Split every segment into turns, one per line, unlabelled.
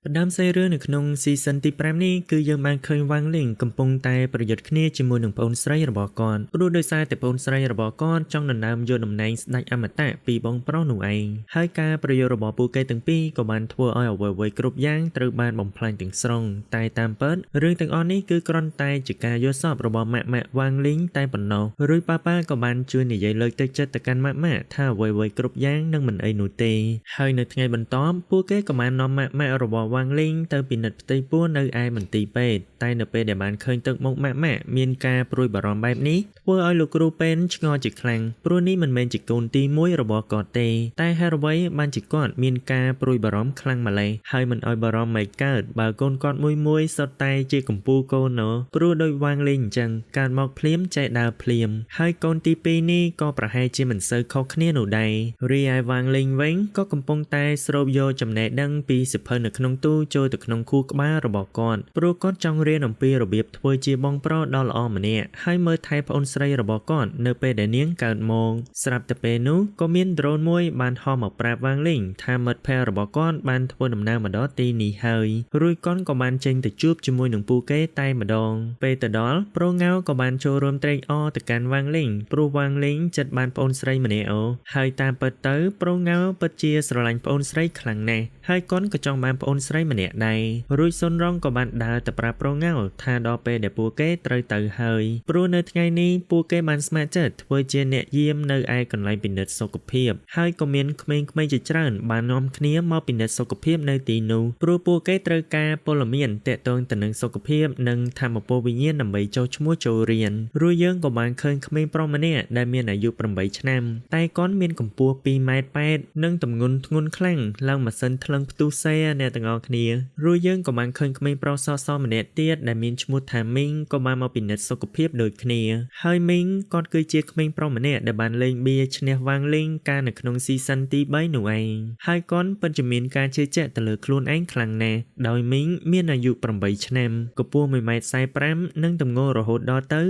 ផ្ដើមសេរីរឿងនៅក្នុងស៊ីซั่នទី5នេះគឺយើងបានឃើញវ៉ាងលីងកំពុងតែប្រយុទ្ធគ្នាជាមួយនឹងប្អូនស្រីរបស់គាត់ព្រោះដោយសារតែប្អូនស្រីរបស់គាត់ចង់ដណ្ដើមយកតំណែងស្ដេចអមតៈពីបងប្រុសនោះឯងហើយការប្រយុទ្ធរបស់ពួកគេទាំងពីរក៏បានធ្វើឲ្យអ្វីៗគ្រប់យ៉ាងត្រូវបានបំផ្លាញទាំងស្រុងតែតាមពិតរឿងទាំងអស់នេះគឺគ្រាន់តែជាការយល់សប្តិរបស់ម៉ាក់វ៉ាងលីងតែប៉ុណ្ណោះរួចប៉ាក៏បានជួយនិយាយលើកទឹកចិត្តទៅកាន់ម៉ាក់ថាអ្វីៗគ្រប់យ៉ាងនឹងមិនអីនោះទេហើយនៅថ្ងៃបន្ទាប់ពួកគេក៏បាននាំម៉ាក់របស់វ៉ាងលីងទៅពិនិត្យផ្ទៃពោះនៅឯមន្ទីរពេទ្យតែនៅពេលដែលបានឃើញទឹកមុខម៉ាក់មានការព្រួយបារម្ភបែបនេះធ្វើឲ្យលោកគ្រូពេទ្យឆ្ងល់ជាខ្លាំងព្រោះនេះមិនមែនជាកូនទី1របស់គាត់ទេតែហេតុអ្វីបានជាគាត់មានការព្រួយបារម្ភខ្លាំងម្ល៉េះហើយមិនឲ្យបារម្ភមិនកើតបើកូនគាត់មួយសុទ្ធតែជាកំពូលកូនណោព្រោះដោយវ៉ាងលីងអញ្ចឹងកើតមកភ្លាមចែកដើរភ្លាមហើយកូនទី2នេះក៏ប្រហែលជាមិនសូវខុសគ្នានោះដែររីឯវ៉ាងលីងវិញក៏កំពុងតែស្រូបយកចំណេះដឹងពីសិភៅនៅក្នុងទូចូលទៅក្នុងខួរក្បាលរបស់គាត់ព្រោះគាត់ចង់រៀនអំពីរបៀបធ្វើជាបងប្រុសដ៏ល្អម្នាក់ហើយមើលថែប្អូនស្រីរបស់គាត់នៅពេលដែលនាងកើតមកស្រាប់តែពេលនោះក៏មានដ្រូនមួយបានហោះមកប្រាប់វ៉ាងលីងថាមិត្តភក្តិរបស់គាត់បានធ្វើដំណើរមកដល់ទីនេះហើយរួចគាត់ក៏បានចេញទៅជួបជាមួយនឹងពួកគេតែម្ដងពេលទៅដល់ប្រូងៅក៏បានចូលរួមត្រេកអរទៅកាន់វ៉ាងលីងព្រោះវ៉ាងលីងចិត្តបានប្អូនស្រីម្នាក់ហើយតាមពិតទៅប្រូងៅពិតជាស្រឡាញ់ប្អូនស្រីខ្លាំងណាស់ហើយគាត់ក៏ចង់បានប្អូនស្រីម្នាក់ដែររួចសុនរងក៏បានដើរទៅប្រាប់ប្រូងៅថាដល់ពេលដែលពួកគេត្រូវទៅហើយព្រោះនៅថ្ងៃនេះពួកគេបានស្ម័គ្រចិត្តធ្វើជាអ្នកយាមនៅឯកន្លែងពិនិត្យសុខភាពហើយក៏មានក្មេងៗជាច្រើនបាននាំគ្នាមកពិនិត្យសុខភាពនៅទីនោះព្រោះពួកគេត្រូវការព័ត៌មានទាក់ទងទៅនឹងសុខភាពនិងធម៌ពលវិញ្ញាណដើម្បីចុះឈ្មោះចូលរៀនរួចយើងក៏បានឃើញក្មេងប្រុសម្នាក់ដែលមានអាយុ8ឆ្នាំតែគាត់មានកម្ពស់2.8 ម៉ែត្រនិងទម្ងន់ធ្ងន់ខ្លាំងឡើងម៉ាស៊ីនថ្លឹងផ្ទុះសេអ្នកទាំងអស់គ្នារួចយើងក៏បានឃើញក្មេងប្រុសសម្នាក់ទៀតដែលមានឈ្មោះថាមីងក៏បានមកពិនិត្យសុខភាពដូចគ្នាហើយមីងគាត់គឺជាក្មេងប្រុសម្នាក់ដែលបានលេងបៀឈ្នះវ៉ាងលីងកាលនៅក្នុងស៊ីซั่នទី3នោះឯងហើយគាត់ពិតជាមានការជឿជាក់ទៅលើខ្លួនឯងខ្លាំងណាស់ដោយមីងមានអាយុ8ឆ្នាំកម្ពស់1.45 ម៉ែត្រនិងទម្ងន់រហូតដល់ទៅ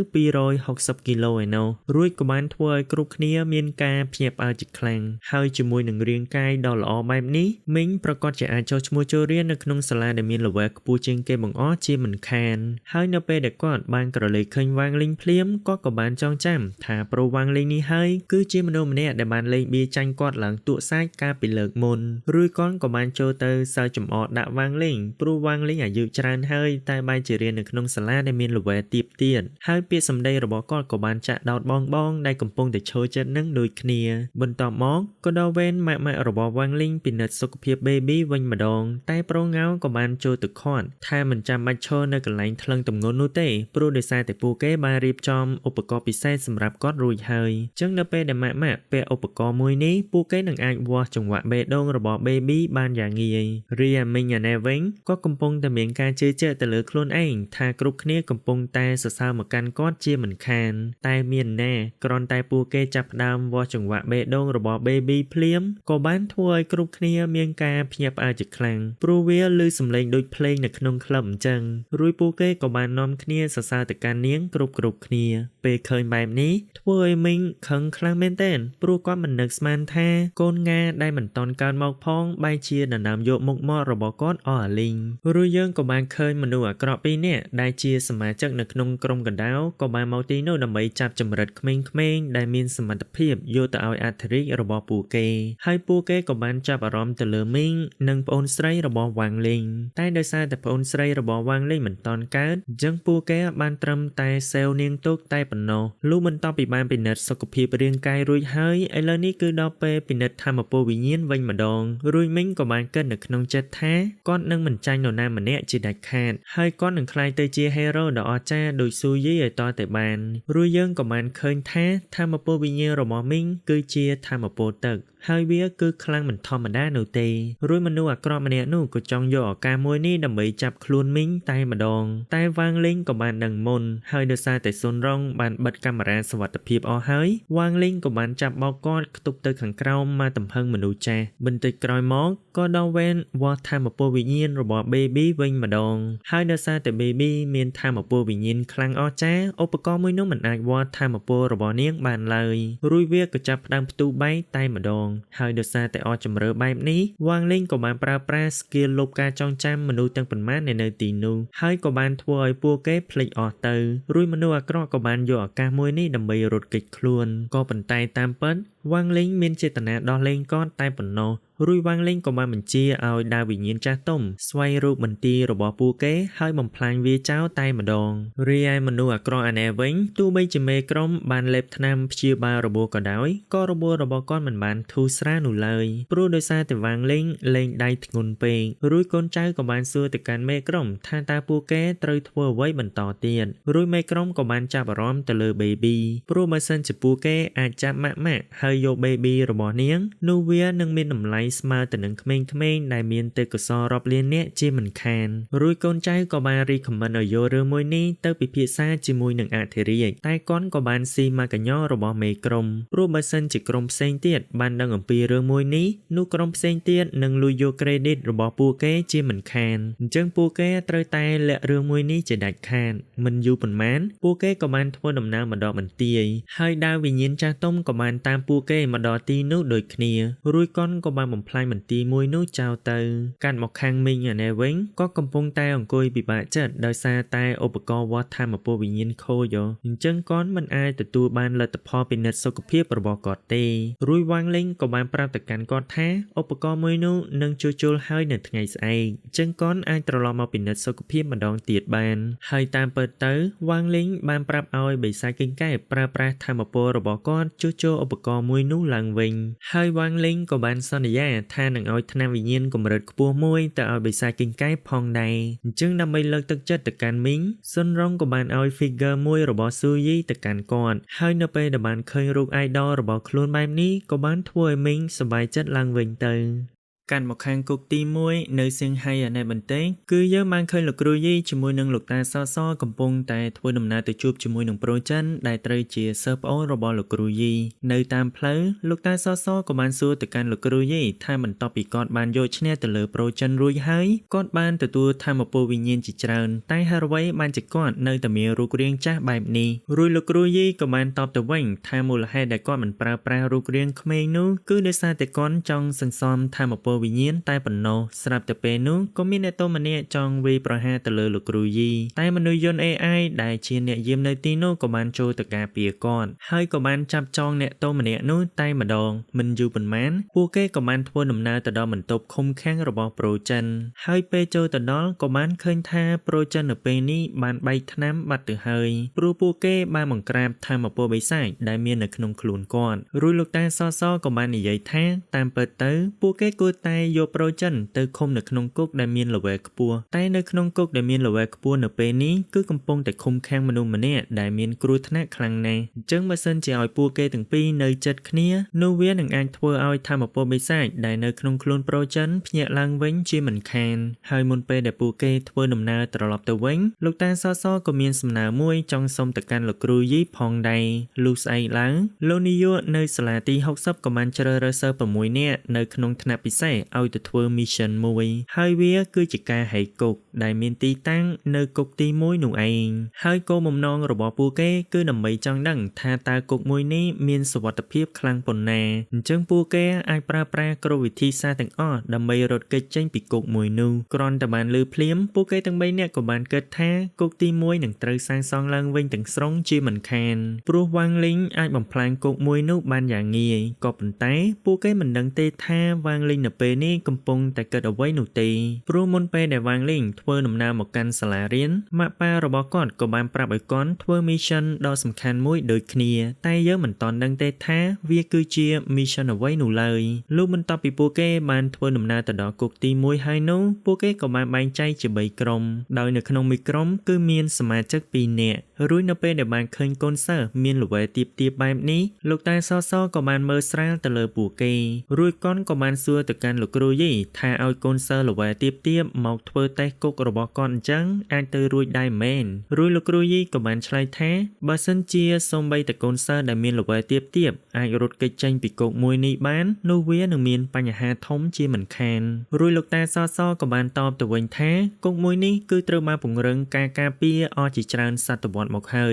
260គីឡូឯណោះរួចក៏បានធ្វើឲ្យគ្រប់គ្នាមានការភ្ញាក់ផ្អើលជាខ្លាំងហើយជាមួយនឹងរាងកាយដ៏ល្អបែបនេះមីងប្រកាសជាអាចចុះឈ្មោះចូលរៀននៅក្នុងសាលាដែលមានល្វែលខ្ពស់ជាងគេបង្អស់ជាមិនខានហើយនៅពេលដែលគាត់បានក្រឡេកឃើញវ៉ាងលីងភ្លាមគាត់ក៏បានចងចាំថាប្រូវ៉ាងលីងនេះហើយគឺជាមនុស្សម្នាក់ដែលបានលេងបៀចាញ់គាត់ឡើងទក់សាច់កាលពីលើកមុនរួចគាត់ក៏បានចូលទៅសើចំអកដាក់វ៉ាងលីងព្រោះវ៉ាងលីងអាយុច្រើនហើយតែបែរជារៀននៅក្នុងសាលាដែលមានល្វែលទាបទៀតហើយពាក្យសម្ដីរបស់គាត់ក៏បានចាក់ដោតបងដែលកំពុងតែឈរចិត្តនឹងដូចគ្នាបន្ទាប់មកក៏ដល់វេនម៉ាក់របស់វ៉ាងលីងពិនិត្យសុខភាព baby វិញម្ដងតែប្រូងៅក៏បានចូលទៅខាត់ថាមិនចាំបាច់ឈរនៅកន្លែងថ្លឹងទម្ងន់នោះទេព្រោះដោយសារតែពួកគេបានរៀបចំឧបករណ៍ពិសេសសម្រាប់គាត់រួចហើយអញ្ចឹងនៅពេលដែលម៉ាក់ពាក់ឧបករណ៍មួយនេះពួកគេនឹងអាចវាស់ចង្វាក់បេះដូងរបស់ baby បានយ៉ាងងាយរីឯមីងណែវិញក៏កំពុងតែមានការជឿជាក់ទៅលើខ្លួនឯងថាគ្រប់គ្នាកំពុងតែសរសើរមកកាន់គាត់ជាមិនខានតែមានណាគ្រាន់តែពួកគេចាប់ផ្ដើមវាស់ចង្វាក់បេះដូងរបស់ baby ភ្លាមក៏បានធ្វើឲ្យគ្រប់គ្នាមានការភ្ញាក់ផ្អើលជាខ្លាំងព្រោះវាឮសំឡេងដូចភ្លេងនៅក្នុងក្លឹបអញ្ចឹងរួចពួកគេក៏បាននាំគ្នាសរសើរទៅកាន់នាងគ្រប់គ្នាពេលឃើញបែបនេះធ្វើឲ្យមីងខឹងខ្លាំងមែនទែនព្រោះគាត់មិននឹកស្មានថាកូនងាដែលមិនតន់កើតមកផងបែរជាដណ្ដើមយកមុខមាត់របស់គាត់អស់អាលីងរួចយើងក៏បានឃើញមនុស្សអាក្រក់2នាក់ដែលជាសមាជិកនៅក្នុងក្រុមកណ្ដាលក៏បានមកទីនោះដើម្បីចាប់ចម្រិតក្មេងៗដែលមានសមត្ថភាពយកទៅឲ្យអធិរាជរបស់ពួកគេហើយពួកគេក៏បានចាប់អារម្មណ៍ទៅលើមីងនិងប្អូនស្រីរបស់វ៉ាងលីងតែដោយសារតែប្អូនស្រីរបស់វ៉ាងលីងមិនតន់កើតអញ្ចឹងពួកគេបានត្រឹមតែសេវនាងទុកតែប៉ុណ្ណោះលុះបន្ទាប់ពីបានពិនិត្យសុខភាពរាងកាយរួចហើយឥឡូវនេះគឺដល់ពេលពិនិត្យធម៌ពលវិញ្ញាណវិញម្ដងរួចមីងក៏បានគិតនៅក្នុងចិត្តថាគាត់នឹងមិនចាញ់នរណាម្នាក់ជាដាច់ខាតហើយគាត់នឹងក្លាយទៅជាហេរ៉ូដ៏អស្ចារ្យដូចស៊ូយីឲ្យតតែបានរួចយើងក៏បានឃើញថាធម៌ពលវិញ្ញាណរបស់មីងគឺជាធម៌ពលទឹកហើយវាគឺខ្លាំងមិនធម្មតានោះទេរួចមនុស្សអាក្រក់ម្នាក់នោះក៏ចង់យកឱកាសមួយនេះដើម្បីចាប់ខ្លួនមីងតែម្ដងតែវ៉ាងលីងក៏បានដឹងមុនហើយដោយសារតែស៊ុនរង បានបិទកាមេរ៉ាសវត្ថិភាពអស់ហើយវ៉ាងលីងក៏បានចាប់បោកគាត់ខ្ទប់ទៅខាងក្រោមមកទំហឹងមនុស្សចាស់បន្តិចក្រោយមកក៏ដល់វេនវាស់ថាមពលវិញ្ញាណរបស់ Baby វិញម្ដងហើយដោយសារតែ Baby មានថាមពលវិញ្ញាណខ្លាំងអស្ចារ្យឧបករណ៍មួយនោះមិនអាចវាស់ថាមពលរបស់នាងបានឡើយរួចវាក៏ចាប់ផ្ដើមផ្ទុះបែកតែម្ដងហើយដោយសារតែអស់ជំរឿបែបនេះវ៉ាងលីងក៏បានប្រើប្រាស់ skill លុបការចងចាំមនុស្សទាំងប៉ុន្មាននៅទីនោះហើយក៏បានធ្វើឲ្យពួកគេភ្លេចអស់ទៅរួចមនុស្សអាក្រក់ក៏បានយកឱកាសមួយនេះដើម្បីរត់គេចខ្លួនក៏ប៉ុន្តែតាមពិតវ៉ាងលីងមានចេតនាដោះលែងគាត់តែប៉ុណ្ណោះរួចវ៉ាងលីងក៏បានបញ្ជាឲ្យដាវវិញ្ញាណចាស់ទុំស្វែងរកបន្ទាយរបស់ពួកគេហើយបំផ្លាញវាចោលតែម្ដងរីឯមនុស្សអាក្រក់អានេះវិញទោះបីជាមេក្រុមបានលេបថ្នាំព្យាបាលរបួសក៏ដោយក៏របួសរបស់គាត់មិនបានធូរស្រាលនោះឡើយព្រោះដោយសារតែវ៉ាងលីងលែងដៃធ្ងន់ពេករួចកូនចៅក៏បានសួរទៅកាន់មេក្រុមថាតើពួកគេត្រូវធ្វើអ្វីបន្តទៀតរួចមេក្រុមក៏បានចាប់អារម្មណ៍ទៅលើ Baby ព្រោះបើសិនជាពួកគេអាចចាប់ម៉ាក់ហើយយក Baby របស់នាងនោះវានឹងមានតម្លៃស្មើទៅនឹងក្មេងៗដែលមានទេពកោសល្យរាប់លាននាក់ជាមិនខានរួចកូនចៅក៏បានរីខមមិនឲ្យយករឿងមួយនេះទៅពិភាក្សាជាមួយនឹងអធិរាជតែគាត់ក៏បានស៊ីម៉ាកញ្ញោរបស់មេក្រុមព្រោះបើសិនជាក្រុមផ្សេងទៀតបានដឹងអំពីរឿងមួយនេះនោះក្រុមផ្សេងទៀតនឹងលួចយក credit របស់ពួកគេជាមិនខានអញ្ចឹងពួកគេត្រូវតែលាក់រឿងមួយនេះជាដាច់ខាតមិនយូរប៉ុន្មានពួកគេក៏បានធ្វើដំណើរមកដល់បន្ទាយហើយដាវវិញ្ញាណចាស់ទុំក៏បានតាមពួកគេមកដល់ទីនោះដូចគ្នារួចគាត់ក៏បានបំផ្លាញមន្ទីរមួយនោះចោលទៅកាត់មកខាងមីងអានេះវិញក៏កំពុងតែអង្គុយពិបាកចិត្តដោយសារតែឧបករណ៍វាស់ថាមពលវិញ្ញាណខូចអញ្ចឹងគាត់មិនអាចទទួលបានលទ្ធផលពិនិត្យសុខភាពរបស់គាត់ទេរួចវ៉ាងលីងក៏បានប្រាប់ទៅកាន់គាត់ថាឧបករណ៍មួយនោះនឹងជួសជុលហើយនៅថ្ងៃស្អែកអញ្ចឹងគាត់អាចត្រឡប់មកពិនិត្យសុខភាពម្ដងទៀតបានហើយតាមពិតទៅវ៉ាងលីងបានប្រាប់ឲ្យបិសាចកេងកែបប្រើប្រាស់ថាមពលរបស់គាត់ជួសជុលឧបករណ៍មួយនោះឡើងវិញហើយវ៉ាងលីងក៏បានសន្យាថានឹងឲ្យថ្នាំវិញ្ញាណកម្រិតខ្ពស់មួយទៅឲ្យបិសាចកេងកែបផងដែរអញ្ចឹងដើម្បីលើកទឹកចិត្តទៅកាន់មីងសុនរងក៏បានឲ្យ figure មួយរបស់ស៊ូយីទៅកាន់គាត់ហើយនៅពេលដែលបានឃើញរូប idol របស់ខ្លួនបែបនេះក៏បានធ្វើឲ្យមីងសប្បាយចិត្តឡើងវិញទៅកាន់មកខាងគុកទី1នៅសៀងហៃអានេះបន្តិចគឺយើងបានឃើញលោកគ្រូយីជាមួយនឹងលោកតាសសកំពុងតែធ្វើដំណើរទៅជួបជាមួយនឹងប្រូចិនដែលត្រូវជាសិស្សប្អូនរបស់លោកគ្រូយីនៅតាមផ្លូវលោកតាសសក៏បានសួរទៅកាន់លោកគ្រូយីថាបន្ទាប់ពីគាត់បានយកឈ្នះទៅលើប្រូចិនរួចហើយគាត់បានទទួលថាមពលវិញ្ញាណជាច្រើនតែហេតុអ្វីបានជាគាត់នៅតែមានរូបរាងចាស់បែបនេះរួចលោកគ្រូយីក៏បានតបទៅវិញថាមូលហេតុដែលគាត់មិនប្រើប្រាស់រូបរាងក្មេងនោះគឺដោយសារតែគាត់ចង់សន្សំថាមពលវិញ្ញាណតែប៉ុណ្ណោះស្រាប់តែពេលនោះក៏មានអ្នកទោសម្នាក់ចង់វាយប្រហារទៅលើលោកគ្រូយីតែមនុស្សយន្ត AI ដែលជាអ្នកយាមនៅទីនោះក៏បានចូលទៅការពារគាត់ហើយក៏បានចាប់ចងអ្នកទោសម្នាក់នោះតែម្ដងមិនយូរប៉ុន្មានពួកគេក៏បានធ្វើដំណើរទៅដល់បន្ទប់ឃុំឃាំងរបស់ប្រូចិនហើយពេលចូលទៅដល់ក៏បានឃើញថាប្រូចិននៅពេលនេះបានបែកថ្នាំបាត់ទៅហើយព្រោះពួកគេបានបង្ក្រាបថាមពលបិសាចដែលមាននៅក្នុងខ្លួនគាត់រួចលោកតាសសក៏បាននិយាយថាតាមពិតទៅពួកគេគួរតែយកប្រូចិនទៅឃុំនៅក្នុងគុកដែលមានល្វែលខ្ពស់តែនៅក្នុងគុកដែលមានល្វែលខ្ពស់នៅពេលនេះគឺកំពុងតែឃុំឃាំងមនុស្សម្នាក់ដែលមានគ្រោះថ្នាក់ខ្លាំងណាស់អញ្ចឹងបើសិនជាឲ្យពួកគេទាំងពីរនៅជិតគ្នានោះវានឹងអាចធ្វើឲ្យថាមពលបិសាចដែលនៅក្នុងខ្លួនប្រូចិនភ្ញាក់ឡើងវិញជាមិនខានហើយមុនពេលដែលពួកគេធ្វើដំណើរត្រឡប់ទៅវិញលោកតាសសក៏មានសំណើមួយចង់សុំទៅកាន់លោកគ្រូយីផងដែរលុះស្អែកឡើងលោកនាយកនៅសាលាទី60ក៏បានជ្រើសរើសសិស្ស6នាក់នៅក្នុងថ្នាក់ពិសេសឲ្យទៅធ្វើ mission មួយហើយវាគឺជាការហែកគុកដែលមានទីតាំងនៅគុកទី1នោះឯងហើយគោលបំណងរបស់ពួកគេគឺដើម្បីចង់ដឹងថាតើគុកមួយនេះមានសុវត្ថិភាពខ្លាំងប៉ុណ្ណាអញ្ចឹងពួកគេអាចប្រើប្រាស់គ្រប់វិធីសាស្ត្រទាំងអស់ដើម្បីរត់គេចចេញពីគុកមួយនោះគ្រាន់តែបានឮភ្លាមពួកគេទាំង3នាក់ក៏បានគិតថាគុកទី1នឹងត្រូវសាងសង់ឡើងវិញទាំងស្រុងជាមិនខានព្រោះវ៉ាងលីងអាចបំផ្លាញគុកមួយនោះបានយ៉ាងងាយក៏ប៉ុន្តែពួកគេមិនដឹងទេថាវ៉ាងលីងនៅពេលនេះកំពុងតែគិតអ្វីនោះទេព្រោះមុនពេលដែលវ៉ាងលីងធ្វើដំណើរមកកាន់សាលារៀនម៉ាក់ប៉ារបស់គាត់ក៏បានប្រាប់ឲ្យគាត់ធ្វើ mission ដ៏សំខាន់មួយដូចគ្នាតែយើងមិនទាន់ដឹងទេថាវាគឺជា mission អ្វីនោះឡើយលុះបន្ទាប់ពីពួកគេបានធ្វើដំណើរទៅដល់គុកទី1ហើយនោះពួកគេក៏បានបែងចែកជា3ក្រុមដោយនៅក្នុងមួយក្រុមគឺមានសមាជិក2នាក់រួចនៅពេលដែលបានឃើញកូនសិស្សមានល្វែលទៀបបែបនេះលោកតាសសក៏បានមើលស្រាលទៅលើពួកគេរួចគាត់ក៏បានសួរទៅកាន់ បានលោកគ្រូយីថាឲ្យកូនសិស្សល្វែទៀបមកធ្វើតេស្តគុករបស់គាត់អញ្ចឹងអាចទៅរួចដែរមែនរួចលោកគ្រូយីក៏បានឆ្លើយថាបើសិនជាសូម្បីតែកូនសិស្សដែលមានល្វែទៀបអាចរត់គេចចេញពីគុកមួយនេះបាននោះវានឹងមានបញ្ហាធំជាមិនខានរួចលោកតាសសក៏បានតបទៅវិញថាគុកមួយនេះគឺត្រូវបានពង្រឹងការការពារអស់ជាច្រើនសតវត្សមកហើ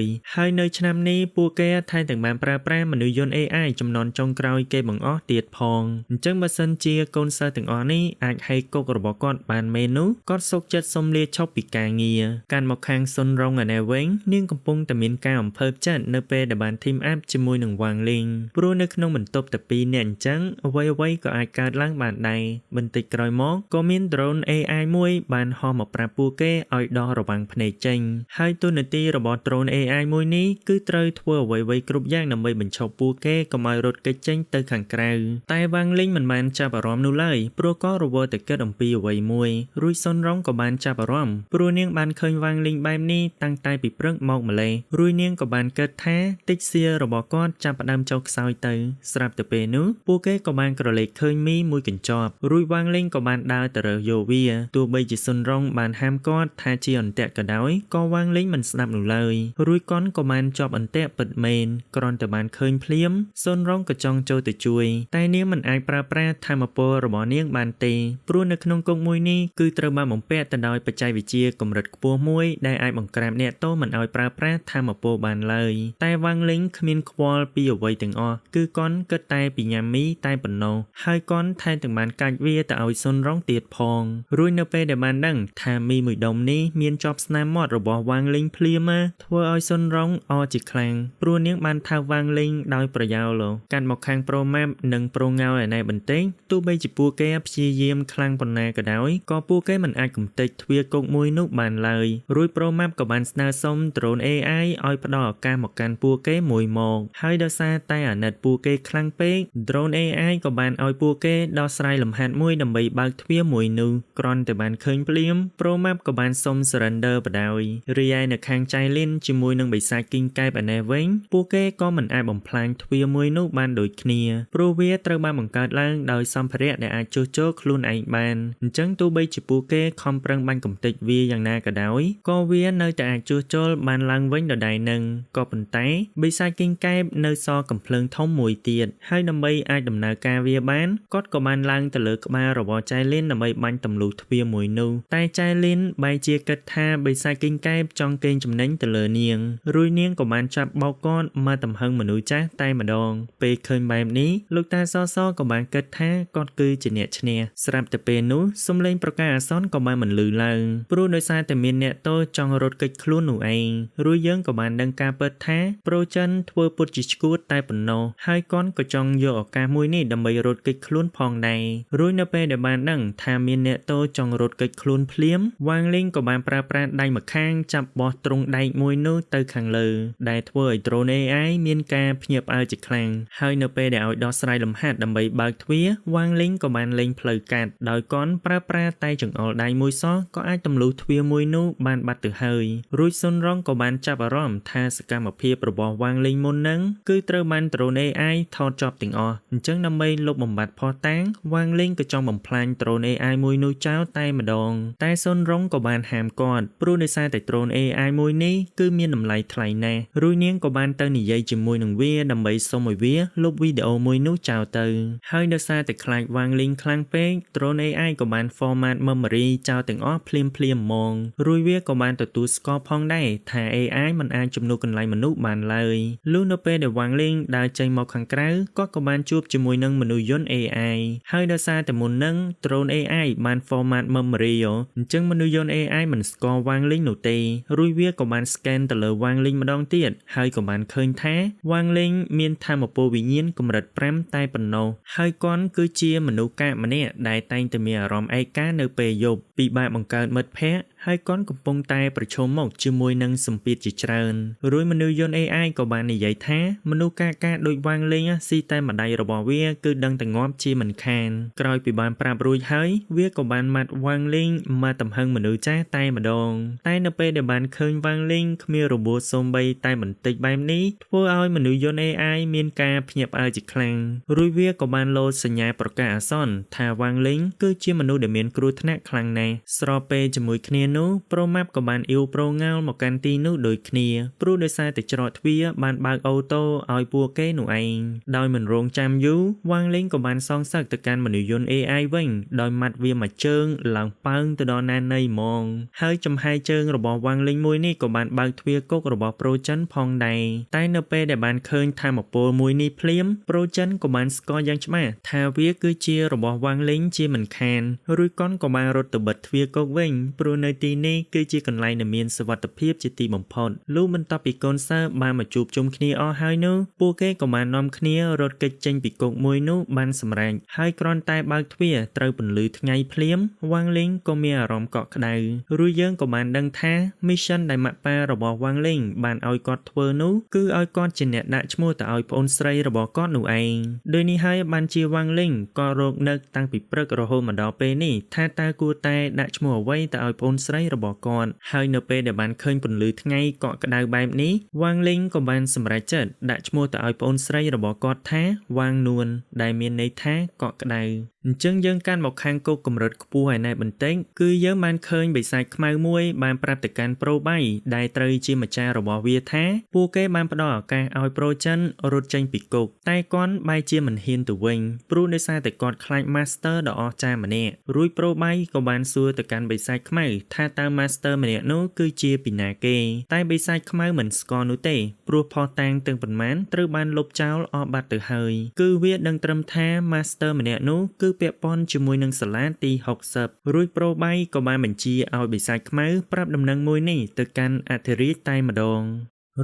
យនៅឆ្នាំនេះពួកគេថែមទាំងបានប្រើប្រាស់មនុស្សយន្ត AI ចំនួនចុងក្រោយគេបង្អស់ទៀតផងអញ្ចឹងបើសិនជាកូនសិស្សទាំងអស់នេះអាចហែកគុករបស់គាត់បានមែននោះគាត់សុខចិត្តសុំលាឈប់ពីការងារកាន់មកខាងសុនរងឯណែវិញនាងកំពុងតែមានការអំភើបចិត្តនៅពេលដែលបានធីមអាប់ជាមួយនឹងវ៉ាងលីងព្រោះនៅក្នុងបន្ទប់តែ2នាក់អញ្ចឹងអ្វីៗក៏អាចកើតឡើងបានដែរបន្តិចក្រោយមកក៏មាន drone AI មួយបានហោះមកប្រាប់ពួកគេឲ្យដោះរវាំងភ្នែកចេញហើយតួនាទីរបស់ drone AI មួយនេះគឺត្រូវធ្វើអ្វីៗគ្រប់យ៉ាងដើម្បីបញ្ឈប់ពួកគេកុំឲ្យរត់គេចចេញទៅខាងក្រៅតែវ៉ាងលីងមិនបានចាប់អារម្មណ៍នោះឡើយព្រោះក៏រវល់តែគិតអំពីអ្វីមួយរួចសុនរងក៏បានចាប់អារម្មណ៍ព្រោះនាងបានឃើញវ៉ាងលីងបែបនេះតាំងតែពីព្រឹកមកម្លេះរួចនាងក៏បានគិតថាតិចសៀរបស់គាត់ចាប់ផ្ដើមចុះខ្សោយទៅស្រាប់តែពេលនោះពួកគេក៏បានក្រឡេកឃើញមីមួយកញ្ចប់រួចវ៉ាងលីងក៏បានដើរទៅរើសយកវាទោះបីជាសុនរងបានហាមគាត់ថាជាអន្ទាក់ក៏ដោយក៏វ៉ាងលីងមិនស្ដាប់នោះឡើយរួចគាត់ក៏បានជាប់អន្ទាក់ពិតមែនគ្រាន់តែបានឃើញភ្លាមសុនរងក៏ចង់ចូលទៅជួយតែនាងមិនអាចប្រើប្រាស់ធម៌ពលរបស់នាងបានទេព្រោះនៅក្នុងគុកមួយនេះគឺត្រូវបានបំពាក់ទៅដោយបច្ចេកវិទ្យាកម្រិតខ្ពស់មួយដែលអាចបង្ក្រាបអ្នកទោសមិនឲ្យប្រើប្រាស់ធម៌ពលបានឡើយតែវ៉ាងលីងគ្មានខ្វល់ពីអ្វីទាំងអស់គឺគាត់គិតតែពីញ៉ាំមីតែប៉ុណ្ណោះហើយគាត់ថែមទាំងបានកាច់វាទៅឲ្យសុនរងទៀតផងរួចនៅពេលដែលបានដឹងថាមីមួយដុំនេះមានជាប់ស្នាមមាត់របស់វ៉ាងលីងភ្លាមធ្វើឲ្យសុនរងអរជាខ្លាំងព្រោះនាងបានថាវ៉ាងលីងដោយប្រយោលកាន់មកខាងប្រូម៉ាប់និងប្រូងៅឯណែបន្តិចទោះបីជាពួកគេព្យាយាមខ្លាំងប៉ុណ្ណាក៏ដោយក៏ពួកគេមិនអាចកំទេចទ្វារគុកមួយនោះបានឡើយរួចប្រូម៉ាប់ក៏បានស្នើសុំ drone AI ឲ្យផ្ដល់ឱកាសមកកាន់ពួកគេមួយមកហើយដោយសារតែអាណិតពួកគេខ្លាំងពេក drone AI ក៏បានឲ្យពួកគេដោះស្រាយលំហាត់មួយដើម្បីបើកទ្វារមួយនោះគ្រាន់តែបានឃើញភ្លាម Pro Map ក៏បានសុំ surrender បដ ாய் រីឯនៅខាងចៃលិនជាមួយនឹងបិសាចគីងកែបឯណេះវិញពួកគេក៏មិនអាចបំផ្លាញទ្វារមួយនោះបានដូចគ្នាព្រោះវាត្រូវបានបង្កើតឡើងដោយសម្ភារៈដែលអាចជួសជុលខ្លួនឯងបានអញ្ចឹងទោះបីជាពួកគេខំប្រឹងបាញ់កំទេចវាយ៉ាងណាក៏ដោយក៏វានៅតែអាចជួសជុលបានឡើងវិញដដែលនឹងក៏ប៉ុន្តែបិសាចគីងកែបនៅសល់កំភ្លើងធំមួយទៀតហើយដើម្បីអាចដំណើរការវាបានគាត់ក៏បានឡើងទៅលើក្បាលរបស់ចៃលិនដើម្បីបាញ់ទម្លុះទ្វារមួយនោះតែចៃលិនបែរជាគិតថាបិសាចគីងកែបចង់កេងចំណេញទៅលើនាងរួចនាងក៏បានចាប់បោកគាត់មកទំហឹងមនុស្សចាស់តែម្ដងពេលឃើញបែបនេះលោកតាសសក៏បានគិតថាគាត់គឺជាអ្នកឈ្នះស្រាប់តែពេលនោះសំឡេងប្រកាសអាសន្នក៏បានបន្លឺឡើងព្រោះដោយសារតែមានអ្នកទោសចង់រត់គេចខ្លួននោះឯងរួចយើងក៏បានដឹងការពិតថាប្រូចិនធ្វើពុតជាឈួតតែប៉ុណ្ណោះហើយគាត់ក៏ចង់យកឱកាសមួយនេះដើម្បីរត់គេចខ្លួនផងដែររួចនៅពេលដែលបានដឹងថាមានអ្នកទោសចង់រត់គេចខ្លួនភ្លាមវ៉ាងលីងក៏បានប្រើប្រាស់ដៃម្ខាងចាប់បោះទ្រង់ដែកមួយនោះទៅខាងលើដែលធ្វើឲ្យ drone AI មានការភ្ញាក់ផ្អើលជាខ្លាំងហើយនៅពេលដែលឲ្យដោះស្រាយលំហាត់ដើម្បីបើកទ្វារវ៉ាងលីងក៏បានលេងផ្លូវកាត់ដោយគាត់ប្រើប្រាស់តែចង្អុលដៃមួយសោះក៏អាចទម្លុះទ្វារមួយនោះបានបាត់ទៅហើយរួចសុនរងក៏បានចាប់អារម្មណ៍ថាសកម្មភាពរបស់វ៉ាងលីងមុននឹងគឺត្រូវបាន drone AI ថតចប់ទាំងអស់អញ្ចឹងដើម្បីលុបបំបាត់ភស្តុតាងវ៉ាងលីងក៏ចង់បំផ្លាញ drone AI មួយនោះចោលតែម្ដងតែសុនរងក៏បានហាមគាត់ព្រោះដោយសារតែ drone AI មួយនេះគឺមានតម្លៃថ្លៃណាស់រួចនាងក៏បានទៅនិយាយជាមួយនឹងវាដើម្បីសុំឲ្យវាលុបវីដេអូមួយនោះចោលទៅហើយដោយសារតែខ្លាចវ៉ាងលីងខ្លាំងពេក drone AI ក៏បាន format memory ចោលទាំងអស់ភ្លាមហ្មងរួចវាក៏បានទទួលស្គាល់ផងដែរថា AI មិនអាចជំនួសកន្លែងមនុស្សបានឡើយលុះនៅពេលដែលវ៉ាងលីងដើរចេញមកខាងក្រៅគាត់ក៏បានជួបជាមួយនឹងមនុស្សយន្ត AI ហើយដោយសារតែមុននឹង drone AI បាន format memory អញ្ចឹងមនុស្សយន្ត AI មិនស្គាល់វ៉ាងលីងនោះទេរួចវាក៏បាន scan ទៅលើវ៉ាងលីងម្ដងទៀតហើយក៏បានឃើញថាវ៉ាងលីងមានថាមពលវិញ្ញាណកម្រិត5តែប៉ុណ្ណោះហើយគាត់គឺជាមនុស្សកាកម្នាក់ដែលតែងតែមានអារម្មណ៍ឯកានៅពេលយប់ពិបាកបង្កើតមិត្តភ័ក្តិ ហើយកូនកំពុងតែប្រឈមមុខជាមួយនឹងសម្ពាធជាច្រើនរួចមនុស្សយន្ត AI ក៏បាននិយាយថាមនុស្សកាដូចវាងលេងស៊ីតែម្ដាយរបស់វាគឺដឹងតែងាប់ជាមិនខានក្រោយពីបានប្រាប់រួចហើយវាក៏បានម៉ាត់វាងលេងមកតំហឹងមនុស្សចាស់តែម្ដងតែនៅពេលដែលបានឃើញវាងលេងគ្មានរបួសសូម្បីតែបន្តិចបែបនេះធ្វើឲ្យមនុស្សយន្ត AI មានការភ្ញាក់ផ្អើលជាខ្លាំងរួចវាក៏បានលោតសញ្ញាប្រកាសអាសន្នថាវាងលេងគឺជាមនុស្សដែលមានគ្រោះថ្នាក់ខ្លាំងណាស់ស្របពេលជាមួយគ្នានោះប្រូម៉ាប់ក៏បានអ៊ីវប្រូងោលមកកាន់ទីនោះដូចគ្នាព្រោះដោយសារតែច្រកទ្វារបានបើកអូតូឲ្យពួកគេនោះឯងដោយមិនរងចាំយូរវាងលេងក៏បានសងសឹកទៅកាន់មនុស្សយន្ត AI វិញដោយម៉ាត់វាមួយជើងឡើងប៉ើងទៅដល់ណាន័យហ្មងហើយចំហាយជើងរបស់វាងលេងមួយនេះក៏បានបើកទ្វារគុករបស់ប្រូចិនផងដែរតែនៅពេលដែលបានឃើញថាមពលមួយនេះភ្លាមប្រូចិនក៏បានស្គាល់យ៉ាងច្បាស់ថាវាគឺជារបស់វាងលេងជាមិនខានរួចកុនក៏បានរត់ទៅបិទទ្វារគុកវិញព្រោះនៅទីនេះគឺជាកន្លែងដែលមានសុវត្ថិភាពជាទីបំផុតលុះបន្ទាប់ពីកូនសិស្សបានមកជួបជុំគ្នាអស់ហើយនោះពួកគេក៏បាននាំគ្នារត់គេចចេញពីគុកមួយនោះបានសម្រេចហើយគ្រាន់តែបើកទ្វារត្រូវពន្លឺថ្ងៃភ្លាមវាងលេងក៏មានអារម្មណ៍កក់ក្ដៅរួចយើងក៏បានដឹងថា mission ដែលម៉ាក់ប៉ារបស់វាងលេងបានឲ្យគាត់ធ្វើនោះគឺឲ្យគាត់ជាអ្នកដាក់ឈ្មោះទៅឲ្យប្អូនស្រីរបស់គាត់នោះឯងដោយនេះហើយបានជាវាងលេងក៏រកនឹកតាំងពីព្រឹករហូតមកដល់ពេលនេះថាតើគួរតែដាក់ឈ្មោះអ្វីទៅឲ្យប្អូនស្រីរបស់គាត់ហើយនៅពេលដែលបានឃើញពន្លឺថ្ងៃកក់ក្ដៅបែបនេះវាងលេងក៏បានសម្រេចចិត្តដាក់ឈ្មោះទៅឲ្យប្អូនស្រីរបស់គាត់ថាវាងនួនដែលមានន័យថាកក់ក្ដៅអញ្ចឹងយើងកាន់មកខាងគុកកម្រិតខ្ពស់ហើយណែបន្តិចគឺយើងបានឃើញបិសាចខ្មៅមួយបានប្រាប់ទៅកាន់ប្រូបៃដែលត្រូវជាម្ចាស់របស់វាថាពួកគេបានផ្ដល់ឱកាសឲ្យប្រូចិនរត់ចេញពីគុកតែគាត់បែរជាមិនហ៊ានទៅវិញព្រោះដោយសារតែគាត់ខ្លាច Master ដ៏អស្ចារ្យម្នាក់រួចប្រូបៃក៏បានសួរទៅកាន់បិសាចខ្មៅថាតើ Master ម្នាក់នោះគឺជាពីណាគេតែបិសាចខ្មៅមិនស្គាល់នោះទេព្រោះផុសតាងទាំងប៉ុន្មានត្រូវបានលុបចោលអស់បាត់ទៅហើយគឺវាដឹងត្រឹមថា Master ម្នាក់នោះគឺពាក់ព័ន្ធជាមួយនឹងសាលាទី60រួចប្រូបៃក៏បានបញ្ជាឲ្យបិសាចខ្មៅប្រាប់ដំណឹងមួយនេះទៅកាន់អធិរាជតែម្ដង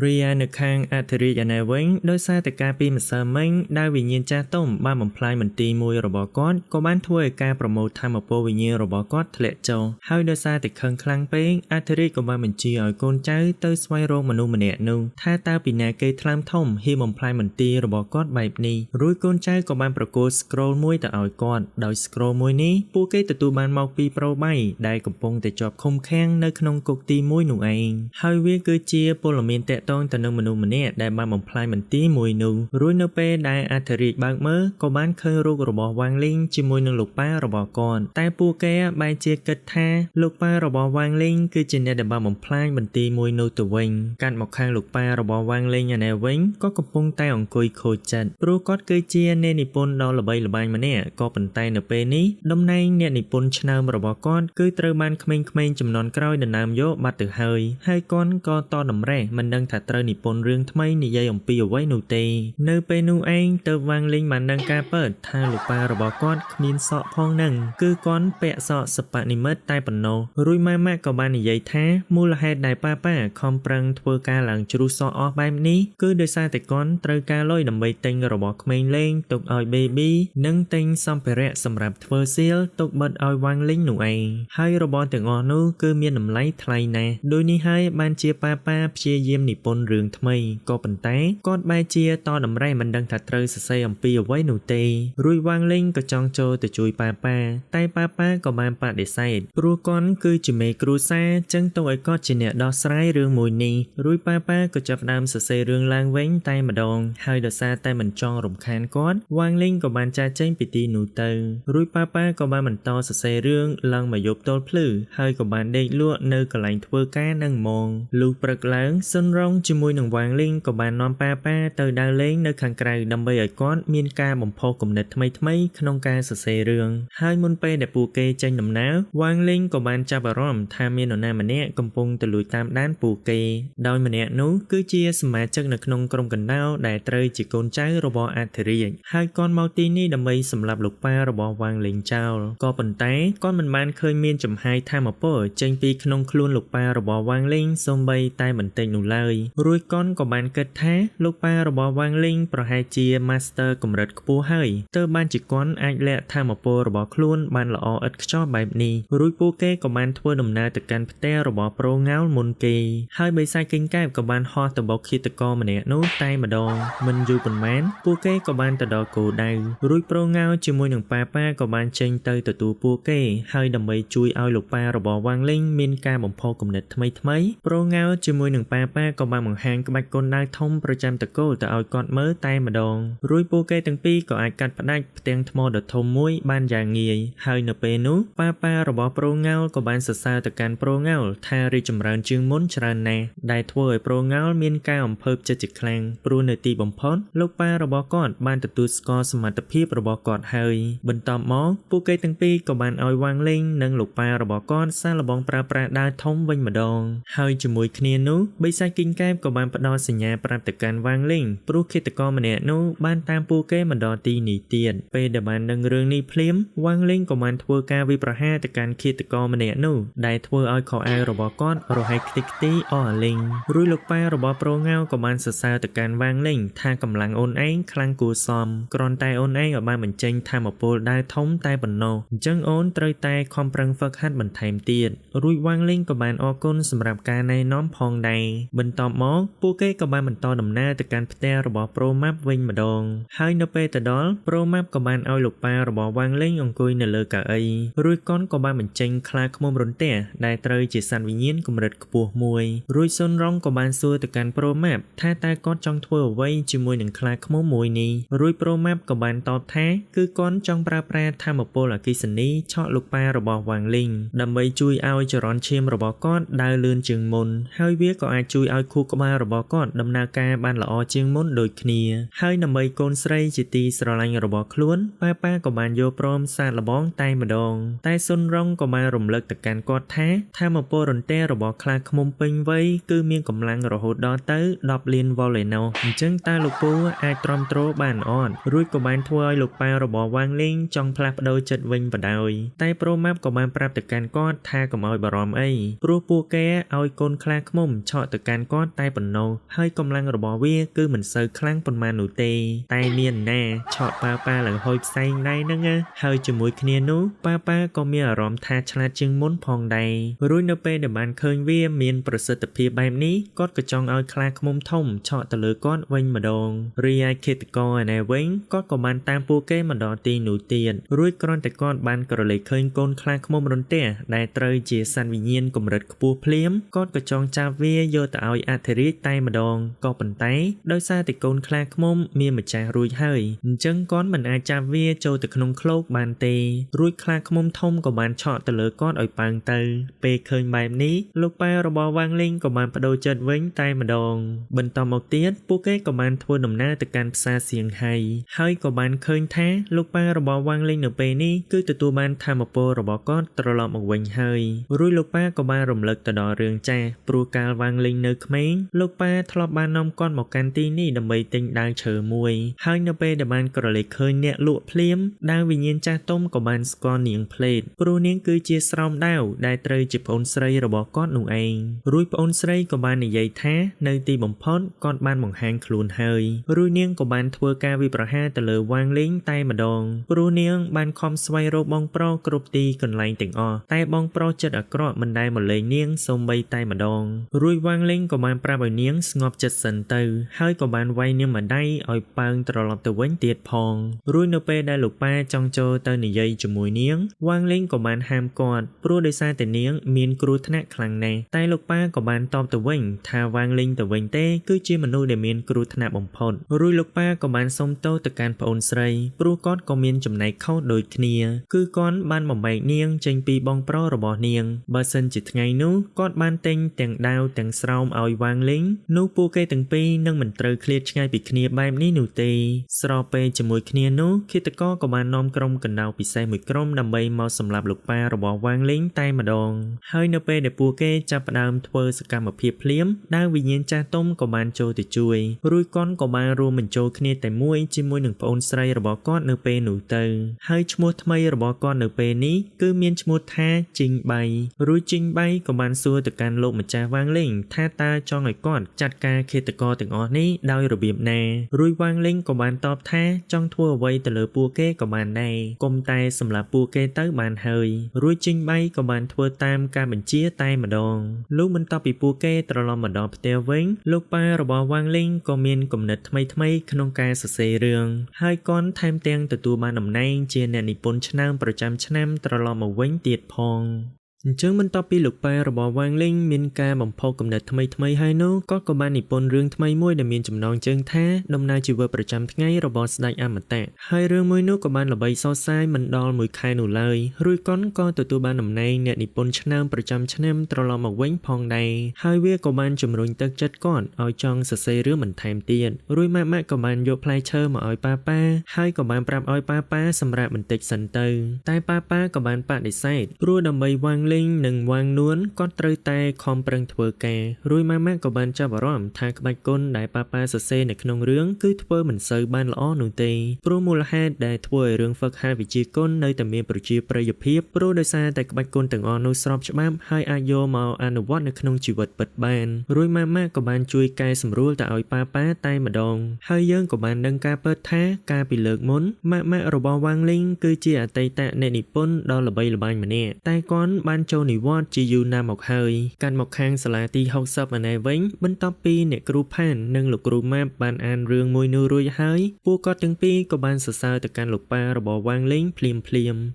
រីឯនៅខាងអធិរាជឯណែវិញដោយសារតែការពីម្សិលមិញដែលវិញ្ញាណចាស់ទុំបានបំផ្លាញមន្ទីរមួយរបស់គាត់ក៏បានធ្វើឲ្យការប្រមូលធម៌ពលវិញ្ញាណរបស់គាត់ធ្លាក់ចុះហើយដោយសារតែខឹងខ្លាំងពេកអធិរាជក៏បានបញ្ជាឲ្យកូនចៅទៅស្វែងរកមនុស្សម្នាក់នោះថាតើពីណាគេថ្លើមធំហ៊ានបំផ្លាញមន្ទីររបស់គាត់បែបនេះរួចកូនចៅក៏បានប្រគល់ scroll មួយទៅឲ្យគាត់ដោយ scroll មួយនេះពួកគេទទួលបានមកពីប្រូបៃដែលកំពុងតែជាប់ឃុំឃាំងនៅក្នុងគុកទី1នោះឯងហើយវាគឺជាពលមានតកតងទៅនឹងមនុស្សម្នាក់ដែលបានបំផ្លាញមន្ទីរមួយនោះរួចនៅពេលដែលអធិរាជបើកមើលក៏បានឃើញរូបរបស់វាងលេងជាមួយនឹងលោកប៉ារបស់គាត់តែពួកគេបែរជាគិតថាលោកប៉ារបស់វាងលេងគឺជាអ្នកដែលបានបំផ្លាញមន្ទីរមួយនោះទៅវិញកាត់មកខាងលោកប៉ារបស់វាងលេងឯណែវិញក៏កំពុងតែអង្គុយខូចចិត្តព្រោះគាត់គឺជាអ្នកនិពន្ធដ៏ល្បីល្បាញម្នាក់ក៏ប៉ុន្តែនៅពេលនេះតំណែងអ្នកនិពន្ធឆ្នើមរបស់គាត់គឺត្រូវបានក្មេងៗចំនួនក្រោយដណ្ដើមយកបាត់ទៅហើយគាត់ក៏តតម្រេះមិនដឹងថាត្រូវនិពន្ធរឿងថ្មីនិយាយអំពីអ្វីនោះទេនៅពេលនោះឯងទៅវាងលេងបានដឹងការពិតថាលោកប៉ារបស់គាត់គ្មានសក់ផងនឹងគឺគាត់ពាក់សក់សប្បនិមិត្តតែប៉ុណ្ណោះរួចម៉ាក់ក៏បាននិយាយថាមូលហេតុដែលប៉ាខំប្រឹងធ្វើការឡើងជ្រុះសក់អស់បែបនេះគឺដោយសារតែគាត់ត្រូវការលុយដើម្បីទិញរបស់ក្មេងលេងទុកឲ្យ baby និងទិញសម្ភារៈសម្រាប់ធ្វើសៀលទុកបិទឲ្យវាងលេងនោះឯងហើយរបស់ទាំងអស់នោះគឺមានតម្លៃថ្លៃណាស់ដូចនេះហើយបានជាប៉ាព្យាយាមនិពន្ធរឿងថ្មីក៏ប៉ុន្តែគាត់បែរជាតតម្រេះមិនដឹងថាត្រូវសរសេរអំពីអ្វីនោះទេរួចវាងលេងក៏ចង់ចូលទៅជួយប៉ាតែប៉ាក៏បានបដិសេធព្រោះគាត់គឺជាមេគ្រួសារចឹងទៅឲ្យគាត់ជាអ្នកដោះស្រាយរឿងមួយនេះរួចប៉ាក៏ចាប់ផ្ដើមសរសេររឿងឡើងវិញតែម្ដងហើយដោយសារតែមិនចង់រំខានគាត់វាងលេងក៏បានចាកចេញពីទីនោះទៅរួចប៉ាក៏បានបន្តសរសេររឿងឡើងមកយប់ទល់ភ្លឺហើយក៏បានដេកលក់នៅកន្លែងធ្វើការនឹងហ្មងលុះព្រឹកឡើងសុនរងជាមួយនឹងវាងលេងក៏បាននាំប៉ាទៅដើរលេងនៅខាងក្រៅដើម្បីឲ្យគាត់មានការបំផុសគំនិតថ្មីក្នុងការសរសេររឿងហើយមុនពេលដែលពួកគេចេញដំណើរវាងលេងក៏បានចាប់អារម្មណ៍ថាមាននរណាម្នាក់កំពុងទៅលួចតាមដានពួកគេដោយម្នាក់នោះគឺជាសមាជិកនៅក្នុងក្រុមកណ្ដោដែលត្រូវជាកូនចៅរបស់អធិរាជហើយគាត់មកទីនេះដើម្បីសម្លាប់លោកប៉ារបស់វាងលេងចោលក៏ប៉ុន្តែគាត់មិនបានឃើញមានចំហាយថាមពលចេញពីក្នុងខ្លួនលោកប៉ារបស់វាងលេងសូម្បីតែបន្តិចនោះឡើយ រួចកនក៏បានគិតថាលោកប៉ារបស់វ៉ាងលីងប្រហែលជា Master កម្រិតខ្ពស់ហើយទើបបានជាកនអាចលាក់ធម៌ពលរបស់ខ្លួនបានល្អឥតខ្ចោះបែបនេះរួចពួកគេក៏បានធ្វើដំណើរទៅកាន់ផ្ទះរបស់ប្រូងោលមុនគេហើយបិសាចគិញកែបក៏បានហោះទៅបុកឃាតករម្នាក់នោះតែម្ដងមិនយូរប៉ុន្មានពួកគេក៏បានទៅដល់គោលដៅរួចប្រូងោលជាមួយនឹងប៉ាក៏បានចេញទៅទទួលពួកគេហើយដើម្បីជួយឲ្យលោកប៉ារបស់វ៉ាងលីងមានការបំផុសគំនិតថ្មីប្រូងោលជាមួយនឹងប៉ាក៏បានបង្ហាញក្បាច់គុនដៅធំប្រចាំតកូលទៅឲ្យគាត់មើលតែម្ដងរួចពួកគេទាំងពីរក៏អាចកាត់ផ្ដាច់ផ្ទាំងថ្មដ៏ធំមួយបានយ៉ាងងាយហើយនៅពេលនោះប៉ារបស់ប្រូងោលក៏បានសរសើរទៅកាន់ប្រូងោលថារីកចម្រើនជាងមុនច្រើនណាស់ដែលធ្វើឲ្យប្រូងោលមានការអំភើបចិត្តជាខ្លាំងព្រោះនៅទីបំផុតលោកប៉ារបស់គាត់បានទទួលស្គាល់សមត្ថភាពរបស់គាត់ហើយបន្ទាប់មកពួកគេទាំងពីរក៏បានឲ្យវ៉ាងលីងនិងលោកប៉ារបស់គាត់សាកល្បងប្រើប្រាស់ដាវធំវិញម្ដងហើយជាមួយគ្នានោះបិសាចគិញកែបក៏បានផ្ដល់សញ្ញាប្រាប់ទៅកាន់វ៉ាងលីងព្រោះឃាតករម្នាក់នោះបានតាមពួកគេមកដល់ទីនេះទៀតពេលដែលបានដឹងរឿងនេះភ្លាមវ៉ាងលីងក៏បានធ្វើការវាយប្រហារទៅកាន់ឃាតករម្នាក់នោះដែលធ្វើឲ្យខោអាវរបស់គាត់រហែកខ្ទេចខ្ទីអស់អាលីងរួចលោកប៉ារបស់ប្រូងោក៏បានសរសើរទៅកាន់វ៉ាងលីងថាកម្លាំងអូនឯងខ្លាំងគួរសមគ្រាន់តែអូនឯងឲ្យបានបញ្ចេញធម៌ពលដាវធំតែប៉ុណ្ណោះអញ្ចឹងអូនត្រូវតែខំប្រឹងហ្វឹកហាត់បន្ថែមទៀតរួចវ៉ាងលីងក៏បានអរគុណសម្រាប់ការណែនាំផងដែរបន្ទាប់មកពួកគេក៏បានបន្តដំណើរទៅកាន់ផ្ទះរបស់ប្រូម៉ាប់វិញម្ដងហើយនៅពេលទៅដល់ប្រូម៉ាប់ក៏បានឲ្យលោកប៉ារបស់វ៉ាងលីងអង្គុយនៅលើកៅអីរួចកនក៏បានបញ្ចេញខ្លាឃ្មុំរន្ទះដែលត្រូវជាសត្វវិញ្ញាណកម្រិតខ្ពស់មួយរួចសុនរងក៏បានសួរទៅកាន់ប្រូម៉ាប់ថាតើគាត់ចង់ធ្វើអ្វីជាមួយនឹងខ្លាឃ្មុំមួយនេះរួចប្រូម៉ាប់ក៏បានតបថាគឺគាត់ចង់ប្រើប្រាស់ធម៌ពលអគ្គិសនីឆក់លោកប៉ារបស់វ៉ាងលីងដើម្បីជួយឲ្យចរន្តឈាមរបស់គាត់ដើរលឿនជាងមុនហើយវាក៏អាចជួយឲ្យខួរក្បាលរបស់គាត់ដំណើរការបានល្អជាងមុនដូចគ្នាហើយដើម្បីកូនស្រីជាទីស្រឡាញ់របស់ខ្លួនប៉ាក៏បានយកព្រមសាកល្បងតែម្ដងតែសុនរងក៏បានរំលឹកទៅកាន់គាត់ថាធម៌ពលរន្ទះរបស់ខ្លាឃ្មុំពេញវ័យគឺមានកម្លាំងរហូតដល់ទៅ10លានវ៉ុលឯណោះអញ្ចឹងតើលោកពូអាចទ្រាំទ្របានអត់រួចក៏បានធ្វើឲ្យលោកប៉ារបស់វ៉ាងលីងចង់ផ្លាស់ប្ដូរចិត្តវិញបដ យតែប្រូម៉ាប់ក៏បានប្រាប់ទៅកាន់គាត់ថាកុំឲ្យបារម្ភអីព្រោះពួកគេឲ្យកូនខ្លាឃ្មុំឆក់ទៅកាន់គាត់តែប៉ុណ្ណោះហើយកម្លាំងរបស់វាគឺមិនសូវខ្លាំងប៉ុន្មាននោះទេតែមានណាឆក់ប៉ាឡើងហុយផ្សែងដែរហ្នឹងហើយជាមួយគ្នានោះប៉ាក៏មានអារម្មណ៍ថាឆ្លាតជាងមុនផងដែររួចនៅពេលដែលបានឃើញវាមានប្រសិទ្ធភាពបែបនេះគាត់ក៏ចង់ឲ្យខ្លាឃ្មុំធំឆក់ទៅលើគាត់វិញម្ដងរីឯឃាតករឯណែវិញគាត់ក៏បានតាមពួកគេមកដល់ទីនោះទៀតរួចគ្រាន់តែគាត់បានក្រឡេកឃើញកូនខ្លាឃ្មុំរន្ទះដែលត្រូវជាសត្វវិញ្ញាណកម្រិតខ្ពស់ភ្លាមគាត់ក៏ចង់ចាប់វាយកទៅឲ្យអធិរាជតែម្ដងក៏ប៉ុន្តែដោយសារតែកូនខ្លាឃ្មុំមានម្ចាស់រួចហើយអញ្ចឹងគាត់មិនអាចចាប់វាចូលទៅក្នុងឃ្លោកបានទេរួចខ្លាឃ្មុំធំក៏បានឆក់ទៅលើគាត់ឲ្យប៉ើងទៅពេលឃើញបែបនេះលោកប៉ារបស់វ៉ាងលីងក៏បានបដូរចិត្តវិញតែម្ដងបន្តមកទៀតពួកគេក៏បានធ្វើដំណើរទៅកាន់ផ្សារសៀងហៃហើយក៏បានឃើញថាលោកប៉ារបស់វ៉ាងលីងនៅពេលនេះគឺទទួលបានធម៌ពលរបស់គាត់ត្រឡប់មកវិញហើយរួចលោកប៉ាក៏បានរំលឹកទៅដល់រឿងចាស់ព្រោះកាលវ៉ាងលីងនៅក្មេងលោកប៉ាធ្លាប់បាននាំគាត់មកកាន់ទីនេះដើម្បីទិញដាវឈើមួយហើយនៅពេលដែលបានក្រឡេកឃើញអ្នកលក់ភ្លាមដាវវិញ្ញាណចាស់ទុំក៏បានស្គាល់នាងភ្លេតព្រោះនាងគឺជាស្រោមដាវដែលត្រូវជាប្អូនស្រីរបស់គាត់នោះឯងរួចប្អូនស្រីក៏បាននិយាយថានៅទីបំផុតគាត់បានបង្ហាញខ្លួនហើយរួចនាងក៏បានធ្វើការវិប្រហារទៅលើវ៉ាងលីងតែម្ដងព្រោះនាងបានខំស្វែងរកបងប្រុសគ្រប់ទីកន្លែងទាំងអស់តែបងប្រុសចិត្តអាក្រក់មិនដែលមកលេងនាងសូម្បីតែម្ដងរួចវ៉ាងលីងក៏បានប្រាប់ឲ្យនាងស្ងប់ចិត្តសិនទៅហើយក៏បានវាយនាងម្ដាយឲ្យប៉ើងត្រឡប់ទៅវិញទៀតផងរួចនៅពេលដែលលោកប៉ាចង់ចូលទៅនិយាយជាមួយនាងវ៉ាងលីងក៏បានហាមគាត់ព្រោះដោយសារតែនាងមានគ្រោះថ្នាក់ខ្លាំងណាស់តែលោកប៉ាក៏បានតបទៅវិញថាវ៉ាងលីងទៅវិញទេគឺជាមនុស្សដែលមានគ្រោះថ្នាក់បំផុតរួចលោកប៉ាក៏បានសុំទោសទៅកាន់ប្អូនស្រីព្រោះគាត់ក៏មានចំណែកខុសដូចគ្នាគឺគាត់បានបំបែកនាងចេញពីបងប្រុសរបស់នាងបើសិនជាថ្ងៃនោះគាត់បានទិញទាំងដាវទាំងស្រោមឲ្យវ៉ាងលីងនោះពួកគេទាំងពីរនឹងមិនត្រូវឃ្លាតឆ្ងាយពីគ្នាបែបនេះនោះទេស្របពេលជាមួយគ្នានោះឃាតករក៏បាននាំក្រុមកណ្ដោពិសេសមួយក្រុមដើម្បីមកសម្លាប់លោកប៉ារបស់វ៉ាងលីងតែម្ដងហើយនៅពេលដែលពួកគេចាប់ផ្ដើមធ្វើសកម្មភាពភ្លាមដាវវិញ្ញាណចាស់ទុំក៏បានចូលទៅជួយរួចគាត់ក៏បានរួមបញ្ចូលគ្នាតែមួយជាមួយនឹងប្អូនស្រីរបស់គាត់នៅពេលនោះទៅហើយឈ្មោះថ្មីរបស់គាត់នៅពេលនេះគឺមានឈ្មោះថាជីងបៃរួចជីងបៃក៏បានសួរទៅកាន់លោកម្ចាស់វ៉ាងលីងថាតើ ចង់ឲ្យគាត់ចាត់ការឃាតករទាំងអស់នេះដោយរបៀបណារួយវាងលេងក៏បានតបថាចង់ធ្វើអ្វីទៅលើពួកគេក៏បានដែរកុំតែសម្លាប់ពួកគេទៅបានហើយរួយចេញបីក៏បានធ្វើតាមការបញ្ជាតែម្ដងលុះបន្ទាប់ពីពួកគេត្រឡប់មកដល់ផ្ទះវិញលោកប៉ារបស់វាងលេងក៏មានគំនិតថ្មីៗក្នុងការសរសេររឿងហើយគាត់ថែមទាំងទទួលបានតំណែងជាអ្នកនិពន្ធឆ្នើមប្រចាំឆ្នាំត្រឡប់មកវិញទៀតផងអញ្ចឹងបន្ទាប់ពីលោកប៉ែរបស់វាងលេងមានការបំផុសគំនិតថ្មីហើយនោះគាត់ក៏បាននិពន្ធរឿងថ្មីមួយដែលមានចំណងជើងថាដំណើរជីវិតប្រចាំថ្ងៃរបស់ស្ដេចអមតៈហើយរឿងមួយនោះក៏បានល្បីសរសើរមិនដល់មួយខែនោះឡើយរួចគាត់ក៏ទទួលបានតំណែងអ្នកនិពន្ធឆ្នើមប្រចាំឆ្នាំត្រឡប់មកវិញផងដែរហើយវាក៏បានជំរុញទឹកចិត្តគាត់ឲ្យចង់សរសេររឿងបន្ថែមទៀតរួចម៉ាក់ក៏បានយកផ្លែឈើមកឲ្យប៉ាហើយក៏បានប្រាប់ឲ្យប៉ាសម្រាប់បន្តិចសិនទៅតែប៉ាក៏បានបដិសេធព្រោះដើម្បីវាងលេងនិងវាងនួនគាត់ត្រូវតែខំប្រឹងធ្វើការរួចម៉ាក់ក៏បានចាប់អារម្មណ៍ថាក្បាច់គុនដែលប៉ាសរសេរនៅក្នុងរឿងគឺធ្វើមិនសូវបានល្អនោះទេព្រោះមូលហេតុដែលធ្វើឲ្យរឿងហ្វឹកហាត់វិជ្ជាគុននៅតែមានប្រជាប្រិយភាពព្រោះដោយសារតែក្បាច់គុនទាំងអស់នោះស្របច្បាប់ហើយអាចយកមកអនុវត្តនៅក្នុងជីវិតពិតបានរួចម៉ាក់ក៏បានជួយកែសម្រួលទៅឲ្យប៉ាតែម្ដងហើយយើងក៏បានដឹងការពិតថាកាលពីលើកមុនម៉ាក់របស់វាងលេងគឺជាអតីតអ្នកនិពន្ធដ៏ល្បីល្បាញម្នាក់តែគាត់បានចូលនិវត្តន៍ជាយូរណាស់មកហើយកាន់មកខាងសាលាទី60ឯណែវិញបន្ទាប់ពីអ្នកគ្រូផាននិងលោកគ្រូម៉ាប់បានអានរឿងមួយនោះរួចហើយពួកគាត់ទាំងពីរក៏បានសរសើរទៅកាន់លោកប៉ារបស់វាងលេងភ្លាម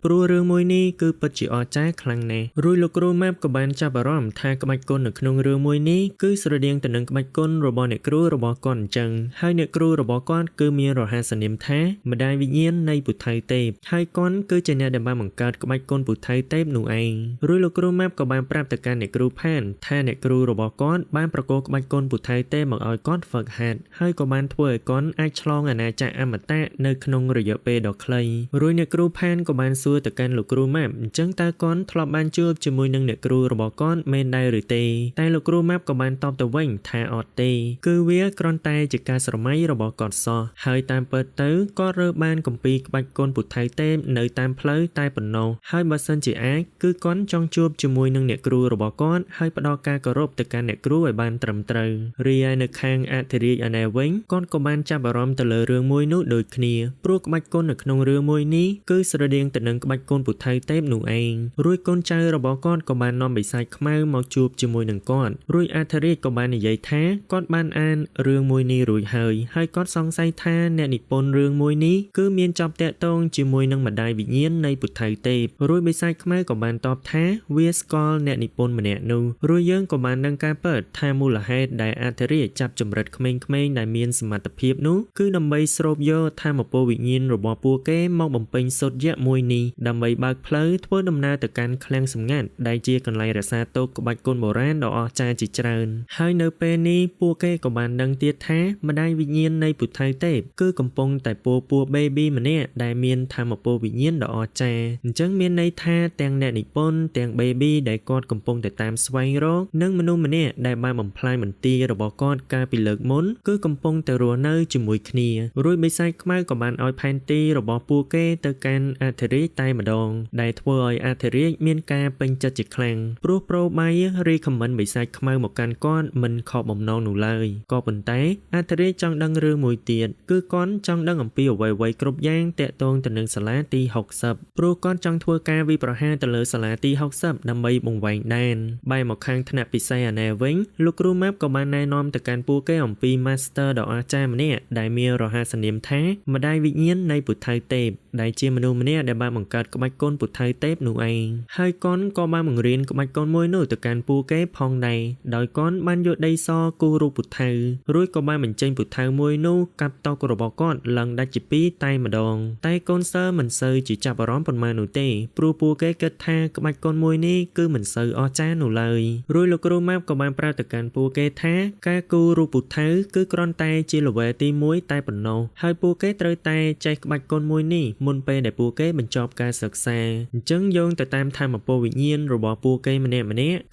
ព្រោះរឿងមួយនេះគឺពិតជាអស្ចារ្យខ្លាំងណាស់រួចលោកគ្រូម៉ាប់ក៏បានចាប់អារម្មណ៍ថាក្បាច់គុននៅក្នុងរឿងមួយនេះគឺស្រដៀងទៅនឹងក្បាច់គុនរបស់អ្នកគ្រូរបស់គាត់អញ្ចឹងហើយអ្នកគ្រូរបស់គាត់គឺមានរហស្សនាមថាម្ដាយវិញ្ញាណនៃពុទ្ធៅទេពហើយគាត់គឺជាអ្នកដែលបានបង្កើតក្បាច់គុនពុទ្ធៅទេពនោះឯងរួចលោកគ្រូម៉ាប់ក៏បានប្រាប់ទៅកាន់អ្នកគ្រូផានថាអ្នកគ្រូរបស់គាត់បានប្រកល់ក្បាច់គុនពុទ្ធៅទេពមកឲ្យគាត់ហ្វឹកហាត់ហើយក៏បានធ្វើឲ្យគាត់អាចឆ្លងអាណាចក្រអមតៈនៅក្នុងរយៈពេលដ៏ខ្លីរួចអ្នកគ្រូផានក៏បានសួរទៅកាន់លោកគ្រូម៉ាប់អញ្ចឹងតើគាត់ធ្លាប់បានជួបជាមួយនឹងអ្នកគ្រូរបស់គាត់មែនដែរឬទេតែលោកគ្រូម៉ាប់ក៏បានតបទៅវិញថាអត់ទេគឺវាគ្រាន់តែជាការស្រមៃរបស់គាត់សោះហើយតាមពិតទៅគាត់រើបានគម្ពីរក្បាច់គុនពុទ្ធៅទេពនៅតាមផ្លូវតែប៉ុណ្ណោះហើយបើសិនជាអាចគឺគាត់ចង់ជួបជាមួយនឹងអ្នកគ្រូរបស់គាត់ហើយផ្ដល់ការគោរពទៅកាន់អ្នកគ្រូឲ្យបានត្រឹមត្រូវរីឯនៅខាងអធិរាជឯណែវិញគាត់ក៏បានចាប់អារម្មណ៍ទៅលើរឿងមួយនោះដូចគ្នាព្រោះក្បាច់គុននៅក្នុងរឿងមួយនេះគឺស្រដៀងទៅនឹងក្បាច់គុនពុទ្ធៅទេពនោះឯងរួចកូនចៅរបស់គាត់ក៏បាននាំបិសាចខ្មៅមកជួបជាមួយនឹងគាត់រួចអធិរាជក៏បាននិយាយថាគាត់បានអានរឿងមួយនេះរួចហើយគាត់សង្ស័យថាអ្នកនិពន្ធរឿងមួយនេះគឺមានជាប់តាក់ទងជាមួយនឹងម្ដាយវិញ្ញាណនៃពុទ្ធៅទេពរួចបិសាចខ្មៅក៏បានតបថាវាស្គាល់អ្នកនិពន្ធម្នាក់នោះរួចយើងក៏បានដឹងការពិតថាមូលហេតុដែលអធិរាជចាប់ចម្រិតក្មេងៗដែលមានសមត្ថភាពនោះគឺដើម្បីស្រូបយកថាមពលវិញ្ញាណរបស់ពួកគេមកបំពេញសុទ្ធយៈមួយនេះដើម្បីបើកផ្លូវធ្វើដំណើរទៅកាន់ឃ្លាំងសម្ងាត់ដែលជាកន្លែងរក្សាទុកក្បាច់គុនបុរាណដ៏អស្ចារ្យជាច្រើនហើយនៅពេលនេះពួកគេក៏បានដឹងទៀតថាម្ដាយវិញ្ញាណនៃពុទ្ធៅទេពគឺកំពុងតែពោពោះ baby ម្នាក់ដែលមានថាមពលវិញ្ញាណដ៏អស្ចារ្យអញ្ចឹងមានន័យថាទាំងអ្នកនិពន្ធទាំង baby ដែលគាត់កំពុងតែតាមស្វែងរកនិងមនុស្សម្នាក់ដែលបានបំផ្លាញមន្ទីររបស់គាត់កាលពីលើកមុនគឺកំពុងតែរស់នៅជាមួយគ្នារួចបិសាចខ្មៅក៏បានឲ្យផែនទីរបស់ពួកគេទៅកាន់អធិរាជតែម្ដងដែលធ្វើឲ្យអធិរាជមានការពេញចិត្តជាខ្លាំងព្រោះប្រូបៃរីខមមិនបិសាចខ្មៅមកកាន់គាត់មិនខកបំណងនោះឡើយក៏ប៉ុន្តែអធិរាជចង់ដឹងរឿងមួយទៀតគឺគាត់ចង់ដឹងអំពីអ្វីៗគ្រប់យ៉ាងតាក់ទងទៅនឹងសាលាទី60ព្រោះគាត់ចង់ធ្វើការវិប្រហារទៅលើសាលាទី60ដើម្បីបង្វែងដែនបែរមកខាងថ្នាក់ពិសេសឯណែវិញលោកគ្រូម៉ាប់ក៏បានណែនាំទៅកាន់ពួកគេអំពី Master ដ៏អស្ចារ្យម្នាក់ដែលមានរហស្សនាមថាម្ដាយវិញ្ញាណនៃពុទ្ធៅទេពដែលជាមនុស្សម្នាក់ដែលបានបង្កើតក្បាច់គុនពុទ្ធៅទេពនោះឯងហើយកនក៏បានបង្រៀនក្បាច់គុនមួយនោះទៅកាន់ពួកគេផងដែរដោយកនបានយកដីសគូររូបពុទ្ធៅរួចក៏បានបញ្ចេញពុទ្ធៅមួយនោះកាប់តុរបស់គាត់ឡើងដាច់ជាពីរតែម្ដងតែកូនសិស្សមិនសូវជាចាប់អារម្មណ៍ប៉ុន្មាននោះទេព្រោះពួកគេគិតថាក្បាច់គុនមួយនេះគឺមិនសូវអស្ចារ្យនោះឡើយរួចលោកគ្រូម៉ាប់ក៏បានប្រាប់ទៅកាន់ពួកគេថាការគូររូបពុទ្ធៅគឺគ្រាន់តែជាល្វែទី1តែប៉ុណ្ណោះហើយពួកគេត្រូវតែចេះក្បាច់គុនមួយនេះមុនពេលដែលពួកគេបញ្ចប់ការសិក្សាអញ្ចឹងយោងទៅតាមថាមពលវិញ្ញាណរបស់ពួកគេម្នាក់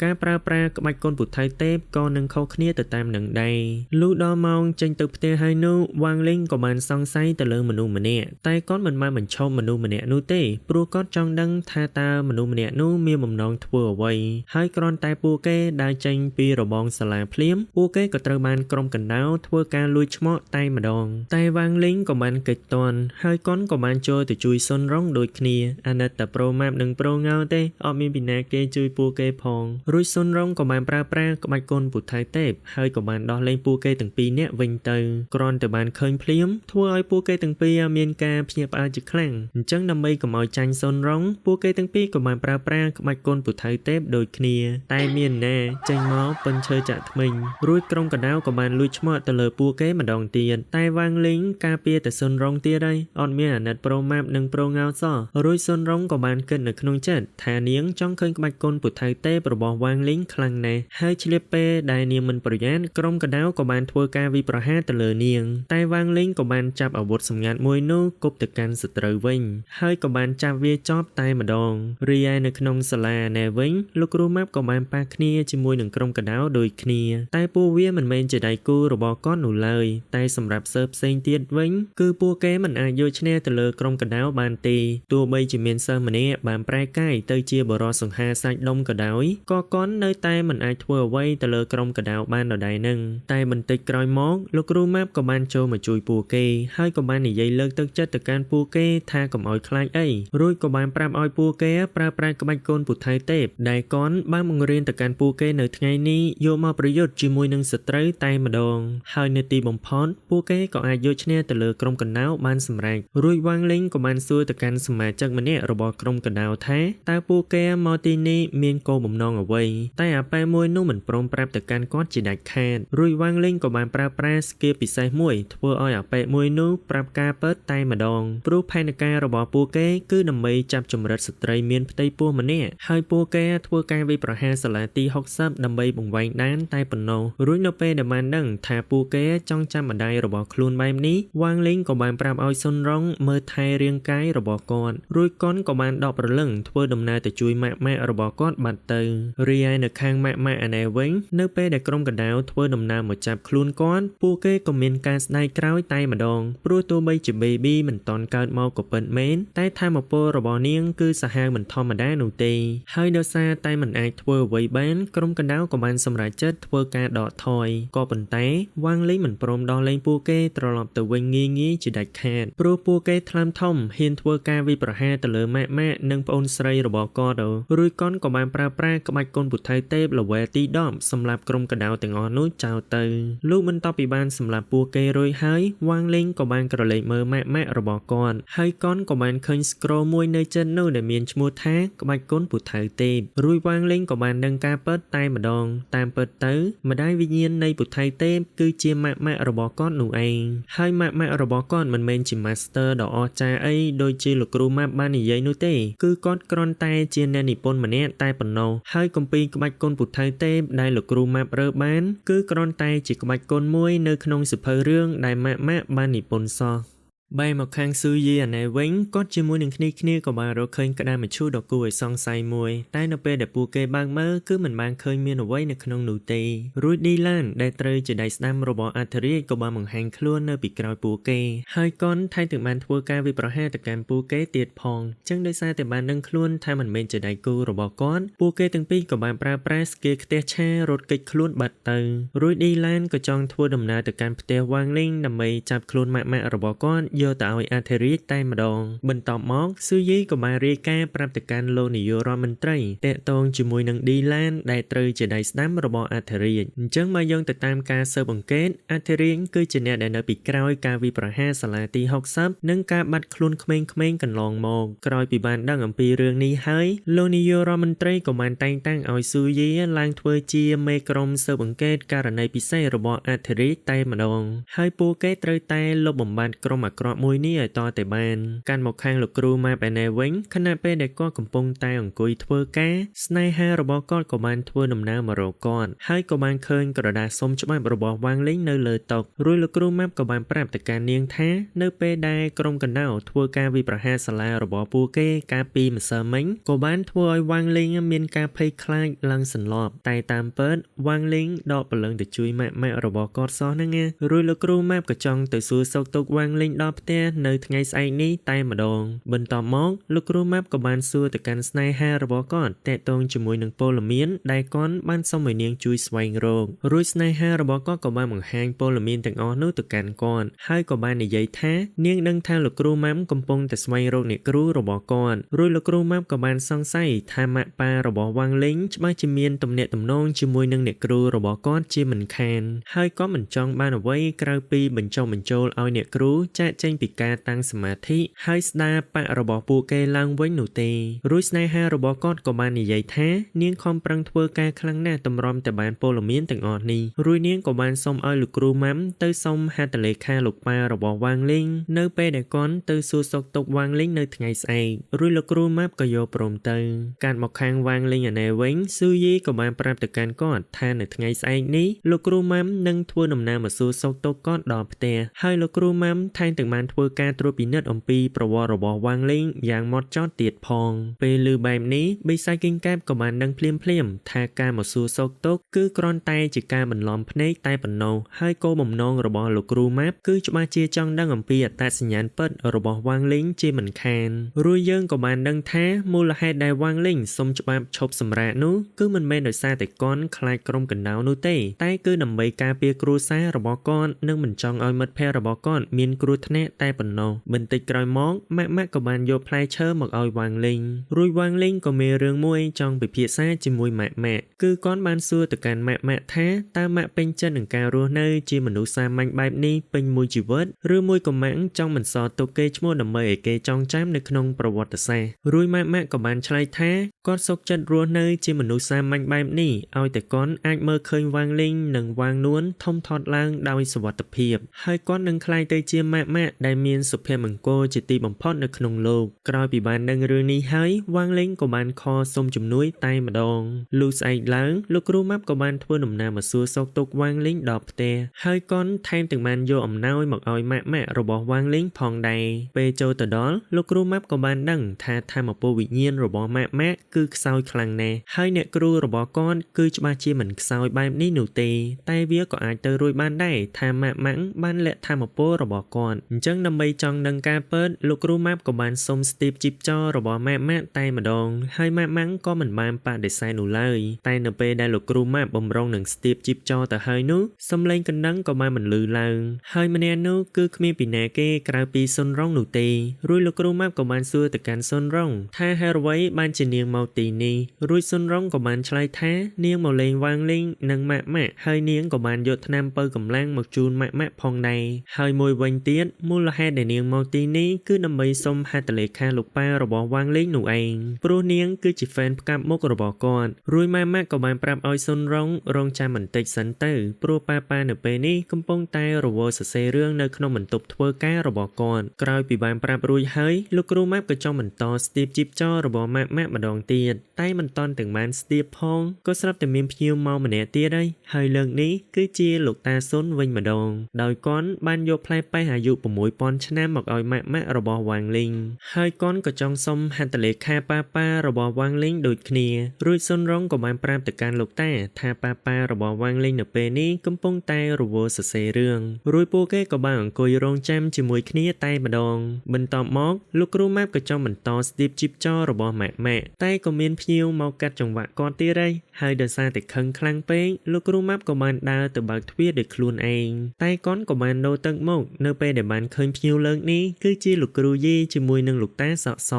ការប្រើប្រាស់ក្បាច់គុនពុទ្ធៅទេពក៏នឹងខុសគ្នាទៅតាមនឹងដែរលុះដល់ម៉ោងចេញទៅផ្ទះហើយនោះវាងលេងក៏បានសង្ស័យទៅលើមនុស្សម្នាក់តែគាត់មិនបានបញ្ឈប់មនុស្សម្នាក់នោះទេព្រោះគាត់ចង់ដឹងថាតើមនុស្សម្នាក់នោះមាន បំណងធ្វើអ្វីហើយគ្រាន់តែពួកគេដើរចេញពីរបងសាលាភ្លាមពួកគេក៏ត្រូវបានក្រុមកណ្ដោធ្វើការលួចឆ្មក់តែម្ដងតែវ៉ាងលីងក៏បានកិច្ចតន់ហើយកុនក៏បានចូលទៅជួយសុនរងដូចគ្នាអាណិតតែប្រូម៉ាប់និងប្រូងៅទេអត់មានពីណាគេជួយពួកគេផងរួចសុនរងក៏បានប្រើប្រាស់ក្បាច់គុនពូថៅទេពហើយក៏បានដោះលែងពួកគេទាំងពីរនាក់វិញទៅគ្រាន់តែបានឃើញភ្លាមធ្វើឲ្យពួកគេទាំងពីរមានការភ្ញាក់ផ្អើលជាខ្លាំងអញ្ចឹងដើម្បីកុំឲ្យចាញ់សុនរងពួកគេទាំងពីរក៏បានប្រើប្រាស់ក្បាច់គុនពូថៅទេពដូចគ្នាតែមានណាចេញមកពិនឈើចាក់ធ្មេញរួចក្រុមកណ្ដោក៏បានលួចឆ្មក់ទៅលើពួកគេម្ដងទៀតតែវ៉ាងលីងការពារតែសុនរងទៀតហើយអត់មានអាណិតប្រូម៉ាប់និងប្រូងៅសោះរួចសុនរងក៏បានគិតនៅក្នុងចិត្តថានាងចង់ឃើញក្បាច់គុនពូថៅទេពរបស់វ៉ាងលីងខ្លាំងណាស់ហើយឆ្លៀតពេលដែលនាងមិនប្រយ័ត្នក្រុមកណ្ដោក៏បានធ្វើការវិប្រហារទៅលើនាងតែវ៉ាងលីងក៏បានចាប់អាវុធសម្ងាត់មួយនោះគប់ទៅកាន់សត្រូវវិញហើយក៏បានចាប់វាចប់តែម្ដងរីឯនៅក្នុងសាលាណែវិញលោកគ្រូម៉ាប់ក៏បានប៉ះគ្នាជាមួយនឹងក្រុមកណ្ដោដូចគ្នាតែពួកវាមិនមែនជាដៃគូរបស់គាត់នោះឡើយតែសម្រាប់សិស្សផ្សេងទៀតវិញគឺពួកគេមិនអាចយកឈ្នះទៅលើក្រុមកណ្ដោបានទេទោះបីជាមានសិស្សម្នាក់បានប្រែកាយទៅជាបរិសុសង្ហាសាច់ដុំក៏ដោយក៏គាត់នៅតែមិនអាចធ្វើអ្វីទៅលើក្រុមកណ្ដោបានដដែលនឹងតែបន្តិចក្រោយមកលោកគ្រូម៉ាប់ក៏បានចូលមកជួយពួកគេហើយក៏បាននិយាយលើកទឹកចិត្តទៅកាន់ពួកគេថាកុំឲ្យខ្លាចអីរួចក៏បានប្រាប់ឲ្យពួកគេប្រើប្រាស់ក្បាច់គុនពូថៅទេពដែលគាត់បានបង្រៀនទៅកាន់ពួកគេនៅថ្ងៃនេះយកមកប្រយុទ្ធជាមួយនឹងសត្រូវតែម្ដងហើយនៅទីបំផុតពួកគេក៏អាចយកឈ្នះទៅលើក្រុមកណ្ដោបានសម្រេចរួចវ៉ាងលីងក៏បានសួរទៅកាន់សមាជិកម្នាក់របស់ក្រុមកណ្ដោថាតើពួកគេមកទីនេះមានគោលបំណងអ្វីតែអាប៉ែមួយនោះមិនព្រមប្រាប់ទៅកាន់គាត់ជាដាច់ខាតរួចវ៉ាងលីងក៏បានប្រើប្រាស់ស្គីពិសេសមួយធ្វើឲ្យអាប៉ែមួយនោះប្រាប់ការពិតតែម្ដងព្រោះផែនការរបស់ពួកគេគឺដើម្បីចាប់ចម្រិតស្ត្រីមានផ្ទៃពោះម្នាក់ហើយពួកគេធ្វើការវិប្រហារសាលាទី60ដើម្បីបង្វែងដានតែប៉ុណ្ណោះរួចនៅពេលដែលបានដឹងថាពួកគេចង់ចាប់ម្ដាយរបស់ខ្លួនបែបនេះវ៉ាងលីងក៏បានប្រាប់ឲ្យសុនរងមើលថែរាងកាយរបស់គាត់រួចកុនក៏បានដកព្រលឹងធ្វើដំណើរទៅជួយម៉ាក់របស់គាត់បាត់ទៅរីឯនៅខាងម៉ាក់អាណែវិញនៅពេលដែលក្រុមកណ្ដោធ្វើដំណើរមកចាប់ខ្លួនគាត់ពួកគេក៏មានការស្ដាយក្រោយតែម្ដងព្រោះទោះបីជា baby មិនតាន់កើតមកក៏ពិតមែនតែថាមពលរបស់នាងគឺសាហាវមិនធម្មតានោះទេហើយដោយសារតែមិនអាចធ្វើអ្វីបានក្រុមកណ្ដោក៏បានសម្រេចចិត្តធ្វើការដកថយក៏ប៉ុន្តែវ៉ាងលីមិនព្រមដោះលែងពួកគេត្រឡប់ទៅវិញងាយជាដាច់ខាតព្រោះពួកគេថ្លើមធំហ៊ានធ្វើការវិប្រហារទៅលើម៉ាក់និងប្អូនស្រីរបស់គាត់រួចកុនក៏បានប្រើប្រាស់ក្បាច់គុនពូថៅទេពល្វែទី10សម្រាប់ក្រុមកណ្ដោទាំងអស់នោះចោលទៅលុះបន្ទាប់ពីបានសម្លាប់ពួកគេរួចហើយវ៉ាងលីក៏បានក្រឡេកមើលម៉ាក់របស់គាត់ហើយកុនក៏បានឃើញស្គ្រូលមួយនៅជិតនោះដែលមានឈ្មោះថាក្បាច់គុនពូថៅទេពរួចវ៉ាងលីក៏បានដឹងការពិតតែម្ដងតាមពិតទៅម្ដាយវិញ្ញាណនៃពូថៅទេពគឺជាម៉ាក់របស់គាត់នោះឯងហើយម៉ាក់របស់គាត់មិនមែនជា Master ដ៏អស្ចារ្យអីដូចជាលោកគ្រូម៉ាប់បាននិយាយនោះទេគឺគាត់គ្រាន់តែជាអ្នកនិពន្ធម្នាក់តែប៉ុណ្ណោះហើយគម្ពីរក្បាច់គុនពូថៅទេពដែលលោកគ្រូម៉ាប់រើបានគឺគ្រាន់តែជាក្បាច់គុនមួយនៅក្នុងសៀវភៅរឿងដែលម៉ាក់បាននិពន្ធសោះបែរមកខាងស៊ូយីអាណែវិញគាត់ជាមួយនឹងគ្នាក៏បានរកឃើញក្តារមឈូសដ៏គួរឲ្យសង្ស័យមួយតែនៅពេលដែលពួកគេបើកមើលគឺមិនបានឃើញមានអ្វីនៅក្នុងនោះទេរួចឌីឡានដែលត្រូវជាដៃស្ដាំរបស់អធិរាជក៏បានបង្ហាញខ្លួននៅពីក្រោយពួកគេហើយកុនថែមទាំងបានធ្វើការវិប្រហារទៅកាន់ពួកគេទៀតផងចឹងដោយសារតែបានដឹងខ្លួនថាមិនមែនជាដៃគូរបស់គាត់ពួកគេទាំងពីរក៏បានប្រើប្រាស់ស្គីខ្ទះឆារត់គេចខ្លួនបាត់ទៅរួចឌីឡានក៏ចង់ធ្វើដំណើរទៅកាន់ផ្ទះវ៉ាងលីងដើម្បីចាប់ខ្លួនម៉ាក់របស់គាត់យកទៅឲ្យអធិរាជតែម្ដងបន្ទាប់មកស៊ូយីក៏បានរាយការណ៍ប្រាប់ទៅកាន់លោកនាយករដ្ឋមន្ត្រីតាក់ទងជាមួយនឹងឌីឡានដែលត្រូវជាដៃស្ដាំរបស់អធិរាជអញ្ចឹងមកយើងទៅតាមការស៊ើបអង្កេតអធិរាជគឺជាអ្នកដែលនៅពីក្រោយការវិប្រហារសាលាទី60និងការបាត់ខ្លួនក្មេងៗកន្លងមកក្រោយពីបានដឹងអំពីរឿងនេះហើយលោកនាយករដ្ឋមន្ត្រីក៏បានតែងតាំងឲ្យស៊ូយីឡើងធ្វើជាមេក្រុមស៊ើបអង្កេតករណីពិសេសរបស់អធិរាជតែម្ដងហើយពួកគេត្រូវតែលុបបំបាត់ក្រុមអាក្រក់មួយនេះឲ្យតតែបានកាន់មកខាងលោកគ្រូម៉ាប់ឯណែវិញខណៈពេលដែលគាត់កំពុងតែអង្គុយធ្វើការស្នេហារបស់គាត់ក៏បានធ្វើដំណើរមករកគាត់ហើយក៏បានឃើញក្រដាសសុំច្បាប់របស់វ៉ាងលីងនៅលើតុរួចលោកគ្រូម៉ាប់ក៏បានប្រាប់ទៅកាន់នាងថានៅពេលដែលក្រុមកណ្ដោធ្វើការវិប្រហារសាលារបស់ពួកគេកាលពីម្សិលមិញក៏បានធ្វើឲ្យវ៉ាងលីងមានការភ័យខ្លាចឡើងសន្លប់តែតាមពិតវ៉ាងលីងដកព្រលឹងទៅជួយម៉ាក់របស់គាត់សោះហ្នឹងរួចលោកគ្រូម៉ាប់ក៏ចង់ទៅសួរសុខទុក្ខវ៉ាងលីងដល់ ផ្ទះនៅថ្ងៃស្អែកនេះតែម្ដងបន្ទាប់មកលោកគ្រូម៉ាប់ក៏បានសួរទៅកាន់ស្នេហារបស់គាត់តាក់ទងជាមួយនឹងពលមានដែលគាត់បានសុំឲ្យនាងជួយស្វែងរករួចស្នេហារបស់គាត់ក៏បានបង្ហាញពលមានទាំងអស់នោះទៅកាន់គាត់ហើយក៏បាននិយាយថានាងដឹងថាលោកគ្រូម៉ាំកំពុងតែស្វែងរកអ្នកគ្រូរបស់គាត់រួចលោកគ្រូម៉ាំក៏បានសង្ស័យថាម៉ាក់ប៉ារបស់វ៉ាងលីងច្បាស់ជាមានទំនាក់ទំនងជាមួយនឹងអ្នកគ្រូរបស់គាត់ជាមិនខានហើយក៏មិនចង់បានអ្វីក្រៅពីបញ្ចុះបញ្ចូលឲ្យអ្នកគ្រូចាកចេញពីការតាំងសមាធិហើយស្ដារបៈរបស់ពួកគេឡើងវិញនោះទេរួចស្នេហារបស់គាត់ក៏បាននិយាយថានាងខំប្រឹងធ្វើការខ្លាំងណាស់តម្រាំតែបានពលមានទាំងអស់នេះរួចនាងក៏បានសុំឲ្យលោកគ្រូម៉ាំទៅសុំហត្ថលេខាលោកប៉ារបស់វ៉ាងលីងនៅពេលដែលគាត់ទៅសួរសុខទុក្ខវ៉ាងលីងនៅថ្ងៃស្អែករួចលោកគ្រូម៉ាប់ក៏យកព្រមទៅកាត់មកខាងវ៉ាងលីងឯណែវិញស៊ូយីក៏បានប្រាប់ទៅកាន់គាត់ថានៅថ្ងៃស្អែកនេះលោកគ្រូម៉ាំនឹងធ្វើដំណើរមកសួរសុខទុក្ខគាត់ដល់ផ្ទះហើយលោកគ្រូម៉ាំថែមទាំងបានធ្វើការត្រួតពិនិត្យអំពីប្រវត្តិរបស់វ៉ាងលីងយ៉ាងហ្មត់ចត់ទៀតផងពេលឮបែបនេះបិសាចគីងកែបក៏បានដឹងភ្លាមថាការមកសួរសុខទុក្ខគឺគ្រាន់តែជាការបន្លំភ្នែកតែប៉ុណ្ណោះហើយគោលបំណងរបស់លោកគ្រូម៉ាប់គឺច្បាស់ជាចង់ដឹងអំពីអត្តសញ្ញាណពិតរបស់វ៉ាងលីងជាមិនខានរួចយើងក៏បានដឹងថាមូលហេតុដែលវ៉ាងលីងសុំច្បាប់ឈប់សម្រាកនោះគឺមិនមែនដោយសារតែគាត់ខ្លាចក្រុមកណ្ដៅនោះទេតែគឺដើម្បីការពារគ្រួសាររបស់គាត់និងមិនចង់ឲ្យមិត្តភ័ក្តិរបស់គាត់មានគ្រោះថ្នាក់តែប៉ុណ្ណោះបន្តិចក្រោយមកម៉ាក់ក៏បានយកផ្លែឈើមកឲ្យវ៉ាងលីងរួចវ៉ាងលីងក៏មានរឿងមួយចង់ពិភាក្សាជាមួយម៉ាក់គឺគាត់បានសួរទៅកាន់ម៉ាក់ថាតើម៉ាក់ពេញចិត្តនឹងការរស់នៅជាមនុស្សសាមញ្ញបែបនេះពេញមួយជីវិតឬមួយក៏ម៉ាក់ចង់បន្សល់ទុកគេឈ្មោះដើម្បីឲ្យគេចងចាំនៅក្នុងប្រវត្តិសាស្ត្ររួចម៉ាក់ក៏បានឆ្លើយថាគាត់សុខចិត្តរស់នៅជាមនុស្សសាមញ្ញបែបនេះឲ្យតែគាត់អាចមើលឃើញវ៉ាងលីងនិងវ៉ាងនួនធំធាត់ឡើងដោយសុវត្ថិភាពហើយគាត់នឹងក្លាយទៅជាម៉ាក់ដែលមានសុភមង្គលជាទីបំផុតនៅក្នុងលោកក្រោយពីបានដឹងរឿងនេះហើយវ៉ាងលីងក៏បានខលសុំជំនួយតែម្ដងលុះស្អែកឡើងលោកគ្រូម៉ាប់ក៏បានធ្វើដំណើរមកសួរសុខទុក្ខវ៉ាងលីងដល់ផ្ទះហើយគាត់ថែមទាំងបានយកអំណោយមកឲ្យម៉ាក់របស់វ៉ាងលីងផងដែរពេលចូលទៅដល់លោកគ្រូម៉ាប់ក៏បានដឹងថាថាមពលវិញ្ញាណរបស់ម៉ាក់គឺខ្សោយខ្លាំងណាស់ហើយអ្នកគ្រូរបស់គាត់គឺច្បាស់ជាមិនខ្សោយបែបនេះនោះទេតែវាក៏អាចទៅរួចបានដែរថាម៉ាក់បានលាក់ថាមពលរបស់គាត់អញ្ចឹងដើម្បីចង់ដឹងការពិតលោកគ្រូម៉ាប់ក៏បានសុំស្ទីបជីបចររបស់ម៉ាក់តែម្ដងហើយម៉ាក់ក៏មិនបានបដិសេធនោះឡើយតែនៅពេលដែលលោកគ្រូម៉ាប់បំរុងនឹងស្ទីបជីបចរទៅហើយនោះសំឡេងកណ្ដឹងក៏បានបន្លឺឡើងហើយម្នាក់នោះគឺគ្មានពីណាគេក្រៅពីសុនរងនោះទេរួចលោកគ្រូម៉ាប់ក៏បានសួរទៅកាន់សុនរងថាហេតុអ្វីបានជានាងមកទីនេះរួចសុនរងក៏បានឆ្លើយថានាងមកលេងវ៉ាងលីងនិងម៉ាក់ហើយនាងក៏បានយកថ្នាំបើកម្លាំងមកជូនម៉ាក់ផងដែរហើយមួយវិញទៀតមូលហេតុដែលនាងមកទីនេះគឺដើម្បីសុំហត្ថលេខាលោកប៉ារបស់វ៉ាងលីងនោះឯងព្រោះនាងគឺជាហ្វេនផ្កាប់មុខរបស់គាត់រួចម៉ាក់ក៏បានប្រាប់ឲ្យសុនរងរងចាំបន្តិចសិនទៅព្រោះប៉ានៅពេលនេះកំពុងតែរវល់សរសេររឿងនៅក្នុងបន្ទប់ធ្វើការរបស់គាត់ក្រោយពីបានប្រាប់រួចហើយលោកគ្រូម៉ាប់ក៏ចង់បន្តស្ទីបជីបចររបស់ម៉ាក់ម្ដងទៀតតែមិនតាន់ទាំងបានស្ទីបផងក៏ស្រាប់តែមានភ្ញៀវមកម្នាក់ទៀតហើយលើកនេះគឺជាលោកតាសុនវិញម្ដងដោយគាត់បានយកផ្លែប៉េះអាយុ 6000 ឆ្នាំមកឲ្យម៉ាក់របស់វ៉ាងលីងហើយគាត់ក៏ចង់សុំហត្ថលេខាប៉ារបស់វ៉ាងលីងដូចគ្នារួចសុនរងក៏បានប្រាប់ទៅកាន់លោកតាថាប៉ារបស់វ៉ាងលីងនៅពេលនេះកំពុងតែរវល់សរសេររឿងរួចពួកគេក៏បានអង្គុយរងចាំជាមួយគ្នាតែម្ដងបន្ទាប់មកលោកគ្រូម៉ាប់ក៏ចង់បន្តស្ទីបជីបចររបស់ម៉ាក់តែក៏មានភ្ញៀវមកកាត់ចង្វាក់គាត់ទៀតហើយដោយសារតែខឹងខ្លាំងពេកលោកគ្រូម៉ាប់ក៏បានដើរទៅបើកទ្វារដោយខ្លួនឯងតែគាត់ក៏បានដូរទឹកមកនៅពេលដែលបានឃើញភ្ញៀវលើកនេះគឺជាលោកគ្រូយីជាមួយនឹងលោកតាសក់ស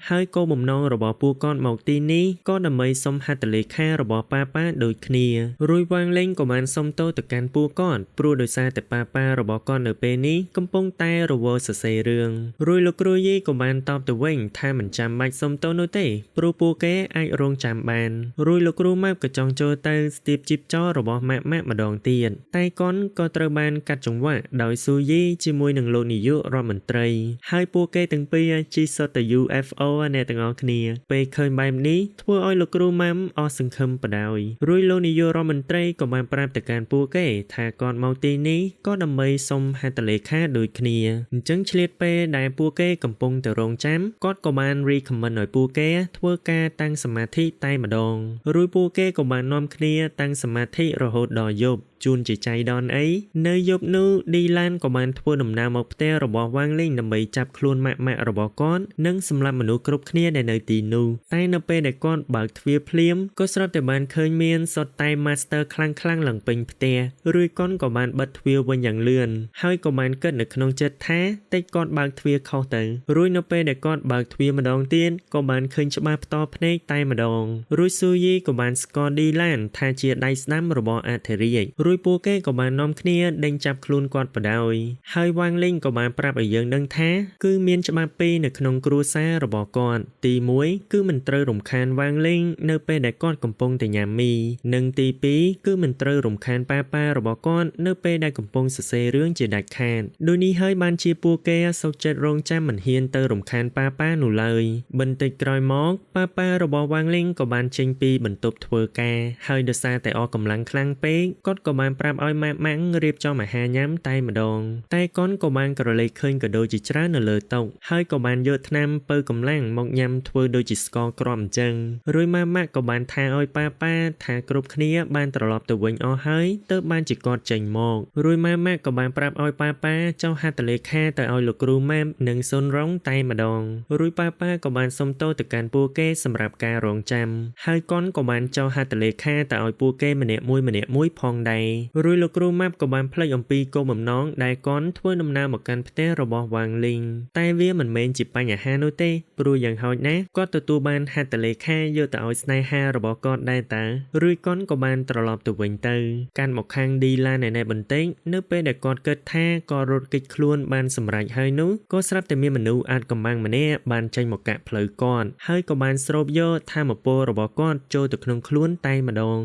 ហើយគោលបំណងរបស់ពួកគាត់មកទីនេះក៏ដើម្បីសុំហត្ថលេខារបស់ប៉ាដូចគ្នារួចវ៉ាងលីងក៏បានសុំទោសទៅកាន់ពួកគាត់ព្រោះដោយសារតែប៉ារបស់គាត់នៅពេលនេះកំពុងតែរវល់សរសេររឿងរួចលោកគ្រូយីក៏បានតបទៅវិញថាមិនចាំបាច់សុំទោសនោះទេព្រោះពួកគេអាចរងចាំបានរួចលោកគ្រូម៉ាប់ក៏ចង់ចូលទៅស្ទាបជីបចររបស់ម៉ាក់ម្ដងទៀតតែគាត់ក៏ត្រូវបានកាត់ចង្វាក់ដោយស៊ូយីជាមួយនឹងលោកនាយករដ្ឋមន្ត្រីហើយពួកគេទាំងពីរជិះសុទ្ធតែ UFO អ្នកទាំងអស់គ្នាពេលឃើញបែបនេះធ្វើឲ្យលោកគ្រូម៉ាំអស់សង្ឃឹមបដ យរួចលោកនាយករដ្ឋមន្ត្រីក៏បានប្រាប់ទៅកាន់ពួកគេថាគាត់មកទីនេះក៏ដើម្បីសុំហត្ថលេខាដូចគ្នាអញ្ចឹងឆ្លៀតពេលដែលពួកគេកំពុងតែរងចាំគាត់ក៏បាន recommend ឲ្យពួកគេធ្វើការតាំងសមាធិតែម្ដងរួចពួកគេក៏បាននាំគ្នាតាំងសមាធិរហូតដល់យប់ ជ ជួនជាចៃដន្យអីនៅយប់នោះឌីឡានក៏បានធ្វើដំណើរមកផ្ទះរបស់វ៉ាងលីងដើម្បីចាប់ខ្លួនម៉ាក់របស់គាត់និងសម្លាប់មនុស្សគ្រប់គ្នាដែលនៅទីនោះតែនៅពេលដែលគាត់បើកទ្វារភ្លាមក៏ស្រាប់តែបានឃើញមានសុទ្ធតែ Master ខ្លាំងឡើងពេញផ្ទះរួយគាត់ក៏បានបិទទ្វារវិញយ៉ាងលឿនហើយក៏បានគិតនៅក្នុងចិត្តថាតិចគាត់បើកទ្វារខុសទៅរួយនៅពេលដែលគាត់បើកទ្វារម្ដងទៀតក៏បានឃើញច្បាស់ផ្ទាល់ភ្នែកតែម្ដងរួយស៊ូយីក៏បានស្គាល់ឌីឡានថាជាដៃស្ដាំរបស់អធិរាជរួយពួកគេក៏បាននាំគ្នាដេញចាប់ខ្លួនគាត់បដ ហើយវ៉ាងលីងក៏បានប្រាប់ឲ្យយើងដឹងថាគឺមានច្បាប់ពីរនៅក្នុងគ្រួសាររបស់គាត់ទី1គឺមិនត្រូវរំខានវ៉ាងលីងនៅពេលដែលគាត់កំពុងតែញ៉ាំមីនិងទី2គឺមិនត្រូវរំខានប៉ារបស់គាត់នៅពេលដែលកំពុងសរសេររឿងជាដាច់ខាតដូចនេះហើយបានជាពួកគេសុខចិត្តរងចាំមិនហ៊ានទៅរំខានប៉ានោះឡើយបន្តិចក្រោយមកប៉ារបស់វ៉ាងលីងក៏បានចេញពីបន្ទប់ធ្វើការហើយដោយសារតែអស់កម្លាំងខ្លាំងពេកគាត់ក៏បានប្រាប់ឲ្យម៉ាក់រៀបចំអាហារញ៉ាំតែម្ដងតែកូនក៏បានក្រឡេកឃើញកាដូជាច្រើននៅលើតុហើយក៏បានយកថ្នាំពៅកម្លាំងមកញ៉ាំធ្វើដូចជាស្ករគ្រាប់អញ្ចឹងរួយម៉ាក់ក៏បានថាឲ្យប៉ាថាគ្រប់គ្នាបានត្រឡប់ទៅវិញអស់ហើយទើបបានជាគាត់ចេញមករួយម៉ាក់ក៏បានប្រាប់ឲ្យប៉ាចុះហត្ថលេខាទៅឲ្យលោកគ្រូម៉ាប់និងសុនរងតែម្ដងរួយប៉ាក៏បានសុំទោសទៅកាន់ពួកគេសម្រាប់ការរងចាំហើយកូនក៏បានចុះហត្ថលេខាទៅឲ្យពួកគេម្នាក់មួយផងដែររួយលោកគ្រូម៉ាប់ក៏បានភ្លេចអំពីគោលបំណងដែលកូនធ្វើដំណើរមកកាន់ផ្ទះរបស់វ៉ាងលីងតែវាមិនមែនជាបញ្ហានោះទេព្រោះយ៉ាងហោចណាស់គាត់ទទួលបានហត្ថលេខាយកទៅឲ្យស្នេហារបស់គាត់ដែរតើរួយកូនក៏បានត្រឡប់ទៅវិញទៅកាន់មកខាងឌីឡានណែបន្តិចនៅពេលដែលគាត់គិតថាក៏រត់គេចខ្លួនបានសម្រេចហើយនោះក៏ស្រាប់តែមានមនុស្សអាចកំបាំងម្នាក់បានចេញមកកាក់ផ្លូវគាត់ហើយក៏បានស្រូបយកថាមពលរបស់គាត់ចូលទៅក្នុងខ្លួនតែម្ដង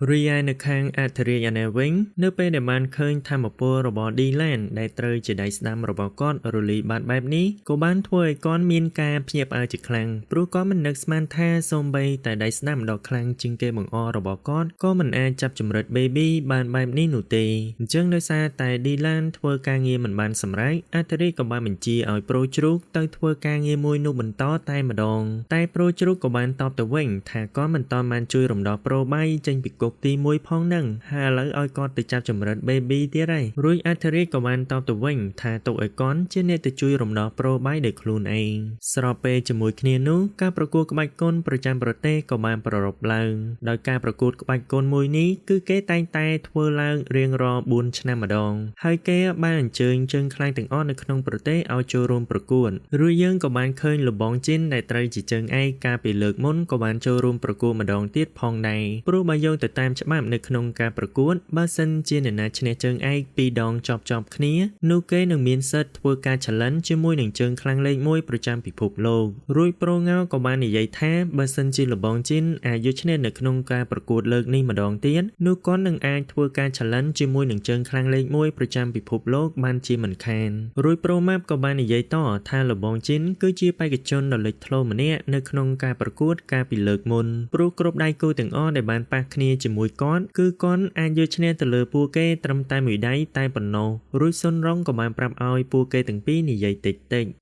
រីឯនៅខាងអធិរាជអាណាវិញនៅពេលដែលបានឃើញថាមពលរបស់ឌីឡានដែលត្រូវជាដៃស្ដាំរបស់គាត់រលីបាត់បែបនេះក៏បានធ្វើឲ្យគាត់មានការភ្ញាក់ផ្អើលជាខ្លាំងព្រោះគាត់មិននឹកស្មានថាសូម្បីតែដៃស្ដាំដ៏ខ្លាំងជាងគេបង្អរបស់គាត់ក៏មិនអាចចាប់ចម្រិត baby បានបែបនេះនោះទេអញ្ចឹងដោយសារតែឌីឡានធ្វើការងារមិនបានសម្រេចអធិរាជក៏បានបញ្ជាឲ្យប្រូជ្រូកទៅធ្វើការងារមួយនោះបន្តតែម្ដងតែប្រូជ្រូកក៏បានតបទៅវិញថាគាត់មិនតាន់បានជួយរំដោះប្រូបាយចេញពីគុកទី1ផងនឹងហើយឥឡូវឲ្យគាត់ទៅចាប់ចម្រិត baby ទៀតហើយរួចអធិរាជក៏បានតបទៅវិញថាទុកឲ្យកូនជាអ្នកទៅជួយរំដោះប្រូបាយដោយខ្លួនឯងស្របពេលជាមួយគ្នានោះការប្រកួតក្បាច់គុនប្រចាំប្រទេសក៏បានប្រារព្ធឡើងដោយការប្រកួតក្បាច់គុនមួយនេះគឺគេតែងតែធ្វើឡើងរៀងរាល់4ឆ្នាំម្ដងហើយគេបានអញ្ជើញជើងខ្លែងទាំងអស់នៅក្នុងប្រទេសឲ្យចូលរួមប្រកួតរួចយើងក៏បានឃើញលបងជីនដែលត្រូវជាជើងឯកកាលពីលើកមុនក៏បានចូលរួមប្រកួតម្ដងទៀតផងដែរព្រោះបើយោងទៅតាមច្បាប់នៅក្នុងការប្រកួតបើសិនជាអ្នកណាឈ្នះជើងឯក2ដងជាប់គ្នានោះគេនឹងមានសិទ្ធិធ្វើការ challenge ជាមួយនឹងជើងខ្លាំងលេខ1ប្រចាំពិភពលោករួចប្រូងៅក៏បាននិយាយថាបើសិនជាលបងជីនអាចយកឈ្នះនៅក្នុងការប្រកួតលើកនេះម្ដងទៀតនោះគាត់នឹងអាចធ្វើការ challenge ជាមួយនឹងជើងខ្លាំងលេខ1ប្រចាំពិភពលោកបានជាមិនខានរួចប្រូម៉ាប់ក៏បាននិយាយតថាលបងជីនគឺជាបេក្ខជនដ៏លេចធ្លោម្នាក់នៅក្នុងការប្រកួតកាលពីលើកមុនព្រោះគ្រប់ដៃគូទាំងអស់ដែលបានប៉ះគ្នាជាមួយគាត់គឺគាត់អាចយកឈ្នះទៅលើពួកគេត្រឹមតែមួយដៃតែប៉ុណ្ណោះរួចសុនរងក៏បានប្រាប់ឲ្យពួកគេទាំងពីរនិយាយតិច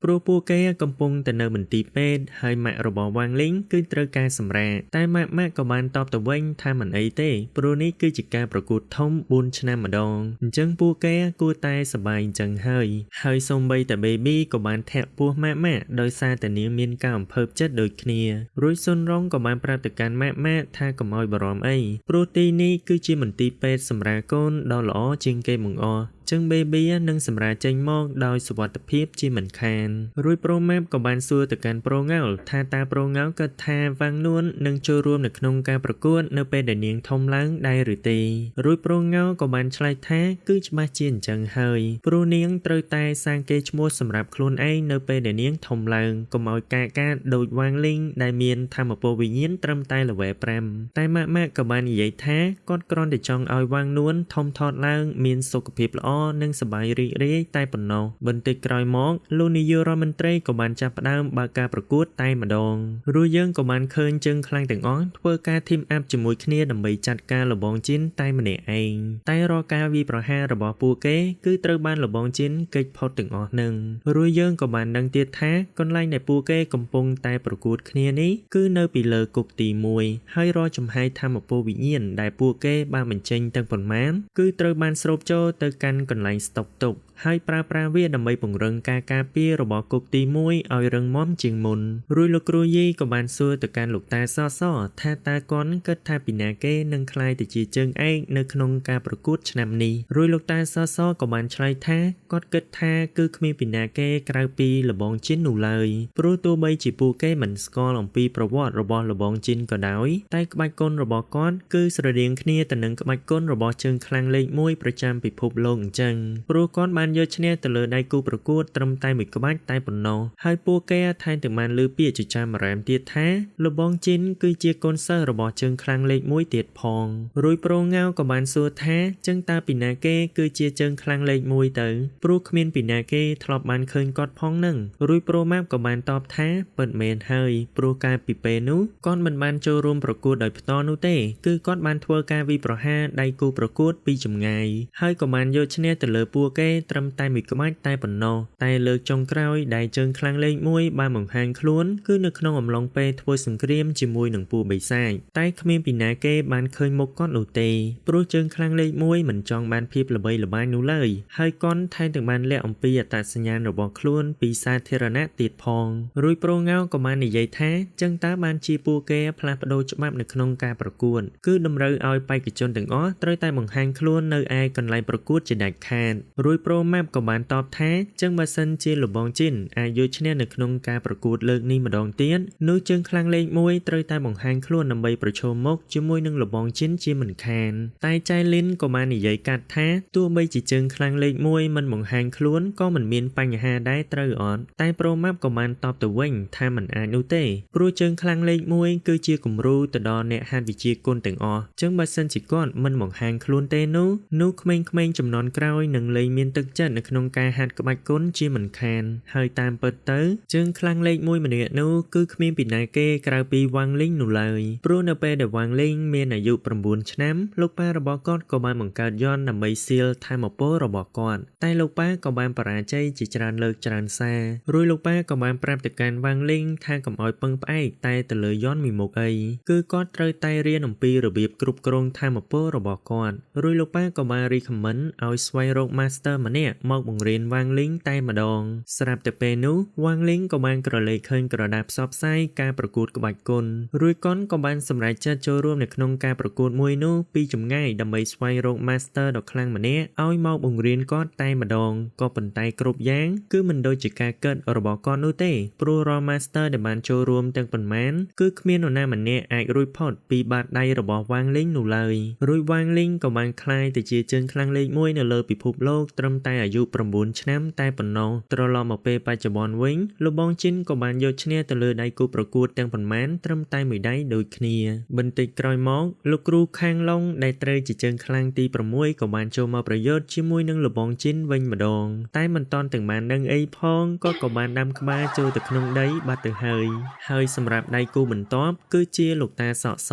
ព្រោះពួកគេកំពុងតែនៅមន្ទីរពេទ្យហើយម៉ាក់របស់វ៉ាងលីងគឺត្រូវការសម្រាកតែម៉ាក់ក៏បានតបទៅវិញថាមិនអីទេព្រោះនេះគឺជាការប្រកួតធំ4ឆ្នាំម្ដងអញ្ចឹងពួកគេគួរតែសប្បាយអញ្ចឹងហើយសូម្បីតែ baby ក៏បានធាក់ពោះម៉ាក់ដោយសារតែនាងមានការអំភើបចិត្តដូចគ្នារួចសុនរងក៏បានប្រាប់ទៅកាន់ម៉ាក់ថាកុំឲ្យបារម្ភអីព្រោះទីនេះគឺជាមន្ទីរពេទ្យសម្រាប់កូនដ៏ល្អជាងគេបង្អស់ចឹង baby នឹងសម្រាប់ចេញមកដោយសុវត្ថិភាពជាមិនខានរួចប្រូម៉ាប់ក៏បានសួរទៅកាន់ប្រូងៅថាតើប្រូងៅគិតថាវ៉ាងនួននឹងចូលរួមនៅក្នុងការប្រកួតនៅពេលដែលនាងធំឡើងដែរឬទេរួចប្រូងៅក៏បានឆ្លើយថាគឺច្បាស់ជាអញ្ចឹងហើយព្រោះនាងត្រូវតែសាងកេរ្តិ៍ឈ្មោះសម្រាប់ខ្លួនឯងនៅពេលដែលនាងធំឡើងកុំឲ្យកាកដូចវ៉ាងលីងដែលមានថាមពលវិញ្ញាណត្រឹមតែ level 5តែម៉ាក់ក៏បាននិយាយថាគាត់គ្រាន់តែចង់ឲ្យវ៉ាងនួនធំធាត់ឡើងមានសុខភាពល្អ និងសប្បាយរីករាយតែប៉ុណ្ណោះបន្តិចក្រោយមកលោកនាយករដ្ឋមន្ត្រីក៏បានចាប់ផ្ដើមបើកការប្រកួតតែម្ដងរួចយើងក៏បានឃើញជើងខ្លាំងទាំងអស់ធ្វើការធីមអាប់ជាមួយគ្នាដើម្បីចាត់ការលបងជីនតែម្នាក់ឯងតែរាល់ការវាយប្រហាររបស់ពួកគេគឺត្រូវបានលបងជីនគេចផុតទាំងអស់នឹងរួចយើងក៏បានដឹងទៀតថាកន្លែងដែលពួកគេកំពុងតែប្រកួតគ្នានេះគឺនៅពីលើគុកទី1ហើយរាល់ចំហាយធម្មពលវិញ្ញាណដែលពួកគេបានបញ្ចេញទាំងប៉ុន្មានគឺត្រូវបានស្រូបចូលទៅកាន់កន្លែងស្តុកទុកហើយប្រើប្រាស់វាដើម្បីពង្រឹងការការពាររបស់គុកទី1ឲ្យរឹងមាំជាងមុនរួចលោកគ្រូយីក៏បានសួរទៅកាន់លោកតាសសថាតើគាត់គិតថាពីណាគេនឹងក្លាយទៅជាជើងឯកនៅក្នុងការប្រកួតឆ្នាំនេះរួចលោកតាសសក៏បានឆ្លើយថាគាត់គិតថាគឺគ្មានពីណាគេក្រៅពីលបងជីននោះឡើយព្រោះទោះបីជាពួកគេមិនស្គាល់អំពីប្រវត្តិរបស់លបងជីនក៏ដោយតែក្បាច់គុណរបស់គាត់គឺស្រដៀងគ្នាទៅនឹងក្បាច់គុណរបស់ជើងខ្លាំងលេខ1ប្រចាំពិភពលោកអញ្ចឹងព្រោះគាត់បានយកឈ្នះទៅលើដៃគូប្រកួតត្រឹមតែមួយក្បាច់តែប៉ុណ្ណោះហើយពួកគេថែមទាំងបានលើពាក្យចចាមអារ៉ាមទៀតថាលបងជីនគឺជាកូនសិស្សរបស់ជើងខ្លាំងលេខ1ទៀតផងរួយប្រងងៅក៏បានសួរថាចឹងតើពីណាគេគឺជាជើងខ្លាំងលេខ1ទៅព្រោះគ្មានពីណាគេធ្លាប់បានឃើញគាត់ផងនឹងរួយប្រម៉ាប់ក៏បានតបថាពិតមែនហើយព្រោះកាលពីពេលនោះគាត់មិនបានចូលរួមប្រកួតដោយផ្ទាល់នោះទេគឺគាត់បានធ្វើការវាយប្រហារដៃគូប្រកួតពីចម្ងាយហើយក៏បានយកឈ្នះទៅលើពួកគេត្រឹមតែមួយក្បាច់តែប៉ុណ្ណោះតែលើកចុងក្រោយដែលជើងខ្លាំងលេខ1បានបង្ហាញខ្លួនគឺនៅក្នុងអំឡុងពេលធ្វើសង្គ្រាមជាមួយនឹងពួកបិសាចតែគ្មានពីណាគេបានឃើញមុខគាត់នោះទេព្រោះជើងខ្លាំងលេខ1មិនចង់បានភាពល្បីល្បាញនោះឡើយហើយគាត់ថែមទាំងបានលាក់អំពីអត្តសញ្ញាណរបស់ខ្លួនពីសាធារណៈទៀតផងរួយប្រងៅក៏បាននិយាយថាចឹងតើបានជាពួកគេផ្លាស់ប្ដូរច្បាប់នៅក្នុងការប្រកួតគឺតម្រូវឲ្យបេក្ខជនទាំងអស់ត្រូវតែបង្ហាញខ្លួននៅឯកន្លែងប្រកួតជាដាច់ខាតរួយប្រម៉ាប់ក៏បានតបថាចឹងបើសិនជាលបងជីនអាចយកឈ្នះនៅក្នុងការប្រកួតលើកនេះម្ដងទៀតនោះជើងខ្លាំងលេខ1ត្រូវតែបង្ហាញខ្លួនដើម្បីប្រឈមមុខជាមួយនឹងលបងជីនជាមិនខានតែចៃលីនក៏បាននិយាយកាត់ថាទោះបីជាជើងខ្លាំងលេខ1មិនបង្ហាញខ្លួនក៏មិនមានបញ្ហាដែរត្រូវអត់តែប្រម៉ាប់ក៏បានតបទៅវិញថាមិនអាចនោះទេព្រោះជើងខ្លាំងលេខ1គឺជាគំរូទៅដល់អ្នកហាត់វិជាគុណទាំងអស់ចឹងបើសិនជាគាត់មិនបង្ហាញខ្លួនទេនោះក្មេងៗចំនួនក្រោយនឹងលែងមានទឹកចិត្តនៅក្នុងការហាត់ក្បាច់គុណជាមិនខានហើយតាមពិតទៅជើងខ្លាំងលេខ1ម្នាក់នោះគឺគ្មានពីណាគេក្រៅពីវ៉ាងលីងនោះឡើយព្រោះនៅពេលដែលវ៉ាងលីងមានអាយុ9ឆ្នាំលោកប៉ារបស់គាត់ក៏បានបង្កើតយន្តដើម្បីសៀលធម៌ពលរបស់គាត់តែលោកប៉ាក៏បានបរាជ័យជាច្រើនលើកច្រើនសាររួចលោកប៉ាក៏បានប្រាប់ទៅកាន់វ៉ាងលីងថាកុំឲ្យពឹងផ្អែកតែទៅលើយន្តមួយមុខអីគឺគាត់ត្រូវតែរៀនអំពីរបៀបគ្រប់គ្រងធម៌ពលរបស់គាត់រួចលោកប៉ាក៏បានរីខមមិនឲ្យស្វែងរក Master ម្នាក់មកបង្រៀនវ៉ាងលីងតែម្ដងស្រាប់តែពេលនោះវ៉ាងលីងក៏បានក្រឡេកឃើញក្រដាសផ្សព្វផ្សាយការប្រកួតក្បាច់គុណរួចគាត់ក៏បានសម្រេចចិត្តចូលរួមនៅក្នុងការប្រកួតមួយនោះពីចម្ងាយដើម្បីស្វែងរក Master ដ៏ខ្លាំងម្នាក់ឲ្យមកបង្រៀនគាត់តែម្ដងក៏ប៉ុន្តែគ្រប់យ៉ាងគឺមិនដូចជាការគិតរបស់គាត់នោះទេព្រោះរាល់ Master ដែលបានចូលរួមទាំងប៉ុន្មានគឺគ្មាននរណាម្នាក់អាចរួចផុតពីបាតដៃរបស់វ៉ាងលីងនោះឡើយរួចវ៉ាងលីងក៏បានក្លាយទៅជាជើងខ្លាំងលេខ1នៅលើពិភពលោកត្រឹមតែអាយុ9ឆ្នាំតែប៉ុណ្ណោះត្រឡប់មកពេលបច្ចុប្បន្នវិញលបងជីនក៏បានយកឈ្នះទៅលើដៃគូប្រកួតទាំងប៉ុន្មានត្រឹមតែមួយដៃដូចគ្នាបន្តិចក្រោយមកលោកគ្រូខាងឡុងដែលត្រូវជាជើងខ្លាំងទី6ក៏បានចូលមកប្រយុទ្ធជាមួយនឹងលបងជីនវិញម្ដងតែមិនតាន់ទាំងបានដឹងអីផងគាត់ក៏បានដាំក្បាលចូលទៅក្នុងដីបាត់ទៅហើយសម្រាប់ដៃគូបន្ទាប់គឺជាលោកតាសក់ស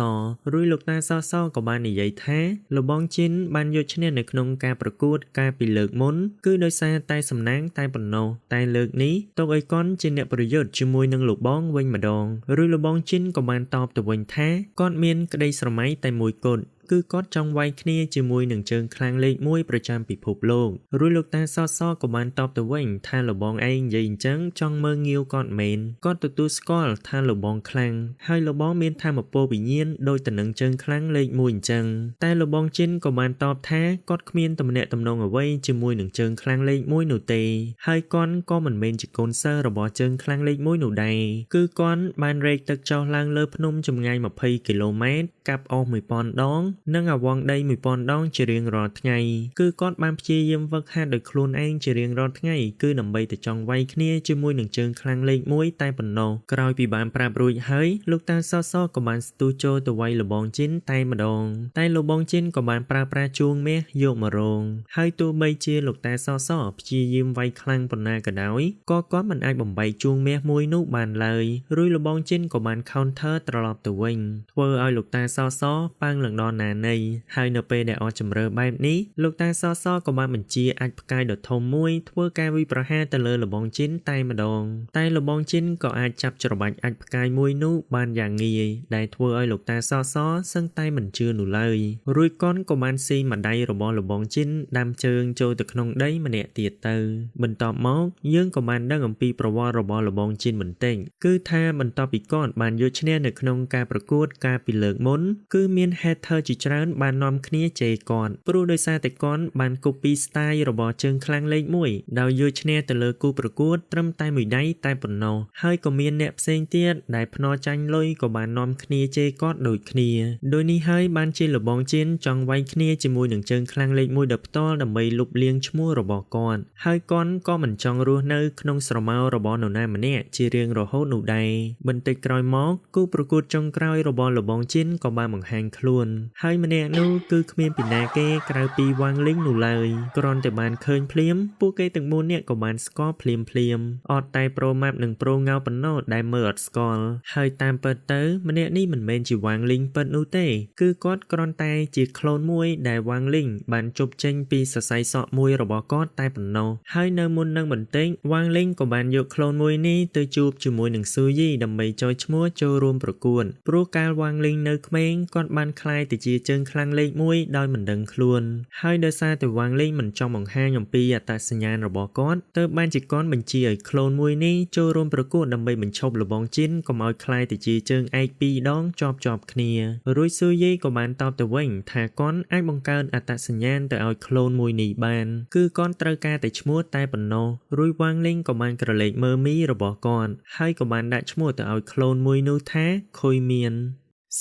រួចលោកតាសក់សក៏បាននិយាយថាលបងជីនបានយកឈ្នះនៅក្នុងការប្រកួតកាលពីលើកមុនគឺដោយសារតែសំណាងតែប៉ុណ្ណោះតែលើកនេះទុកឲ្យកនជាអ្នកប្រយុទ្ធជាមួយនឹងលោកបងវិញម្ដងឬលបងជីនក៏បានតបទៅវិញថាគាត់មានក្តីស្រមៃតែមួយគត់គឺគាត់ចង់វាយគ្នាជាមួយនឹងជើងខ្លាំងលេខ1ប្រចាំពិភពលោករួចលោកតាសសក៏បានតបទៅវិញថាលបងឯងនិយាយអញ្ចឹងចង់មើងងាវគាត់មែនគាត់ទទួលស្គាល់ថាលបងខ្លាំងហើយលបងមានធម៌ពលវិញ្ញាណដូចទៅនឹងជើងខ្លាំងលេខ1អញ្ចឹងតែលបងជីនក៏បានតបថាគាត់គ្មានទំនាក់ទំនងអ្វីជាមួយនឹងជើងខ្លាំងលេខ1នោះទេហើយគាត់ក៏មិនមែនជាកូនសិស្សរបស់ជើងខ្លាំងលេខ1នោះដែរគឺគាត់បានរែកទឹកចុះឡើងលើភ្នំចម្ងាយ20គីឡូម៉ែត្រកាប់អស់1000ដង និងអាវងដី1000ដងជារៀងរាល់ថ្ងៃគឺគាត់បានព្យាយាមវឹកហាត់ដោយខ្លួនឯងជារៀងរាល់ថ្ងៃគឺដើម្បីតែចង់វាយគ្នាជាមួយនឹងជើងខ្លាំងលេខ1តែប៉ុណ្ណោះក្រោយពីបានប្រាប់រួចហើយលោកតាសសក៏បានស្ទុះចូលទៅវាយលបងជីនតែម្ដងតែលបងជីនក៏បានប្រើប្រាស់ជួងមាសយកម្រងហើយទោះបីជាលោកតាសសព្យាយាមវាយខ្លាំងប៉ុណ្ណាក៏ដោយក៏គាត់មិនអាចបំបែកជួងមាសមួយនោះបានឡើយរួចលបងជីនក៏បាន counter ត្រឡប់ទៅវិញធ្វើឲ្យលោកតាសសប៉ើងឡើងដល់ណានៃហើយនៅពេលដែលអស់ជម្រើសបែបនេះលោកតាសសក៏បានបញ្ជាអាចផ្កាយដ៏ធំមួយធ្វើការវិប្រហារទៅលើលបងជីនតែម្ដងតែលបងជីនក៏អាចចាប់ច្របាច់អាចផ្កាយមួយនោះបានយ៉ាងងាយដែលធ្វើឲ្យលោកតាសសសឹងតែមិនជឿនោះឡើយរួចកនក៏បានស៊ីម្ដាយរបស់លបងជីនដាំជើងចូលទៅក្នុងដីម្នាក់ទៀតទៅបន្ទាប់មកយើងក៏បានដឹងអំពីប្រវត្តិរបស់លបងជីនបន្តិចគឺថាបន្ទាប់ពីគាត់បានយកឈ្នះនៅក្នុងការប្រកួតកាលពីលើកមុនគឺមាន hater ជាច្រើនបាននាំគ្នាជេរគាត់ព្រោះដោយសារតែគាត់បាន copy style របស់ជើងខ្លាំងលេខ1ដោយយកឈ្នះទៅលើគូប្រកួតត្រឹមតែមួយដៃតែប៉ុណ្ណោះហើយក៏មានអ្នកផ្សេងទៀតដែលភ្នាល់ចាញ់លុយក៏បាននាំគ្នាជេរគាត់ដូចគ្នាដោយនេះហើយបានជាលបងជីនចង់វាយគ្នាជាមួយនឹងជើងខ្លាំងលេខ1ដោយផ្ទាល់ដើម្បីលុបលាងឈ្មោះរបស់គាត់ហើយគាត់ក៏មិនចង់រស់នៅក្នុងស្រមោលរបស់នរណាម្នាក់ជារៀងរហូតនោះដែរបន្តិចក្រោយមកគូប្រកួតចុងក្រោយរបស់លបងជីនក៏បានបង្ហាញខ្លួនហើយម្នាក់នោះគឺគ្មានពីណាគេក្រៅពីវ៉ាងលីងនោះឡើយគ្រាន់តែបានឃើញភ្លាមពួកគេទាំង4នាក់ក៏បានស្គាល់ភ្លាមអត់តែប្រូម៉ាប់និងប្រូងៅប៉ុណ្ណោះដែលមើលអត់ស្គាល់ហើយតាមពិតទៅម្នាក់នេះមិនមែនជាវ៉ាងលីងពិតនោះទេគឺគាត់គ្រាន់តែជាក្លូនមួយដែលវ៉ាងលីងបានជប់ចេញពីសរសៃសក់មួយរបស់គាត់តែប៉ុណ្ណោះហើយនៅមុននឹងបន្តិចវ៉ាងលីងក៏បានយកក្លូនមួយនេះទៅជួបជាមួយនឹងស៊ូយីដើម្បីចោយឈ្មោះចូលរួមប្រកួតព្រោះកាលវ៉ាងលីងនៅក្មេងគាត់បានក្លាយទៅជាជើងខ្លាំងលេខ1ដោយមិនដឹងខ្លួនហើយដោយសារតែវ៉ាងលីងមិនចង់បង្ហាញអំពីអត្តសញ្ញាណរបស់គាត់ទើបបានជាគាត់បញ្ជាឲ្យក្លូនមួយនេះចូលរួមប្រកួតដើម្បីបញ្ឈប់លបងជីនកុំឲ្យក្លាយទៅជាជើងឯក2ដងជាប់គ្នារួចស៊ូយីក៏បានតបទៅវិញថាគាត់អាចបង្កើនអត្តសញ្ញាណទៅឲ្យក្លូនមួយនេះបានគឺគាត់ត្រូវការតែឈ្មោះតែប៉ុណ្ណោះរួចវ៉ាងលីងក៏បានក្រឡេកមើលមីរបស់គាត់ហើយក៏បានដាក់ឈ្មោះទៅឲ្យក្លូនមួយនោះថាខុយមៀន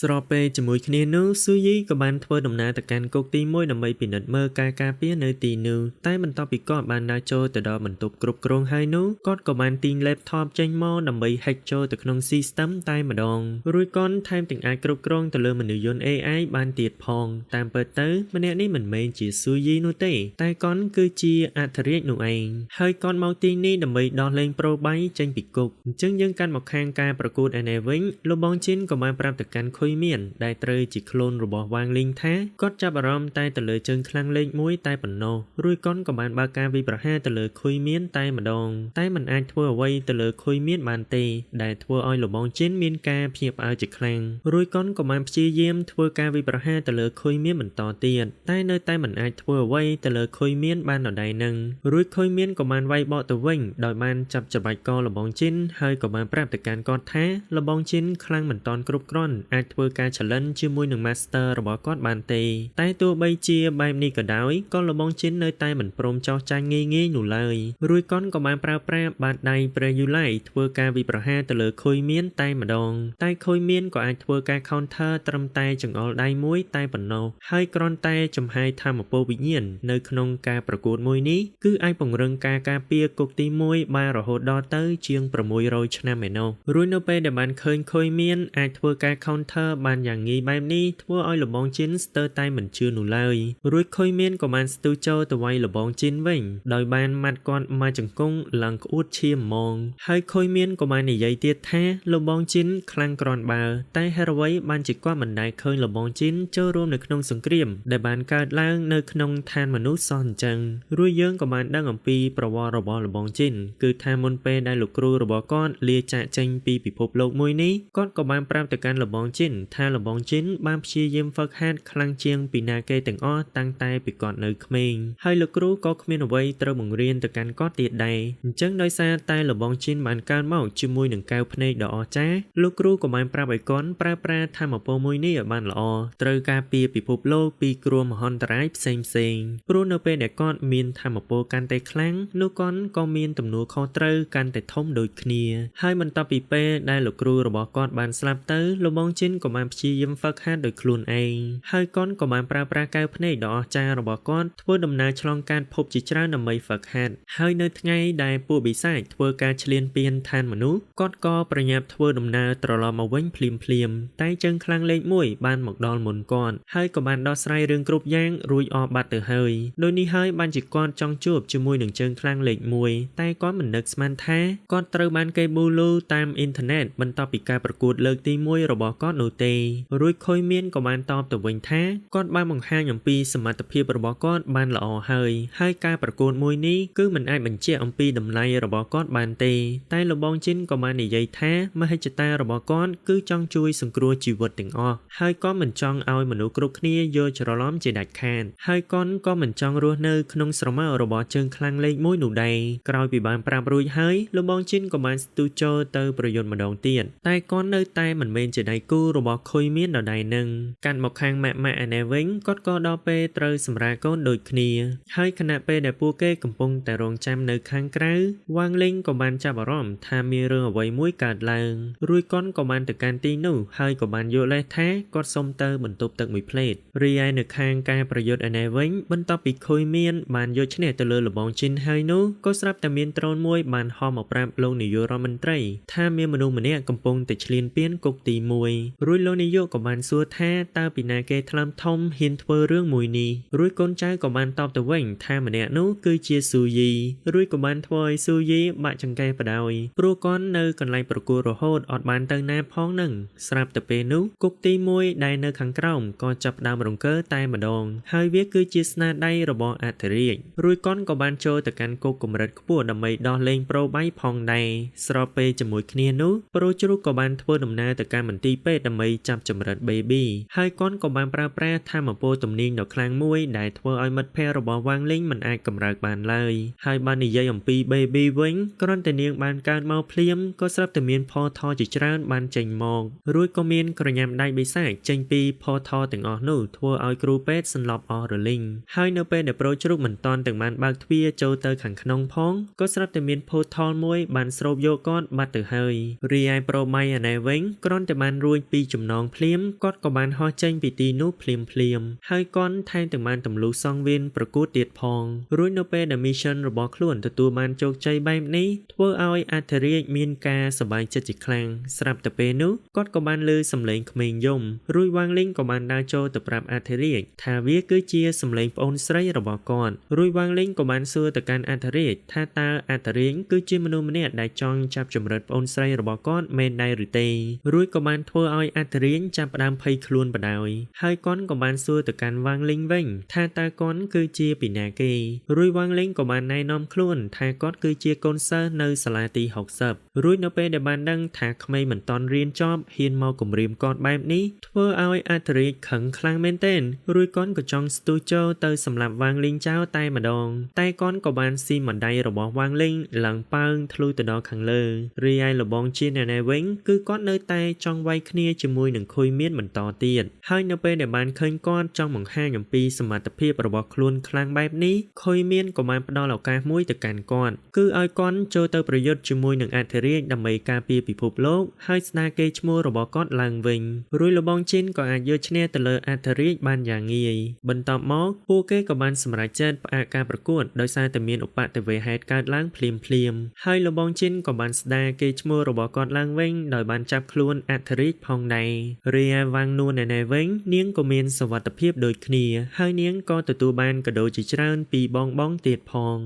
ស្របពេលជាមួយគ្នានោះស៊ូយីក៏បានធ្វើដំណើរទៅកាន់គុកទី1ដើម្បីពិនិត្យមើលការការពារនៅទីនោះតែបន្ទាប់ពីគាត់បានដើរចូលទៅដល់បន្ទប់គ្រប់គ្រងហើយនោះគាត់ក៏បានទាញ laptop ចេញមកដើម្បី hack ចូលទៅក្នុង system តែម្ដងរួចគាត់ថែមទាំងអាចគ្រប់គ្រងទៅលើមនុស្សយន្ត AI បានទៀតផងតាមពិតទៅម្នាក់នេះមិនមែនជាស៊ូយីនោះទេតែគាត់គឺជាអធិរាជនោះឯងហើយគាត់មកទីនេះដើម្បីដោះលែងប្រូបៃចេញពីគុកអញ្ចឹងយើងកាន់មកខាងការប្រកួតឯនេះវិញលោកបងជីនក៏បានប្រាប់ទៅកាន់ខុយមៀនដែលត្រូវជាក្លូនរបស់វ៉ាងលីងថាគាត់ចាប់អារម្មណ៍តែទៅលើជើងខ្លាំងលេខ1តែប៉ុណ្ណោះរួចគាត់ក៏បានបើកការវិប្រហារទៅលើខុយមៀនតែម្ដងតែមិនអាចធ្វើអ្វីទៅលើខុយមៀនបានទេដែលធ្វើឲ្យលបងជីនមានការភ្ញាក់ផ្អើលជាខ្លាំងរួចគាត់ក៏បានព្យាយាមធ្វើការវិប្រហារទៅលើខុយមៀនបន្តទៀតតែនៅតែមិនអាចធ្វើអ្វីទៅលើខុយមៀនបានដដែលនឹងរួចខុយមៀនក៏បានវាយបកទៅវិញដោយបានចាប់ច្របាច់កលបងជីនហើយក៏បានប្រាប់ទៅកាន់គាត់ថាលបងជីនខ្លាំងមិនតាន់គ្រប់គ្រាន់អាចធ្វើការ challenge ជាមួយនឹង master របស់គាត់បានទេតែទោះបីជាបែបនេះក៏ដោយក៏លបងជីននៅតែមិនព្រមចោះចាញ់ងាយនោះឡើយរួចគាត់ក៏បានប្រើប្រាស់បាតដៃព្រះយូឡៃធ្វើការវិប្រហារទៅលើខុយមៀនតែម្ដងតែខុយមៀនក៏អាចធ្វើការ counter ត្រឹមតែចង្អុលដៃមួយតែប៉ុណ្ណោះហើយគ្រាន់តែចំហាយធម្មពលវិញ្ញាណនៅក្នុងការប្រកួតមួយនេះគឺអាចពង្រឹងការការពារគុកទី1បានរហូតដល់ទៅជាង600ឆ្នាំឯណោះរួចនៅពេលដែលបានឃើញខុយមៀនអាចធ្វើការ counter បានយ៉ាងងាយបែបនេះធ្វើឲ្យលបងជីនស្ទើរតែមិនជឿនោះឡើយរួចខុយមៀនក៏បានស្ទុះចូលទៅវាយលបងជីនវិញដោយបានម៉ាត់គាត់មកជង្គង់ឡើងក្អួតឈាមហ្មងហើយខុយមៀនក៏បាននិយាយទៀតថាលបងជីនខ្លាំងក្រាន់បើតែហេតុអ្វីបានជាគាត់មិនដែលឃើញលបងជីនចូលរួមនៅក្នុងសង្គ្រាមដែលបានកើតឡើងនៅក្នុងឋានមនុស្សសោះអញ្ចឹងរួចយើងក៏បានដឹងអំពីប្រវត្តិរបស់លបងជីនគឺថាមុនពេលដែលលោកគ្រូរបស់គាត់លាចាកចេញពីពិភពលោកមួយនេះគាត់ក៏បានប្រាប់ទៅកាន់លបងជីនថាលបងជីនបានព្យាយាមហ្វឹកហាត់ខ្លាំងជាងពីណាគេទាំងអស់តាំងតែពីគាត់នៅក្មេងហើយលោកគ្រូក៏គ្មានអ្វីត្រូវបង្រៀនទៅកាន់គាត់ទៀតដែរអញ្ចឹងដោយសារតែលបងជីនបានកើតមកជាមួយនឹងកែវភ្នែកដ៏អស្ចារ្យលោកគ្រូក៏បានប្រាប់ឲ្យគាត់ប្រើប្រាស់ធម៌ពលមួយនេះឲ្យបានល្អត្រូវការពារពិភពលោកពីគ្រោះមហន្តរាយផ្សេងព្រោះនៅពេលដែលគាត់មានធម៌ពលកាន់តែខ្លាំងនោះគាត់ក៏មានទំនួលខុសត្រូវកាន់តែធំដូចគ្នាហើយបន្ទាប់ពីពេលដែលលោកគ្រូរបស់គាត់បានស្លាប់ទៅលបងជីន នក៏បានព្យាយាមហ្វឹកហាត់ដោយខ្លួនឯងហើយកូនក៏បានប្រើប្រាស់កែវភ្នែកដ៏អស្ចារ្យរបស់គាត់ធ្វើដំណើរឆ្លងកាត់ភពជាច្រើនដើម្បីហ្វឹកហាត់ហើយនៅថ្ងៃដែលពួកបិសាចធ្វើការឈ្លានពានឋានមនុស្សគាត់ក៏ប្រញាប់ធ្វើដំណើរត្រឡប់មកវិញភ្លាមតែជើងខ្លាំងលេខ1បានមកដល់មុនគាត់ហើយក៏បានដោះស្រាយរឿងគ្រប់យ៉ាងរួចអស់បាត់ទៅហើយដោយនេះហើយបានជាគាត់ចង់ជួបជាមួយនឹងជើងខ្លាំងលេខ1តែគាត់មិននឹកស្មានថាគាត់ត្រូវបានគេប៊ូលូតាមអ៊ីនធឺណិតបន្ទាប់ពីការប្រកួតលើកទី1របស់គាត់នោះទេរួចខុយមានក៏បានតបទៅវិញថាគាត់បានបង្ហាញអំពីសមត្ថភាពរបស់គាត់បានល្អហើយការប្រកួតមួយនេះគឺមិនអាចបញ្ជាក់អំពីតម្លៃរបស់គាត់បានទេតែលបងជិនក៏បាននិយាយថាមហិច្ឆតារបស់គាត់គឺចង់ជួយសង្គ្រោះជីវិតទាំងអស់ហើយក៏មិនចង់ឲ្យមនុស្សគ្រប់គ្នាយល់ច្រឡំជាដាច់ខាតហើយកូនក៏មិនចង់រស់នៅក្នុងស្រមោលរបស់ជើងខ្លាំងលេខ1នោះដែរក្រោយពីបានប្រាប់រួចហើយលបងជិនក៏បានស្ទុះចូលទៅប្រយុទ្ធម្ដងទៀតតែកូននៅតែមិនមែនជាដៃគូរបស់ខុយមានដដែលនឹងកាន់មកខាងម៉ាក់ឯនេះវិញគាត់ក៏ដល់ពេលត្រូវសម្រាលកូនដូចគ្នាហើយខណៈពេលដែលពួកគេកំពុងតែរងចាំនៅខាងក្រៅវ៉ាងលីងក៏បានចាប់អារម្មណ៍ថាមានរឿងអ្វីមួយកើតឡើងរួយកូនក៏បានទៅកាន់ទីនោះហើយក៏បានយល់លេសថាគាត់សុំទៅបន្ទប់ទឹកមួយផ្លេតរីឯនៅខាងការប្រយុទ្ធឯនេះវិញបន្ទាប់ពីខុយមានបានយកឈ្នះទៅលើលបងជិនហើយនោះក៏ស្រាប់តែមានដ្រូនមួយបានហោះមកប្រាប់លោកនាយករដ្ឋមន្ត្រីថាមានមនុស្សម្នាក់កំពុងតែឈ្លានពានគុកទី1រួចលោកនាយកក៏បានសួរថាតើពីណាគេថ្លើមធំហ៊ានធ្វើរឿងមួយនេះរួចកូនចៅក៏បានតបទៅវិញថាម្នាក់នោះគឺជាស៊ូយីរួចក៏បានធ្វើឲ្យស៊ូយីបាក់ចង្កេះបដ យព្រោះគាត់នៅកន្លែងប្រគួតរហូតអត់បានទៅណាផងនឹងស្រាប់តែពេលនោះគុកទី1ដែលនៅខាងក្រោមក៏ចាប់ដើមរង្គើតែម្ដងហើយវាគឺជាស្នាដៃរបស់អធិរាជរួយកុនក៏បានចូលទៅកាន់គុកកម្រិតខ្ពស់ដើម្បីដោះលែងប្រូបៃផងដែរស្របពេលជាមួយគ្នានោះប្រូជ្រូកក៏បានធ្វើដំណើរទៅកាន់មន្ទីរពេទ្យដើម្បីចាប់ចម្រិត baby ហើយកុនក៏បានប្រើប្រាស់ថាមពលទំនាញដ៏ខ្លាំងមួយដែលធ្វើឲ្យមិត្តភ័ក្តិរបស់វ៉ាងលីងមិនអាចកម្រើកបានឡើយហើយបាននិយាយអំពី baby វិញគ្រាន់តែនាងបានកើតមកភ្លាមក៏ស្រាប់តែមានផលថជាច្រើនបានចេញមករួចក៏មានក្រញាំដៃបិសាចចេញពីផលថទាំងអស់នោះធ្វើឲ្យគ្រូពេទ្យសន្លប់អស់រលីងហើយនៅពេលដែលប្រូជ្រូកមិនតាន់ទាំងបានបើកទ្វារចូលទៅខាងក្នុងផងក៏ស្រាប់តែមានផូថលមួយបានស្រូបយកគាត់បាត់ទៅហើយរីឯប្រូម៉ៃអាណែវិញគ្រាន់តែបានរួចពីចំណងភ្លាមគាត់ក៏បានហោះចេញពីទីនោះភ្លាមហើយគាត់ថែមទាំងបានទម្លុះសងវៀនប្រកួតទៀតផងរួចនៅពេលដែល mission របស់ខ្លួនទទួលបានជោគជ័យបែបនេះធ្វើឲ្យអធិរាជមានការសប្បាយចិត្តជាខ្លាំងស្រាប់តែពេលនោះគាត់ក៏បានឮសំឡេងក្មេងយំរួចវ៉ាងលីងក៏បានដើរចូលទៅប្រាប់អធិរាជថាវាគឺជាសំឡេងប្អូនស្រីរបស់គាត់រួចវ៉ាងលីងក៏បានសួរទៅកាន់អធិរាជថាតើអធិរាជគឺជាមនុស្សម្នាក់ដែលចង់ចាប់ចម្រិតប្អូនស្រីរបស់គាត់មែនដែរឬទេរួចក៏បានធ្វើឲ្យអធិរាជចាប់ផ្ដើមភ័យខ្លួនបដ យហើយគាត់ក៏បានសួរទៅកាន់វ៉ាងលីងវិញថាតើគាត់គឺជាពីណាគេរួចវ៉ាងលីងក៏បានណែនាំខ្លួនថាគាត់គឺជាកូនសិស្សនៅសាលាទី60រួចនៅពេលដែលបានដឹងថាក្មេងមិនទាន់រៀនចប់ហ៊ានមកគំរាមគាត់បែបនេះធ្វើឲ្យអធិរាជខឹងខ្លាំងមែនទែនរួចគាត់ក៏ចង់ស្ទុះចូលទៅសម្លាប់វ៉ាងលីងចោលតែម្ដងតែគាត់ក៏បានស៊ីម្ដាយរបស់វ៉ាងលីងឡើងប៉ើងធ្លុះទៅដល់ខាងលើរីឯលបងជាណែវិញគឺគាត់នៅតែចង់វាយគ្នាជាមួយនឹងខុយមានបន្តទៀតហើយនៅពេលដែលបានឃើញគាត់ចង់បង្ហាញអំពីសមត្ថភាពរបស់ខ្លួនខ្លាំងបែបនេះខុយមានក៏បានផ្ដល់ឱកាសមួយទៅកាន់គាត់គឺឲ្យគាត់ចូលទៅប្រយុទ្ធជាមួយនឹងអធិរាជដើម្បីការពារពិភពលោកហើយស្ដារកេរ្តិ៍ឈ្មោះរបស់គាត់ឡើងវិញរួចលបងជិនក៏អាចយកឈ្នះទៅលើអធិរាជបានយ៉ាងងាយបន្ទាប់មកពួកគេក៏បានសម្រេចចិត្តផ្អាកការប្រកួតដោយសារតែមានឧបទ្ទវហេតុកើតឡើងភ្លាមហើយលបងជិនក៏បានស្ដារកេរ្តិ៍ឈ្មោះរបស់គាត់ឡើងវិញដោយបានចាប់ខ្លួនអធិរាជផងដែររីឯវ៉ាងនួនណែវិញនាងក៏មានសុវត្ថិភាពដូចគ្នាហើយនាងក៏ទទួលបានកាដូជាច្រើនពីបងទៀតផង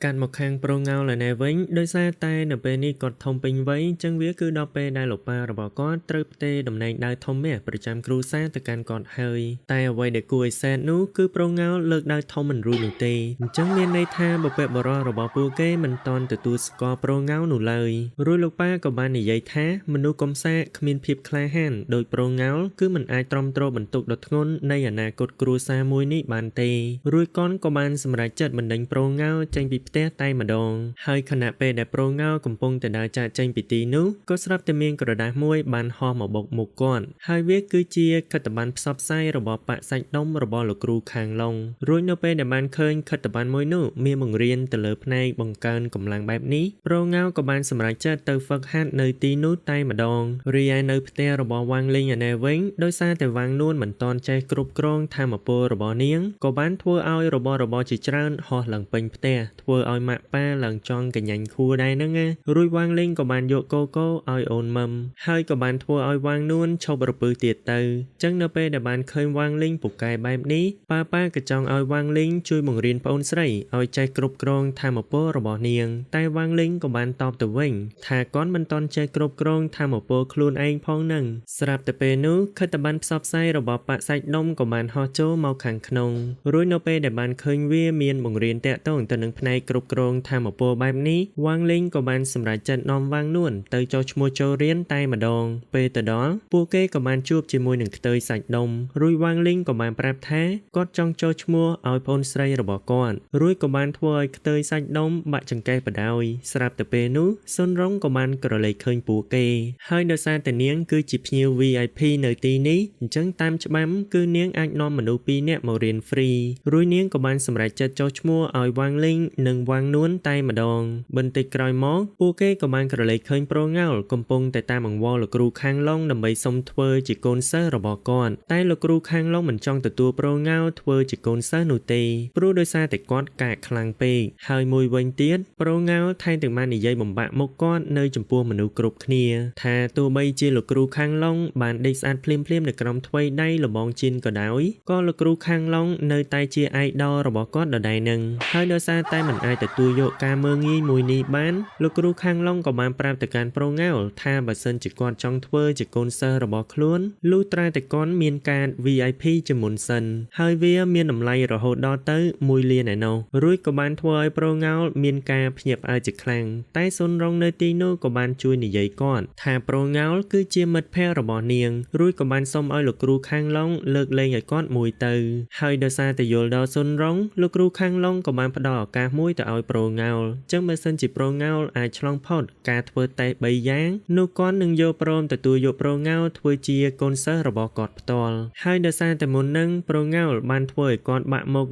កាន់មកខាងប្រូងោលណែវិញដោយសារតែនៅពេលនេះគាត់ធំពេញវ័យអញ្ចឹងវាគឺដល់ពេលដែលលោកប៉ារបស់គាត់ត្រូវផ្ទេរតំណែងដៅធំមាសប្រចាំគ្រួសារទៅកាន់គាត់ហើយតែអ្វីដែលគួរឲ្យសែននោះគឺប្រូងោលលើកដៅធំមិនរួចនោះទេអញ្ចឹងមានន័យថាបុព្វបុរសរបស់ពួកគេមិនទាន់ទទួលស្គាល់ប្រូងោលនោះឡើយរួចលោកប៉ាក៏បាននិយាយថាមនុស្សកំសាកគ្មានភាពក្លាហានដោយប្រូងោលគឺមិនអាចទ្រាំទ្របន្ទុកដ៏ធ្ងន់នៃអនាគតគ្រួសារមួយនេះបានទេរួចគាត់ក៏បានសម្រេចចិត្តបណ្ដេញប្រូងោលចេញពី ផ្ទះតែម្ដងហើយខណៈពេលដែលប្រូងោលកំពុងតែដើរចាកចេញពីទីនោះក៏ស្រាប់តែមានក្រដាសមួយបានហោះមកបុកមុខគាត់ហើយវាគឺជាខិត្តប័ណ្ណផ្សព្វផ្សាយរបស់បក្សសាច់ដុំរបស់លោកគ្រូខាងឡុងរួចនៅពេលដែលបានឃើញខិត្តប័ណ្ណមួយនោះមានបង្រៀនទៅលើផ្នែកបង្កើនកម្លាំងបែបនេះប្រូងោលក៏បានសម្រេចចិត្តទៅហ្វឹកហាត់នៅទីនោះតែម្ដងរីឯនៅផ្ទះរបស់វ៉ាងលីងឯណែវិញដោយសារតែវ៉ាងនួនមិនទាន់ចេះគ្រប់គ្រងថាមពលរបស់នាងក៏បានធ្វើឲ្យរបស់របរជាច្រើនហោះឡើងពេញផ្ទះធ្វើឲ្យម៉ាក់ប៉ាឡើងចង់កញ្ញាញ់ខួរដែរហ្នឹងណារួចវ៉ាងលីងក៏បានយកកូកូឲ្យអូនម៉ឹមហើយក៏បានធ្វើឲ្យវ៉ាងនួនឈប់រពើទៀតទៅចឹងនៅពេលដែលបានឃើញវ៉ាងលីងពូកែបែបនេះប៉ាក៏ចង់ឲ្យវ៉ាងលីងជួយបង្រៀនប្អូនស្រីឲ្យចេះគ្រប់គ្រងថាមពលរបស់នាងតែវ៉ាងលីងក៏បានតបទៅវិញថាគាត់មិនទាន់ចេះគ្រប់គ្រងថាមពលខ្លួនឯងផងហ្នឹងស្រាប់តែពេលនោះខិត្តប័ណ្ណផ្សព្វផ្សាយរបស់បក្សសាច់ដុំក៏បានហោះចូលមកខាងក្នុងរួចនៅពេលដែលបានឃើញវាមានបង្រៀនតាក់ទងទៅនឹងផ្នែកគ្រប់គ្រងថាមពលបែបនេះវ៉ាងលីងក៏បានសម្រេចចិត្តនាំវ៉ាងនួនទៅចុះឈ្មោះចូលរៀនតែម្ដងពេលទៅដល់ពួកគេក៏បានជួបជាមួយនឹងខ្ទើយសាច់ដុំរួចវ៉ាងលីងក៏បានប្រាប់ថាគាត់ចង់ចុះឈ្មោះឲ្យប្អូនស្រីរបស់គាត់រួចក៏បានធ្វើឲ្យខ្ទើយសាច់ដុំបាក់ចង្កេះបដ យស្រាប់តែពេលនោះសុនរងក៏បានក្រឡេកឃើញពួកគេហើយដោយសារតែនាងគឺជាភ្ញៀវ VIP នៅទីនេះអញ្ចឹងតាមច្បាប់គឺនាងអាចនាំមនុស្ស2នាក់មករៀនហ្វ្រីរួចនាងក៏បានសម្រេចចិត្តចុះឈ្មោះឲ្យវ៉ាងលីងនិងវ៉ាងនួនតែម្ដងបន្តិចក្រោយមកពួកគេក៏បានក្រឡេកឃើញប្រូងោលកំពុងតែតាមអង្វរលោកគ្រូខាងឡុងដើម្បីសុំធ្វើជាកូនសិស្សរបស់គាត់តែលោកគ្រូខាងឡុងមិនចង់ទទួលប្រូងោលធ្វើជាកូនសិស្សនោះទេព្រោះដោយសារតែគាត់កាកខ្លាំងពេកហើយមួយវិញទៀតប្រូងោលថែមទាំងបាននិយាយបំបាក់មុខគាត់នៅចំពោះមនុស្សគ្រប់គ្នាថាទោះបីជាលោកគ្រូខាងឡុងបានដេកស្អាតភ្លាមៗនៅក្រោមថ្វីដៃលបងជៀនក៏ដោយក៏លោកគ្រូខាងឡុងនៅតែជាអាយដលរបស់គាត់ដដែលនឹងហើយដោយសារតែមិនអាចទទួលយកការមើលងាយមួយនេះបានលោកគ្រូខាងឡុងក៏បានប្រាប់ទៅកាន់ប្រូងោលថាបើសិនជាគាត់ចង់ធ្វើជាកូនសិស្សរបស់ខ្លួនលុះត្រាតែគាត់មានការ VIP ជាមុនសិនហើយវាមានតម្លៃរហូតដល់ទៅ1 លានឯណោះរួចក៏បានធ្វើឲ្យប្រូងោលមានការភ្ញាក់ផ្អើលជាខ្លាំងតែសុនរងនៅទីនោះក៏បានជួយនិយាយគាត់ថាប្រូងោលគឺជាមិត្តភក្តិរបស់នាងរួចក៏បានសុំឲ្យលោកគ្រូខាងឡុងលើកលែងឲ្យគាត់មួយទៅហើយដោយសារតែយល់ដល់សុនរងលោកគ្រូខាងឡុងក៏បានផ្ដល់ឱកាសមួយទៅឲ្យប្រូងោលចឹងបើសិនជាប្រូងោលអាចឆ្លងផុតការធ្វើតេស្ត3យ៉ាងនោះគាត់នឹងយកព្រមទទួលយកប្រូងោលធ្វើជាកូនសិស្សរបស់គាត់ផ្ទាល់ហើយដោយសារតែមុននឹងប្រូងោលបានធ្វើឲ្យគាត់បាក់មុខ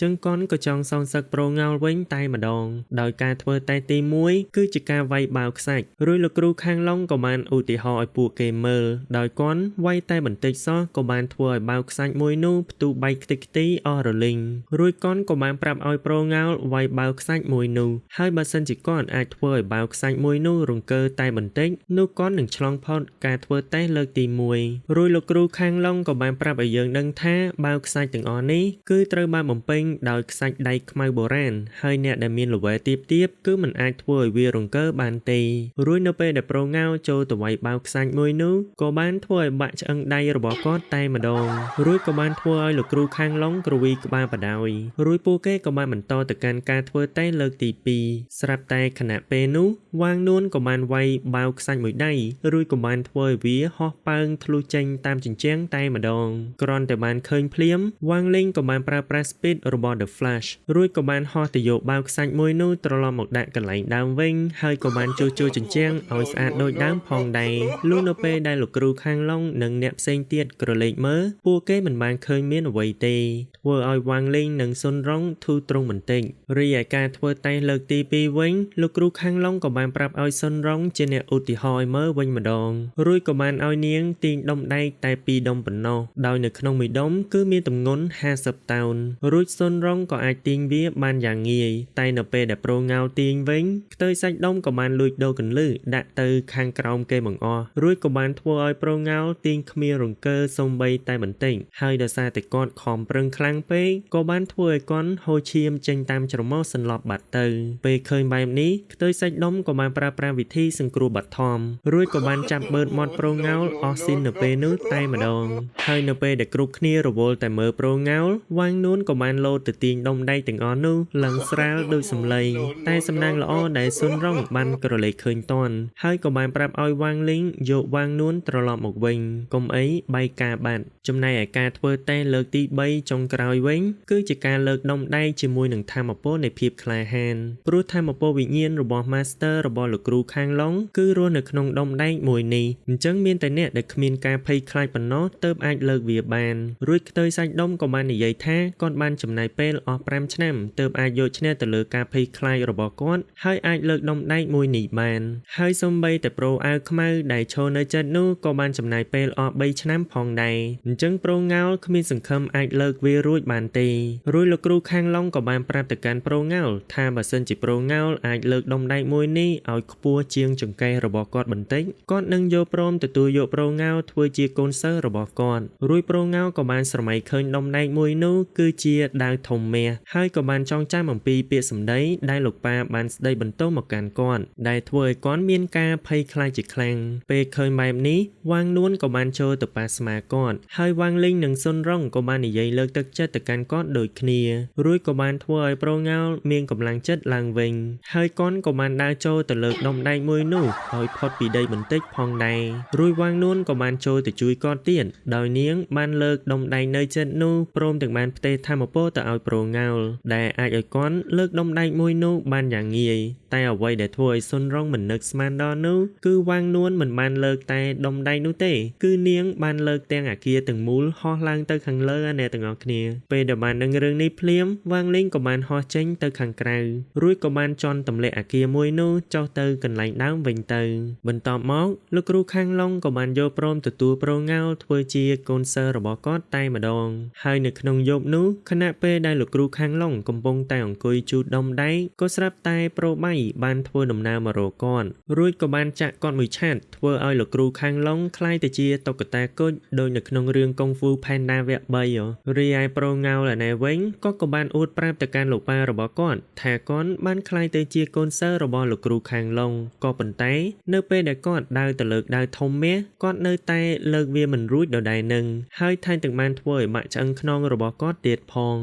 ចឹងគាត់ក៏ចង់សងសឹកប្រូងោលវិញតែម្ដងដោយការធ្វើតេស្តទី1គឺជាការវាយបាវខ្សាច់រួចលោកគ្រូខាងឡុងក៏បានឧទាហរណ៍ឲ្យពួកគេមើលដោយគាត់វាយតែបន្តិចសោះក៏បានធ្វើឲ្យបាវខ្សាច់មួយនោះផ្ទុះបែកខ្ទេចខ្ទីអស់រលីងរួចគាត់ក៏បានប្រាប់ឲ្យប្រូងោលវាយបាវខ្សាច់មួយនោះហើយបើសិនជាគាត់អាចធ្វើឲ្យបាវខ្សាច់មួយនោះរង្គើតែបន្តិចនោះគាត់នឹងឆ្លងផុតការធ្វើតេស្តលើកទី1រួចលោកគ្រូខាងឡុងក៏បានប្រាប់ឲ្យយើងដឹងថាបាវខ្សាច់ទាំងអស់នេះគឺត្រូវបានបំពេញដោយខ្សាច់ដែកខ្មៅបុរាណហើយអ្នកដែលមានល្វែទាបគឺមិនអាចធ្វើឲ្យវារង្គើបានទេរួចនៅពេលដែលប្រូងោលចូលទៅវាយបាវខ្សាច់មួយនោះក៏បានធ្វើឲ្យបាក់ឆ្អឹងដៃរបស់គាត់តែម្ដងរួចក៏បានធ្វើឲ្យលោកគ្រូខាងឡុងក្រវីក្បាលបដ យរួចពួកគេក៏បានបន្តទៅកាន់ការធ្វើតេស្តលើកទី2ស្រាប់តែខណៈពេលនោះវ៉ាងនួនក៏បានវាយបាវខ្សាច់មួយដៃរួចក៏បានធ្វើឲ្យវាហោះប៉ើងធ្លុះចេញតាមជញ្ជាំងតែម្ដងគ្រាន់តែបានឃើញភ្លាមវ៉ាងលីងក៏បានប្រើប្រាស់ speed របស់ The Flash រួចក៏បានហោះទៅយកបាវខ្សាច់មួយនោះត្រឡប់មកដាក់កន្លែងដើមវិញហើយក៏បានជួសជុលជញ្ជាំងឲ្យស្អាតដូចដើមផងដែរលុះនៅពេលដែលលោកគ្រូខាងឡុងនិងអ្នកផ្សេងទៀតក្រឡេកមើលពួកគេមិនបានឃើញមានអ្វីទេធ្វើឲ្យវ៉ាងលីងនិងសុនរងធូរទ្រង់បន្តិចរីឯការធ្វើតេស្តលើកទី2វិញលោកគ្រូខាងឡុងក៏បានប្រាប់ឲ្យសុនរងជាអ្នកឧទាហរណ៍ឲ្យមើលវិញម្ដងរួចក៏បានឲ្យនាងទាញដុំដែកតែ2ដុំប៉ុណ្ណោះដោយនៅក្នុងមួយដុំគឺមានទម្ងន់50 តោនរួចសុនរងក៏អាចទាញវាបានយ៉ាងងាយតែនៅពេលដែលប្រូងោលទាញវិញខ្ទើយសាច់ដុំក៏បានលួចដូរកន្លឹះដាក់ទៅខាងក្រោមគេបង្អស់រួចក៏បានធ្វើឲ្យប្រូងោលទាញគ្មានរង្គើសូម្បីតែបន្តិចហើយដោយសារតែគាត់ខំប្រឹងខ្លាំងពេកក៏បានធ្វើឲ្យគាត់ហូរឈាមចេញតាមច្រមុះសន្លប់បាត់ទៅពេលឃើញបែបនេះខ្ទើយសាច់ដុំក៏បានប្រើប្រាស់វិធីសង្គ្រោះបឋមរួចក៏បានចាប់បឺតមាត់ប្រូងោលអស់ស៊ីននៅពេលនោះតែម្ដងហើយនៅពេលដែលគ្រប់គ្នារវល់តែមើលប្រូងោលវ៉ាងនួនក៏បានលោតទៅទាញដុំដែកទាំងអស់នោះឡើងស្រាលដោយសំឡេងតែសំណាងល្អដែលសុនរងបានក្រឡេកឃើញតន់ហើយក៏បានប្រាប់ឲ្យវ៉ាងលីងយកវ៉ាងនួនត្រឡប់មកវិញកុំអីបែកការបាត់ចំណែកឯការធ្វើតេស្តលើកទី3ចុងក្រោយវិញគឺជាការលើកដុំដែកជាមួយនឹងថាមពលនៃភាព ភាពក្លាហានព្រោះធម្មពលវិញ្ញាណរបស់ Master របស់លោកគ្រូខាងឡុងគឺរស់នៅក្នុងដុំដែកមួយនេះអញ្ចឹងមានតែអ្នកដែលគ្មានការភ័យខ្លាចប៉ុណ្ណោះទើបអាចលើកវាបានរួចខ្ទើយសាច់ដុំក៏បាននិយាយថាគាត់បានចំណាយពេលអស់5ឆ្នាំទើបអាចយកឈ្នះទៅលើការភ័យខ្លាចរបស់គាត់ហើយអាចលើកដុំដែកមួយនេះបានហើយសូម្បីតែប្រូអាវខ្មៅដែលឈរនៅជិតនោះក៏បានចំណាយពេលអស់3ឆ្នាំផងដែរអញ្ចឹងប្រូងោលគ្មានសង្ឃឹមអាចលើកវារួចបានទេរួចលោកគ្រូខាងឡុងក៏បានប្រាប់ទៅកាន់ប្រូងោលថាបើសិនជាប្រូងោលអាចលើកដុំដែកមួយនេះឲ្យខ្ពស់ជាងចង្កេះរបស់គាត់បន្តិចគាត់នឹងយកព្រមទទួលយកប្រូងោលធ្វើជាកូនសិស្សរបស់គាត់រួចប្រូងោលក៏បានស្រមៃឃើញដុំដែកមួយនោះគឺជាដាវធំមាសហើយក៏បានចងចាំអំពីពាក្យសម្ដីដែលលោកប៉ាបានស្ដីបន្ទោសមកកាន់គាត់ដែលធ្វើឲ្យគាត់មានការភ័យខ្លាចជាខ្លាំងពេលឃើញបែបនេះវ៉ាងនួនក៏បានចូលទៅប៉ាស្មាគាត់ហើយវ៉ាងលីងនិងសុនរងក៏បាននិយាយលើកទឹកចិត្តទៅកាន់គាត់ដូចគ្នារួចក៏បានធ្វើឲ្យប្រូងោលមានកម្លាំងចិត្តឡើងវិញហើយគាត់ក៏បានដើរចូលទៅលើកដុំដែកមួយនោះឲ្យផុតពីដីបន្តិចផងដែររួចវ៉ាងនួនក៏បានចូលទៅជួយគាត់ទៀតដោយនាងបានលើកដុំដែកនៅជិតនោះព្រមទាំងបានផ្ទេរថាមពលទៅឲ្យប្រូងោលដែលអាចឲ្យគាត់លើកដុំដែកមួយនោះបានយ៉ាងងាយតែអ្វីដែលធ្វើឲ្យសុនរងមិននឹកស្មានដល់នោះគឺវ៉ាងនួនមិនបានលើកតែដុំដែកនោះទេគឺនាងបានលើកទាំងអាគារទាំងមូលហោះឡើងទៅខាងលើអ្នកទាំងអស់គ្នាពេលដែលបានដឹងរឿងនេះភ្លាមវ៉ាងលីងក៏បានហោះចេញទៅខាងក្រៅរួចក៏បានជន់ទម្លាក់អាគារមួយនោះចុះទៅកន្លែងដើមវិញទៅបន្ទាប់មកលោកគ្រូខាងឡុងក៏បានយកព្រមទទួលប្រូងោលធ្វើជាកូនសិស្សរបស់គាត់តែម្ដងហើយនៅក្នុងយប់នោះខណៈពេលដែលលោកគ្រូខាងឡុងកំពុងតែអង្គុយជូតដុំដែកក៏ស្រាប់តែប្រូបៃបានធ្វើដំណើរមករកគាត់រួចក៏បានចាក់គាត់មួយឆាតធ្វើឲ្យលោកគ្រូខាងឡុងក្លាយទៅជាតុក្កតាគុជដូចនៅក្នុងរឿងកុងហ្វូផែនដាវគ្គ3រីឯប្រូងោលឯណែវិញក៏បានអួតប្រាប់ទៅកាន់លោកប៉ារបស់គាត់ថាគាត់បានក្លាយទៅជាកូនសិស្សរបស់លោកគ្រូខាងឡុងក៏ប៉ុន្តែនៅពេលដែលគាត់ដើរទៅលើកដាវធំមាសគាត់នៅតែលើកវាមិនរួចដដែលនឹងហើយថែមទាំងបានធ្វើឲ្យបាក់ឆ្អឹងខ្នងរបស់គាត់ទៀតផង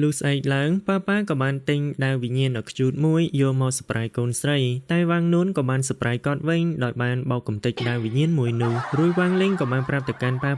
លុះស្អែកឡើងប៉ាក៏បានទិញដាវវិញ្ញាណដ៏ខ្ជូតមួយយកមកសប្រៃកូនស្រីតែវ៉ាងនួនក៏បានសប្រៃគាត់វិញដោយបានបោកកំទេចដាវវិញ្ញាណមួយនោះរួចវ៉ាងលីងក៏បានប្រាប់ទៅកាន់ប៉ា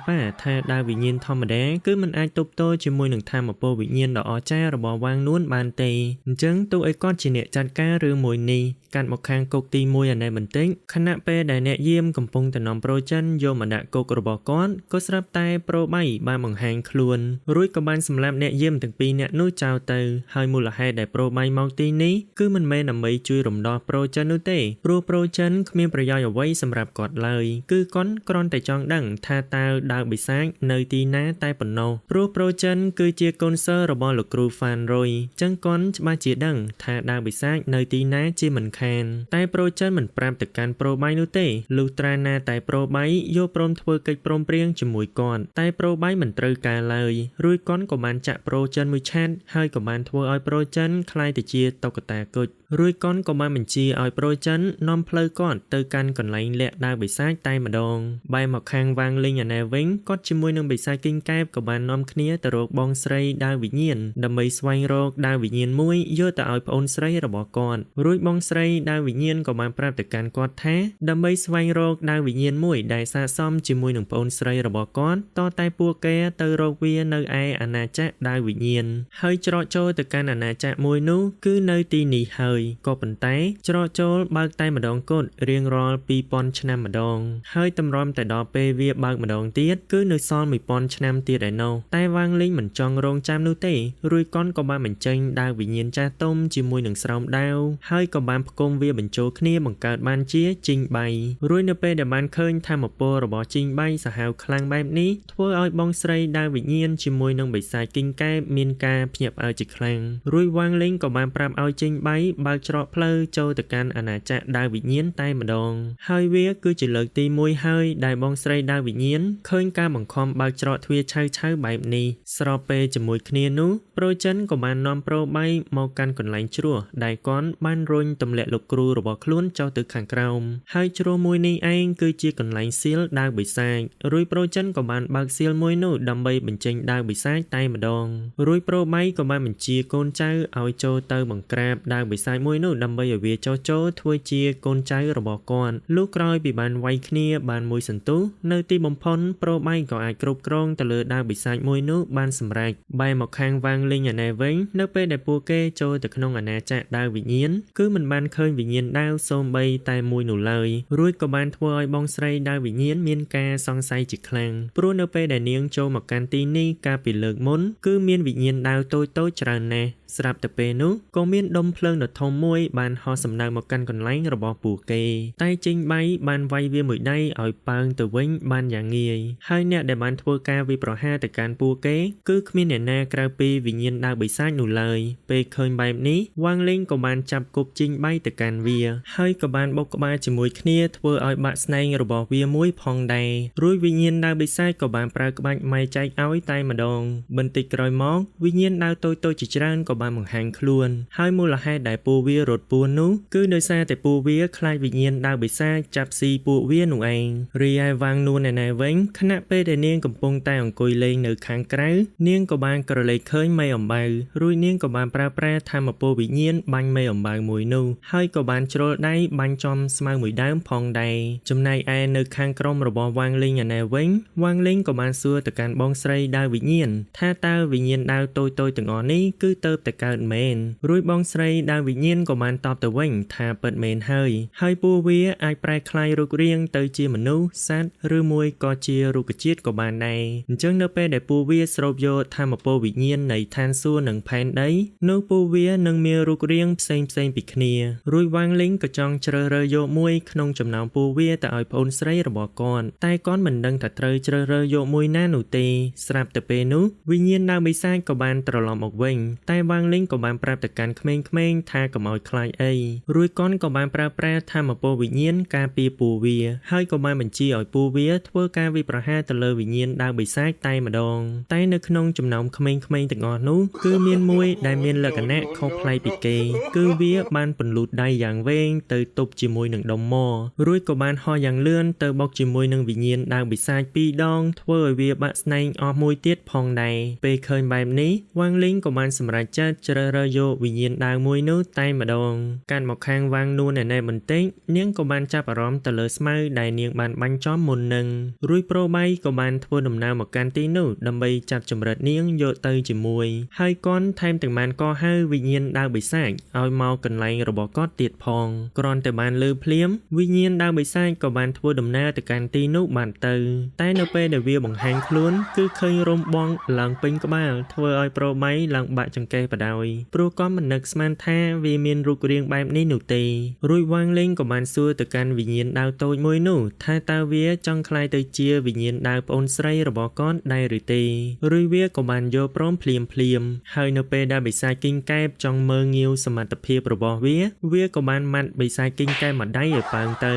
ថាដាវវិញ្ញាណធម្មតាគឺមិនអាចទប់ទល់ជាមួយនឹងធម៌ពលវិញ្ញាណដ៏អស្ចារ្យរបស់វ៉ាងនួនបានទេអញ្ចឹងទូឲ្យគាត់ជាអ្នកចាត់ការរឿងមួយនេះកាត់មកខាងគុកទី1អានេះបន្តិចខណៈពេលដែលអ្នកយាមកំពុងទៅនាំប្រូចិនយកមកដាក់គុករបស់គាត់ក៏ស្រាប់តែប្រូបៃបានបង្ហាញខ្លួនរួចក៏បានសម្លាប់អ្នកយាមទាំងពីរអ្នកនោះចោលទៅហើយមូលហេតុដែលប្រូបៃមកទីនេះគឺមិនមែនដើម្បីជួយរំដោះប្រូចិននោះទេព្រោះប្រូចិនគ្មានប្រយោជន៍អ្វីសម្រាប់គាត់ឡើយគឺគាត់គ្រាន់តែចង់ដឹងថាតើដាវបិសាចនៅទីណាតែប៉ុណ្ណោះព្រោះប្រូចិនគឺជាកូនសិស្សរបស់លោកគ្រូហ្វានរុយចឹងគាត់ច្បាស់ជាដឹងថាដាវបិសាចនៅទីណាជាមិនខានតែប្រូចិនមិនប្រាប់ទៅកាន់ប្រូបៃនោះទេលុះត្រាណាតែប្រូបៃយកព្រមធ្វើកិច្ចព្រមព្រៀងជាមួយគាត់តែប្រូបៃមិនត្រូវការឡើយរួចគាត់ក៏បានចាក់ប្រូចិនមួយឆាតហើយក៏បានធ្វើឲ្យប្រូចិនក្លាយទៅជាតុក្កតាគុជរួចគាត់ក៏បានបញ្ជាឲ្យប្រូចិននាំផ្លូវគាត់ទៅកាន់កន្លែងលាក់ដាវបិសាចតែម្ដងបែរមកខាងវ៉ាងលីងអាណែវិញគាត់ជាមួយនឹងបិសាចគីងកែបក៏បាននាំគ្នាទៅរកបងស្រីដាវវិញ្ញាណដើម្បីស្វែងរកដាវវិញ្ញាណមួយយកទៅឲ្យប្អូនស្រីរបស់គាត់រួចបងស្រីដាវវិញ្ញាណក៏បានប្រាប់ទៅកាន់គាត់ថាដើម្បីស្វែងរកដាវវិញ្ញាណមួយដែលស័ក្តិសមជាមួយនឹងប្អូនស្រីរបស់គាត់តតែពួកគេទៅរកវានៅឯអាណាចក្រដាវវិញ្ញាណហើយច្រកចូលទៅកាន់អាណាចក្រមួយនោះគឺនៅទីនេះហើយក៏ប៉ុន្តែច្រកចូលបើកតែម្ដងគត់រៀងរាល់2000ឆ្នាំម្ដងហើយតម្រាំតែដល់ពេលវាបើកម្ដងទៀតគឺនៅសល់1000ឆ្នាំទៀតឯណោះតែវ៉ាងលីងមិនចង់រងចាំនោះទេរួយកនក៏បានបញ្ចេញដាវវិញ្ញាណចាស់ទុំជាមួយនឹងស្រោមដាវហើយក៏បានផ្គុំវាបញ្ចូលគ្នាបង្កើតបានជាជីងបៃរួចនៅពេលដែលបានឃើញថាមពលរបស់ជីងបៃសាហាវខ្លាំងបែបនេះធ្វើឲ្យបងស្រីដាវវិញ្ញាណជាមួយនឹងបិសាចគីងកែបមានការភ្ញាក់ផ្អើលជាខ្លាំងរួចវ៉ាងលីងក៏បានប្រាប់ឲ្យជីងបៃបើកច្រកផ្លូវចូលទៅកាន់អាណាចក្រដាវវិញ្ញាណតែម្ដងហើយវាគឺជាលើកទី1ហើយដែលបងស្រីដាវវិញ្ញាណឃើញការបង្ខំបើកច្រកទ្វារឆៅបែបនេះស្របពេលជាមួយគ្នានោះប្រូចិនក៏បាននាំប្រូបៃមកកាន់កន្លែងជ្រោះដែលគាត់បានរុញទម្លាក់លោកគ្រូរបស់ខ្លួនចុះទៅខាងក្រោមហើយជ្រោះមួយនេះឯងគឺជាកន្លែងសៀលដាវបិសាចរួចប្រូចិនក៏បានបើកសៀលមួយនោះដើម្បីបញ្ចេញដាវបិសាចតែម្ដងរួចប្រូបៃក៏បានបញ្ជាកូនចៅឲ្យចូលទៅបង្ក្រាបដាវបិសាច ចមួយនោះដើម្បីឲ្យវាចោចធ្វើជាកូនចៅរបស់គាត់លុះក្រោយពីបានវាយគ្នាបានមួយសន្ទុះនៅទីបំផុតប្រូបៃក៏អាចគ្រប់គ្រងទៅលើដាវបិសាចមួយនោះបានសម្រេចបែរមកខាងវាងលីងឯណែវិញនៅពេលដែលពួកគេចូលទៅក្នុងអាណាចក្រដាវវិញ្ញាណគឺមិនបានឃើញវិញ្ញាណដាវសូម្បីតែមួយនោះឡើយរួចក៏បានធ្វើឲ្យបងស្រីដាវវិញ្ញាណមានការសង្ស័យជាខ្លាំងព្រោះនៅពេលដែលនាងចូលមកកាន់ទីនេះកាលពីលើកមុនគឺមានវិញ្ញាណដាវតូចៗច្រើនណាស់ស្រាប់តែពេលនោះក៏មានដុំភ្លើងដ៏ធំមួយបានហោះសំដៅមកកាន់កន្លែងរបស់ពួកគេតែចេញបៃបានវាយវាមួយដៃឲ្យប៉ើងទៅវិញបានយ៉ាងងាយហើយអ្នកដែលបានធ្វើការវាយប្រហារទៅកាន់ពួកគេគឺគ្មានអ្នកណាក្រៅពីវិញ្ញាណដាវបិសាចនោះឡើយពេលឃើញបែបនេះវ៉ាងលីងក៏បានចាប់គប់ជីងបៃទៅកាន់វាហើយក៏បានបុកក្បាលជាមួយគ្នាធ្វើឲ្យបាក់ស្នែងរបស់វាមួយផងដែររួចវិញ្ញាណដាវបិសាចក៏បានប្រើក្បាច់ម៉ែចែកឲ្យតែម្ដងបន្តិចក្រោយមកវិញ្ញាណដាវតូចៗជាច្រើនក៏បានបង្ហាញខ្លួនហើយមូលហេតុដែលពួកវារត់ពួននោះគឺដោយសារតែពួកវាខ្លាចវិញ្ញាណដាវបិសាចចាប់ស៊ីពួកវានោះឯងរីឯវ៉ាងនួនណែវិញខណៈពេលដែលនាងកំពុងតែអង្គុយលេងនៅខាងក្រៅនាងក៏បានក្រឡេកឃើញមេអំបៅរួចនាងក៏បានប្រើប្រាស់ធម្មពលវិញ្ញាណបាញ់មេអំបៅមួយនោះហើយក៏បានជ្រុលដៃបាញ់ចំស្មៅមួយដើមផងដែរចំណែកឯនៅខាងក្រោមរបស់វ៉ាងលីងណែវិញវ៉ាងលីងក៏បានសួរទៅកាន់បងស្រីដាវវិញ្ញាណថាតើវិញ្ញាណដាវតូចៗទាំងអស់នេះគឺទៅតែកើតមែនរួចបងស្រីដាវវិញ្ញាណក៏បានតបទៅវិញថាពិតមែនហើយពួកវាអាចប្រែក្លាយរូបរាងទៅជាមនុស្សសត្វឬមួយក៏ជារុក្ខជាតិក៏បានដែរអញ្ចឹងនៅពេលដែលពួកវាស្រូបយកធម្មពលវិញ្ញាណនៃឋានសួគ៌និងផែនដីនោះពួកវានឹងមានរូបរាងផ្សេងពីគ្នារួចវ៉ាងលីងក៏ចង់ជ្រើសរើសយកមួយក្នុងចំណោមពួកវាទៅឲ្យប្អូនស្រីរបស់គាត់តែគាត់មិនដឹងថាត្រូវជ្រើសរើសយកមួយណានោះទេស្រាប់តែពេលនោះវិញ្ញាណដាវបិសាចក៏បានត្រឡប់មកវិញតែវ៉ាងលីងក៏បានប្រាប់ទៅកាន់ក្មេងៗថាកុំឲ្យខ្លាចអីរួចគាត់ក៏បានប្រើប្រាស់ធម្មពលវិញ្ញាណការពារពួកវាហើយក៏បានបញ្ជាឲ្យពួកវាធ្វើការវាយប្រហារទៅលើវិញ្ញាណដាវបិសាចតែម្ដងតែនៅក្នុងចំណោមក្មេងៗទាំងអស់នោះគឺមានមួយដែលមានលក្ខណៈខុសប្លែកពីគេគឺវាបានពន្លូតដៃយ៉ាងវែងទៅទប់ជាមួយនឹងដុំម៉រួចក៏បានហោះយ៉ាងលឿនទៅបុកជាមួយនឹងវិញ្ញាណដាវបិសាច2ដងធ្វើឲ្យវាបាក់ស្នែងអស់មួយទៀតផងដែរពេលឃើញបែបនេះវ៉ាងលីងក៏បានសម្រេចចិត្តជ្រើសរើសយកវិញ្ញាណដាវមួយនោះតែម្ដងកាន់មកខាងវ៉ាងនួនណែបន្តិចនាងក៏បានចាប់អារម្មណ៍ទៅលើស្មៅដែលនាងបានបាញ់ចំមុននឹងរួចប្រូបៃក៏បានធ្វើដំណើរមកកាន់ទីនោះដើម្បីចាប់ចម្រិតនាងយកទៅជាមួយហើយគាត់ថែមទាំងបានកហៅវិញ្ញាណដាវបិសាចឲ្យមកកន្លែងរបស់គាត់ទៀតផងគ្រាន់តែបានលើភ្លាមវិញ្ញាណដាវបិសាចក៏បានធ្វើដំណើរទៅកាន់ទីនោះបានទៅតែនៅពេលដែលវាបង្ហាញខ្លួនគឺឃើញរោមបងឡើងពេញក្បាលធ្វើឲ្យប្រូបៃឡើងបាក់ចង្កេះបដ យព្រោះគាត់មិននឹកស្មានថាវាមានរូបរាងបែបនេះនោះទេរួចវ៉ាងលេងក៏បានសួរទៅកាន់វិញ្ញាណដាវតូចមួយនោះថាតើវាចង់ក្លាយទៅជាវិញ្ញាណដាវប្អូនស្រីរបស់គាត់ដែរឬទេរួចវាក៏បានយកព្រមភ្លាមហើយនៅពេលដែលបិសាចគីងកែបចង់មើលងាវសមត្ថភាពរបស់វាក៏បានម៉ាត់បិសាចគីងកែបមួយដៃឲ្យប៉ើងទៅ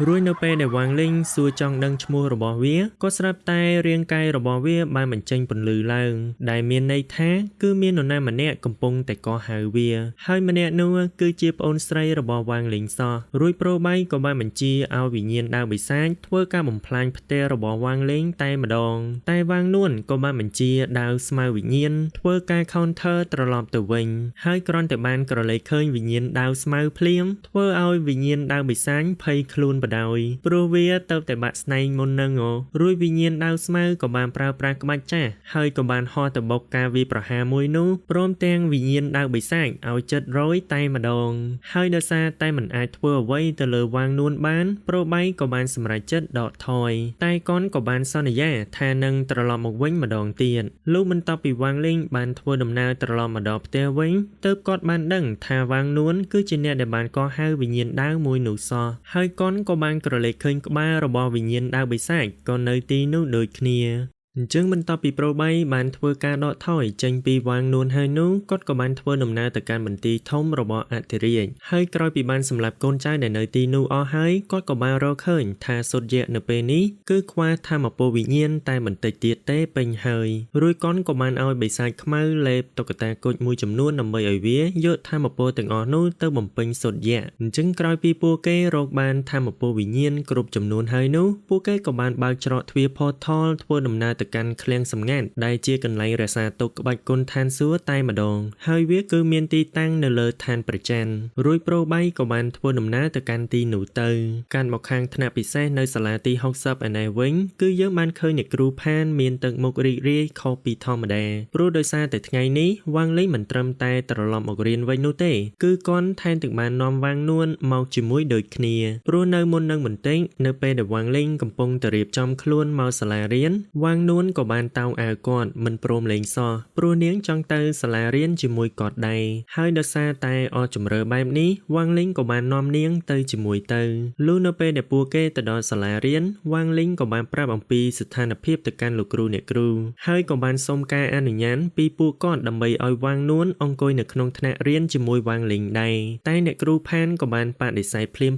រួចនៅពេលដែលវ៉ាងលេងសួរចង់ដឹងឈ្មោះរបស់វាក៏ស្រាប់តែរាងកាយរបស់វាបានបញ្ចេញពន្លឺឡើងដែលមានន័យថាគឺមាននរណាម្នាក់កំពុងតែកោះហៅវាហើយម្នាក់នោះគឺជាប្អូនស្រីរបស់វ៉ាងលេងសោះរួចប្រូបៃក៏បានបញ្ជាឲ្យវិញ្ញាណដាវបិសាចធ្វើការបំផ្លាញផ្ទះរបស់វ៉ាងលេងតែម្ដងតែវ៉ាងនួនក៏បានបញ្ជាដាវស្មៅវិញ្ញាណធ្វើការ counter ត្រឡប់ទៅវិញហើយគ្រាន់តែបានក្រឡេកឃើញវិញ្ញាណដាវស្មៅភ្លាមធ្វើឲ្យវិញ្ញាណដាវបិសាចភ័យខ្លួនបដ យព្រោះវាទៅតែបាក់ស្នែងមុននឹងរួចវិញ្ញាណដាវស្មៅក៏បានប្រើប្រាស់ក្បាច់ចាស់ហើយក៏បានហោះទៅបុកការវាយប្រហារមួយនោះព្រមទាំងវិញ្ញាណដាវបិសាចឲ្យចិត្តរយតែម្ដងហើយដោយសារតែមិនអាចធ្វើអ្វីទៅលើវ៉ាងនួនបានប្រូបៃក៏បានសម្រេចចិត្តដកថយតែកនក៏បានសន្យាថានឹងត្រឡប់មកវិញម្ដងទៀតលុះបន្ទាប់ពីវ៉ាងលេងបានធ្វើដំណើរត្រឡប់មកដល់ផ្ទះវិញទើបគាត់បានដឹងថាវ៉ាងនួនគឺជាអ្នកដែលបានកោះហៅវិញ្ញាណដាវមួយនោះសោះហើយកនក៏បានក្រឡេកឃើញក្បាលរបស់វិញ្ញាណដាវបិសាចក៏នៅទីនោះដូចគ្នាអញ្ចឹងបន្ទាប់ពីប្រូបៃបានធ្វើការដកថយចេញពីវ៉ាងនួនហើយនោះគាត់ក៏បានធ្វើដំណើរទៅកាន់មន្ទីរធំរបស់អធិរាជហើយក្រោយពីបានសម្លាប់កូនចៅដែលនៅទីនោះអស់ហើយគាត់ក៏បានរកឃើញថាសុទ្ធយៈនៅពេលនេះគឺខ្វះធម្មពលវិញ្ញាណតែបន្តិចទៀតទេពេញហើយរួចគាត់ក៏បានឲ្យបិសាចខ្មៅលេបតុក្កតាគុជមួយចំនួនដើម្បីឲ្យវាយកធម្មពលទាំងអស់នោះទៅបំពេញសុទ្ធយៈអញ្ចឹងក្រោយពីពួកគេរកបានធម្មពលវិញ្ញាណគ្រប់ចំនួនហើយនោះពួកគេក៏បានបើកច្រកទ្វារ portal ធ្វើដំណើរទៅ ទៅកាន់ឃ្លាំងសម្ងាត់ដែលជាកន្លែងរក្សាទុកក្បាច់គុណឋានសួគ៌តែម្ដងហើយវាគឺមានទីតាំងនៅលើឋានព្រះច័ន្ទរួចប្រូបៃក៏បានធ្វើដំណើរទៅកាន់ទីនោះទៅកាន់មកខាងថ្នាក់ពិសេសនៅសាលាទី60ឯនេះវិញគឺយើងបានឃើញអ្នកគ្រូផានមានទឹកមុខរីករាយខុសពីធម្មតាព្រោះដោយសារតែថ្ងៃនេះវ៉ាងលីងមិនត្រឹមតែត្រឡប់មករៀនវិញនោះទេគឺគាត់ថែមទាំងបាននាំវ៉ាងនួនមកជាមួយដូចគ្នាព្រោះនៅមុននឹងបន្តិចនៅពេលដែលវ៉ាងលីងកំពុងតែរៀបចំខ្លួនមកសាលារៀនវ៉ាងនួនក៏បានតោងអាវគាត់មិនព្រមលេងសោះព្រោះនាងចង់ទៅសាលារៀនជាមួយគាត់ដែរហើយដោយសារតែអស់ជំរឿបែបនេះវ៉ាងលីងក៏បាននាំនាងទៅជាមួយទៅលុះនៅពេលដែលពួកគេទៅដល់សាលារៀនវ៉ាងលីងក៏បានប្រាប់អំពីស្ថានភាពទៅកាន់លោកគ្រូអ្នកគ្រូហើយក៏បានសុំការអនុញ្ញាតពីពួកគាត់ដើម្បីឲ្យវ៉ាងនួនអង្គុយនៅក្នុងថ្នាក់រៀនជាមួយវ៉ាងលីងដែរតែអ្នកគ្រូផានក៏បានបដិសេធភ្លាម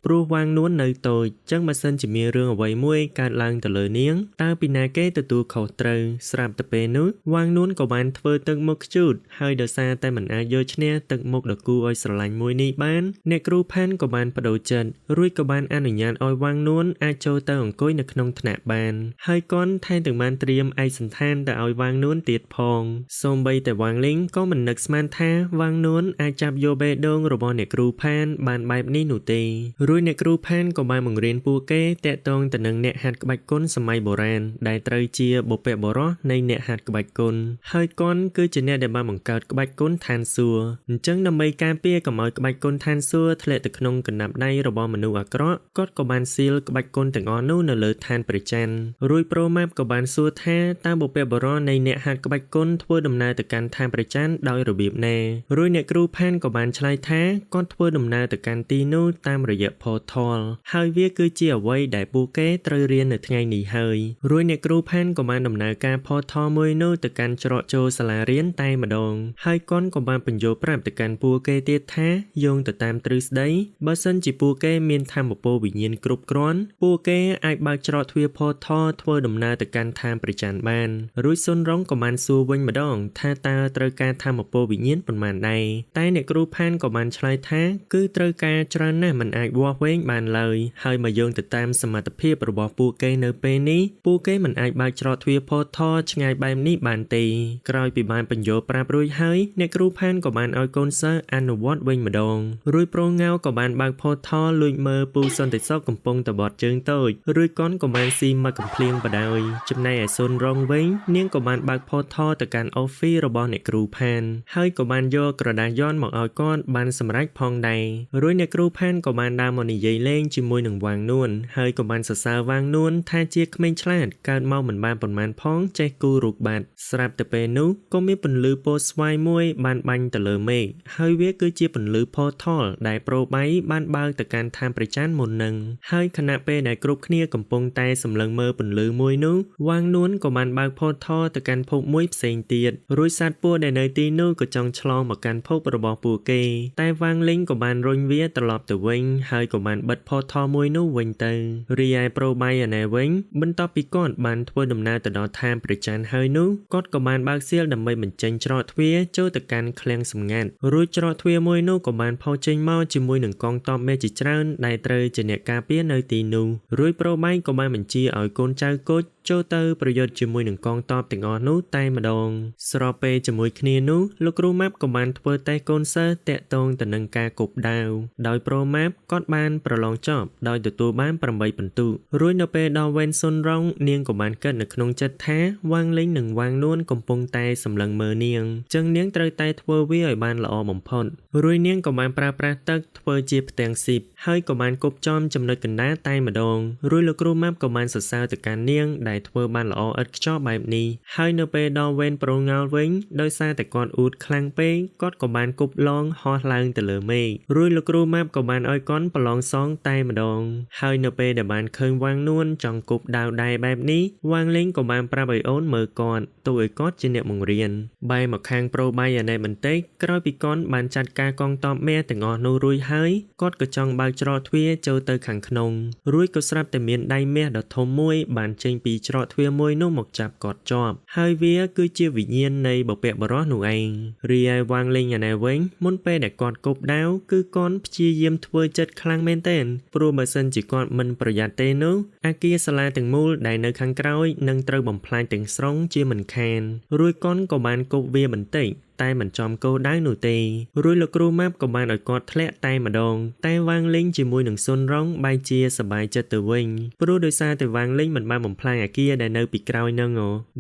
ព្រោះវ៉ាងនួននៅតូចចឹងបើសិនជាមានរឿងអ្វីមួយកើតឡើងទៅលើនាងតើពីណាគេទទួលខុសត្រូវស្រាប់តែពេលនោះវ៉ាងនួនក៏បានធ្វើទឹកមុខខ្ជូតហើយដោយសារតែមិនអាចយកឈ្នះទឹកមុខដ៏គួរឲ្យស្រឡាញ់មួយនេះបានអ្នកគ្រូផានក៏បានបដូរចិត្តរួចក៏បានអនុញ្ញាតឲ្យវ៉ាងនួនអាចចូលទៅអង្គុយនៅក្នុងថ្នាក់បានហើយគាត់ថែមទាំងបានត្រៀមឯកសណ្ឋានទៅឲ្យវ៉ាងនួនទៀតផងសូម្បីតែវ៉ាងលីងក៏មិននឹកស្មានថាវ៉ាងនួនអាចចាប់យកបេះដូងរបស់អ្នកគ្រូផានបានបែបនេះនោះទេរួចអ្នកគ្រូផានក៏បានបង្រៀនពួកគេតាក់ទងទៅនឹងអ្នកហាត់ក្បាច់គុណសម័យបុរាណដែលត្រូវជាបុព្វបុរសនៃអ្នកហាត់ក្បាច់គុណហើយគាត់គឺជាអ្នកដែលបានបង្កើតក្បាច់គុណឋានសួគ៌អញ្ចឹងដើម្បីការពារកុំឲ្យក្បាច់គុណឋានសួគ៌ធ្លាក់ទៅក្នុងកណ្ដាប់ដៃរបស់មនុស្សអាក្រក់គាត់ក៏បានសៀលក្បាច់គុណទាំងអស់នោះនៅលើឋានព្រះច័ន្ទរួចប្រូម៉ាប់ក៏បានសួរថាតើបុព្វបុរសនៃអ្នកហាត់ក្បាច់គុណធ្វើដំណើរទៅកាន់ឋានព្រះច័ន្ទដោយរបៀបណារួចអ្នកគ្រូផានក៏បានឆ្លើយថាគាត់ធ្វើដំណើរទៅកាន់ទីនោះតាមរយៈ portal ហើយវាគឺជាអ្វីដែលពួកគេត្រូវរៀននៅថ្ងៃនេះហើយរួចអ្នកគ្រូផានក៏បានដំណើរការ portal មួយនោះទៅកាន់ច្រកចូលសាលារៀនតែម្ដងហើយគាត់ក៏បានបញ្យល់ប្រាប់ទៅកាន់ពួកគេទៀតថាយោងទៅតាមទ្រឹស្ដីបើសិនជាពួកគេមានថាមពលវិញ្ញាណគ្រប់គ្រាន់ពួកគេអាចបើកច្រកទ្វារ portal ធ្វើដំណើរទៅកាន់ឋានព្រះច័ន្ទបានរួចសុនរងក៏បានសួរវិញម្ដងថាតើត្រូវការថាមពលវិញ្ញាណប៉ុន្មានដែរតែអ្នកគ្រូផានក៏បានឆ្លើយថាគឺត្រូវការច្រើនណាស់មិនអាចវាស់វែងបានឡើយហើយមកយោងទៅតាមសមត្ថភាពរបស់ពួកគេនៅពេលនេះពួកគេមិនអាចបើកច្រកទ្វារ portal ឆ្ងាយបែបនេះបានទេក្រោយពីបានបញ្យល់ប្រាប់រួចហើយអ្នកគ្រូផានក៏បានឲ្យកូនសិស្សអនុវត្តវិញម្ដងរួចប្រូងៅក៏បានបើក portal លួចមើលពូសន្តិសុខកំពុងតែបត់ជើងតូចរួចកនក៏បានស៊ីមកកំភ្លៀងបដោយចំណែកឯសុនរងវិញនាងក៏បានបើក portal ទៅកាន់ office របស់អ្នកគ្រូផានហើយក៏បានយកក្រដាសយ័ន្តមកឲ្យគាត់បានសម្រេចផងដែររួចអ្នកគ្រូផានក៏បានដើរមកនិយាយលេងជាមួយនឹងវ៉ាងនួនហើយក៏បានសរសើរវ៉ាងនួនថាជាក្មេងឆ្លាតកើតមកមិនបានប៉ុន្មានផងចេះគូររូបបាត់ស្រាប់តែពេលនោះក៏មានពន្លឺពណ៌ស្វាយមួយបានបាញ់ទៅលើមេឃហើយវាគឺជាពន្លឺ portal ដែលប្រូបៃបានបើកទៅកាន់ឋានព្រះច័ន្ទមុននឹងហើយខណៈពេលដែលគ្រប់គ្នាកំពុងតែសម្លឹងមើលពន្លឺមួយនោះវ៉ាងនួនក៏បានបើក portal ទៅកាន់ភពមួយផ្សេងទៀតរួចសត្វពស់ដែលនៅទីនោះក៏ចង់ឆ្លងមកកាន់ភពរបស់ពួកគេតែវ៉ាងលីងក៏បានរុញវាត្រឡប់ទៅវិញហើយក៏បានបិទ portal មួយនោះវិញទៅរីឯប្រូបៃឯណែវិញបន្ទាប់ពីគាត់បានធ្វើដំណើរទៅដល់ឋានព្រះច័ន្ទហើយនោះគាត់ក៏បានបើកសៀលដើម្បីបញ្ចេញច្រកទ្វារចូលទៅកាន់ឃ្លាំងសម្ងាត់រួចច្រកទ្វារមួយនោះក៏បានផុសចេញមកជាមួយនឹងកងទ័ពមេជាច្រើនដែលត្រូវជាអ្នកការពារនៅទីនោះរួចប្រូបៃក៏បានបញ្ជាឲ្យកូនចៅគុជចូលទៅប្រយុទ្ធជាមួយនឹងកងទ័ពទាំងអស់នោះតែម្ដងស្របពេលជាមួយគ្នានោះលោកគ្រូម៉ាប់ក៏បានធ្វើតេស្តកូនសិស្សតាក់ទងទៅនឹងការគប់ដាវដោយប្រូម៉ាប់គាត់បានប្រឡងចប់ដោយទទួលបាន8ពិន្ទុរួចនៅពេលដល់វេនសុនរងនាងក៏បានគិតនៅក្នុងចិត្តថាវ៉ាងលីងនិងវ៉ាងនួនកំពុងតែសម្លឹងមើលនាងចឹងនាងត្រូវតែធ្វើវាឲ្យបានល្អបំផុតរួចនាងក៏បានប្រើប្រាស់ទឹកធ្វើជាផ្ទាំងស៊ីបហើយក៏បានគប់ចំចំណុចកណ្ដាលតែម្ដងរួចលោកគ្រូម៉ាប់ក៏បានសរសើរទៅកាន់នាងដែលធ្វើបានល្អឥតខ្ចោះបែបនេះហើយនៅពេលដល់វេនប្រូងៅវិញដោយសារតែគាត់អួតខ្លាំងពេកគាត់ក៏បានគប់ឡងហោះឡើងទៅលើមេឃរួចលោកគ្រូម៉ាប់ក៏បានឲ្យគាត់ប្រឡងសងតែម្ដងហើយនៅពេលដែលបានឃើញវ៉ាងនួនចង់គប់ដាវដែរបែបនេះវ៉ាងលីងក៏បានប្រាប់ឲ្យអូនមើលគាត់ទូឲ្យគាត់ជាអ្នកបង្រៀនបែរមកខាងប្រូបៃអាណេបន្តិចក្រោយពីគាត់បានចាត់ការកងទ័ពមេទាំងអស់នោះរួចហើយគាត់ក៏ចង់បើកច្រកទ្វារចូលទៅខាងក្នុងរួចក៏ស្រាប់តែមានដៃមាសដ៏ធំមួយបានចេញពី ច្រកទ្វារមួយនោះមកចាប់កត់ជាប់ហើយវាគឺជាវិញ្ញាណនៃបុព្វបុរសនោះឯងរីឯវាងលេងអាណែវិញមុនពេលដែលគាត់គប់ដាវគឺគាត់ព្យាយាមធ្វើចិត្តខ្លាំងមែនទែនព្រោះបើសិនជាគាត់មិនប្រយ័ត្នទេនោះអាគារសាលាទាំងមូលដែលនៅខាងក្រោយនឹងត្រូវបំផ្លាញទាំងស្រុងជាមិនខានរួចគាត់ក៏បានគប់វាបន្តិចតែមិនចំគោលដៅនោះទេរួចលោកគ្រូម៉ាប់ក៏បានឲ្យគាត់ធ្លាក់តែម្ដងតែវាងលេងជាមួយនឹងស៊ុនរងបែរជាសប្បាយចិត្តទៅវិញព្រោះដោយសារតែវាងលេងមិនបានបំផ្លាញអាគារដែលនៅពីក្រោយនឹង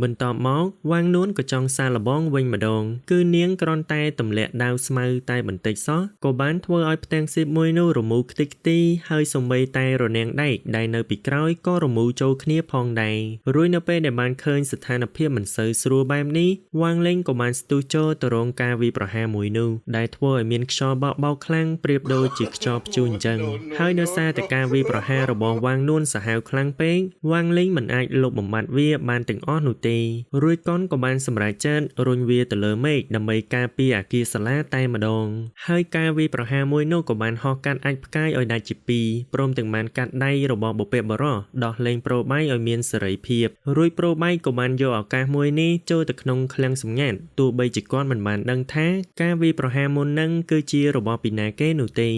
បន្ទាប់មកវាងនួនក៏ចង់សាឡបងវិញម្ដងគឺនាងគ្រាន់តែទម្លាក់ដាវស្មៅតែបន្តិចសោះក៏បានធ្វើឲ្យផ្ទាំងសៀបមួយនោះរមូរខ្ទេចខ្ទីហើយសូម្បីតែរនាំងដែកដែលនៅពីក្រោយក៏រមូរចូលគ្នាផងដែររួចនៅពេលដែលបានឃើញស្ថានភាពមិនសូវស្រួលបែបនេះវាងលេងក៏បានស្ទុះចូលទៅរងការវាយប្រហារមួយនោះដែលធ្វើឲ្យមានខ្យល់បក់បោកខ្លាំងប្រៀបដូចជាខ្យល់ព្យុះអញ្ចឹងហើយដោយសារតែការវាយប្រហាររបស់វាងនួនសាហាវខ្លាំងពេកវាងលេងមិនអាចលុបបំបាត់វាបានទាំងអស់នោះទេរួចកូនក៏បានសម្រេចចិត្តរុញវាទៅលើមេឃដើម្បីការពារអាគារសាលាតែម្ដងហើយការវាយប្រហារមួយនោះក៏បានហោះកាត់អាចផ្កាយឲ្យដាច់ជាពីរព្រមទាំងបានកាត់ដៃរបស់បុព្វបុរសដោះលែងប្រូបៃឲ្យមានសេរីភាពរួចប្រូបៃក៏បានយកឱកាសមួយនេះចូលទៅក្នុងឃ្លាំងសម្ងាត់ទោះបីជាគាត់មិនបានដឹងថាការវាយប្រហារមុននឹងគឺជារបស់ពីណាគេនោះទេ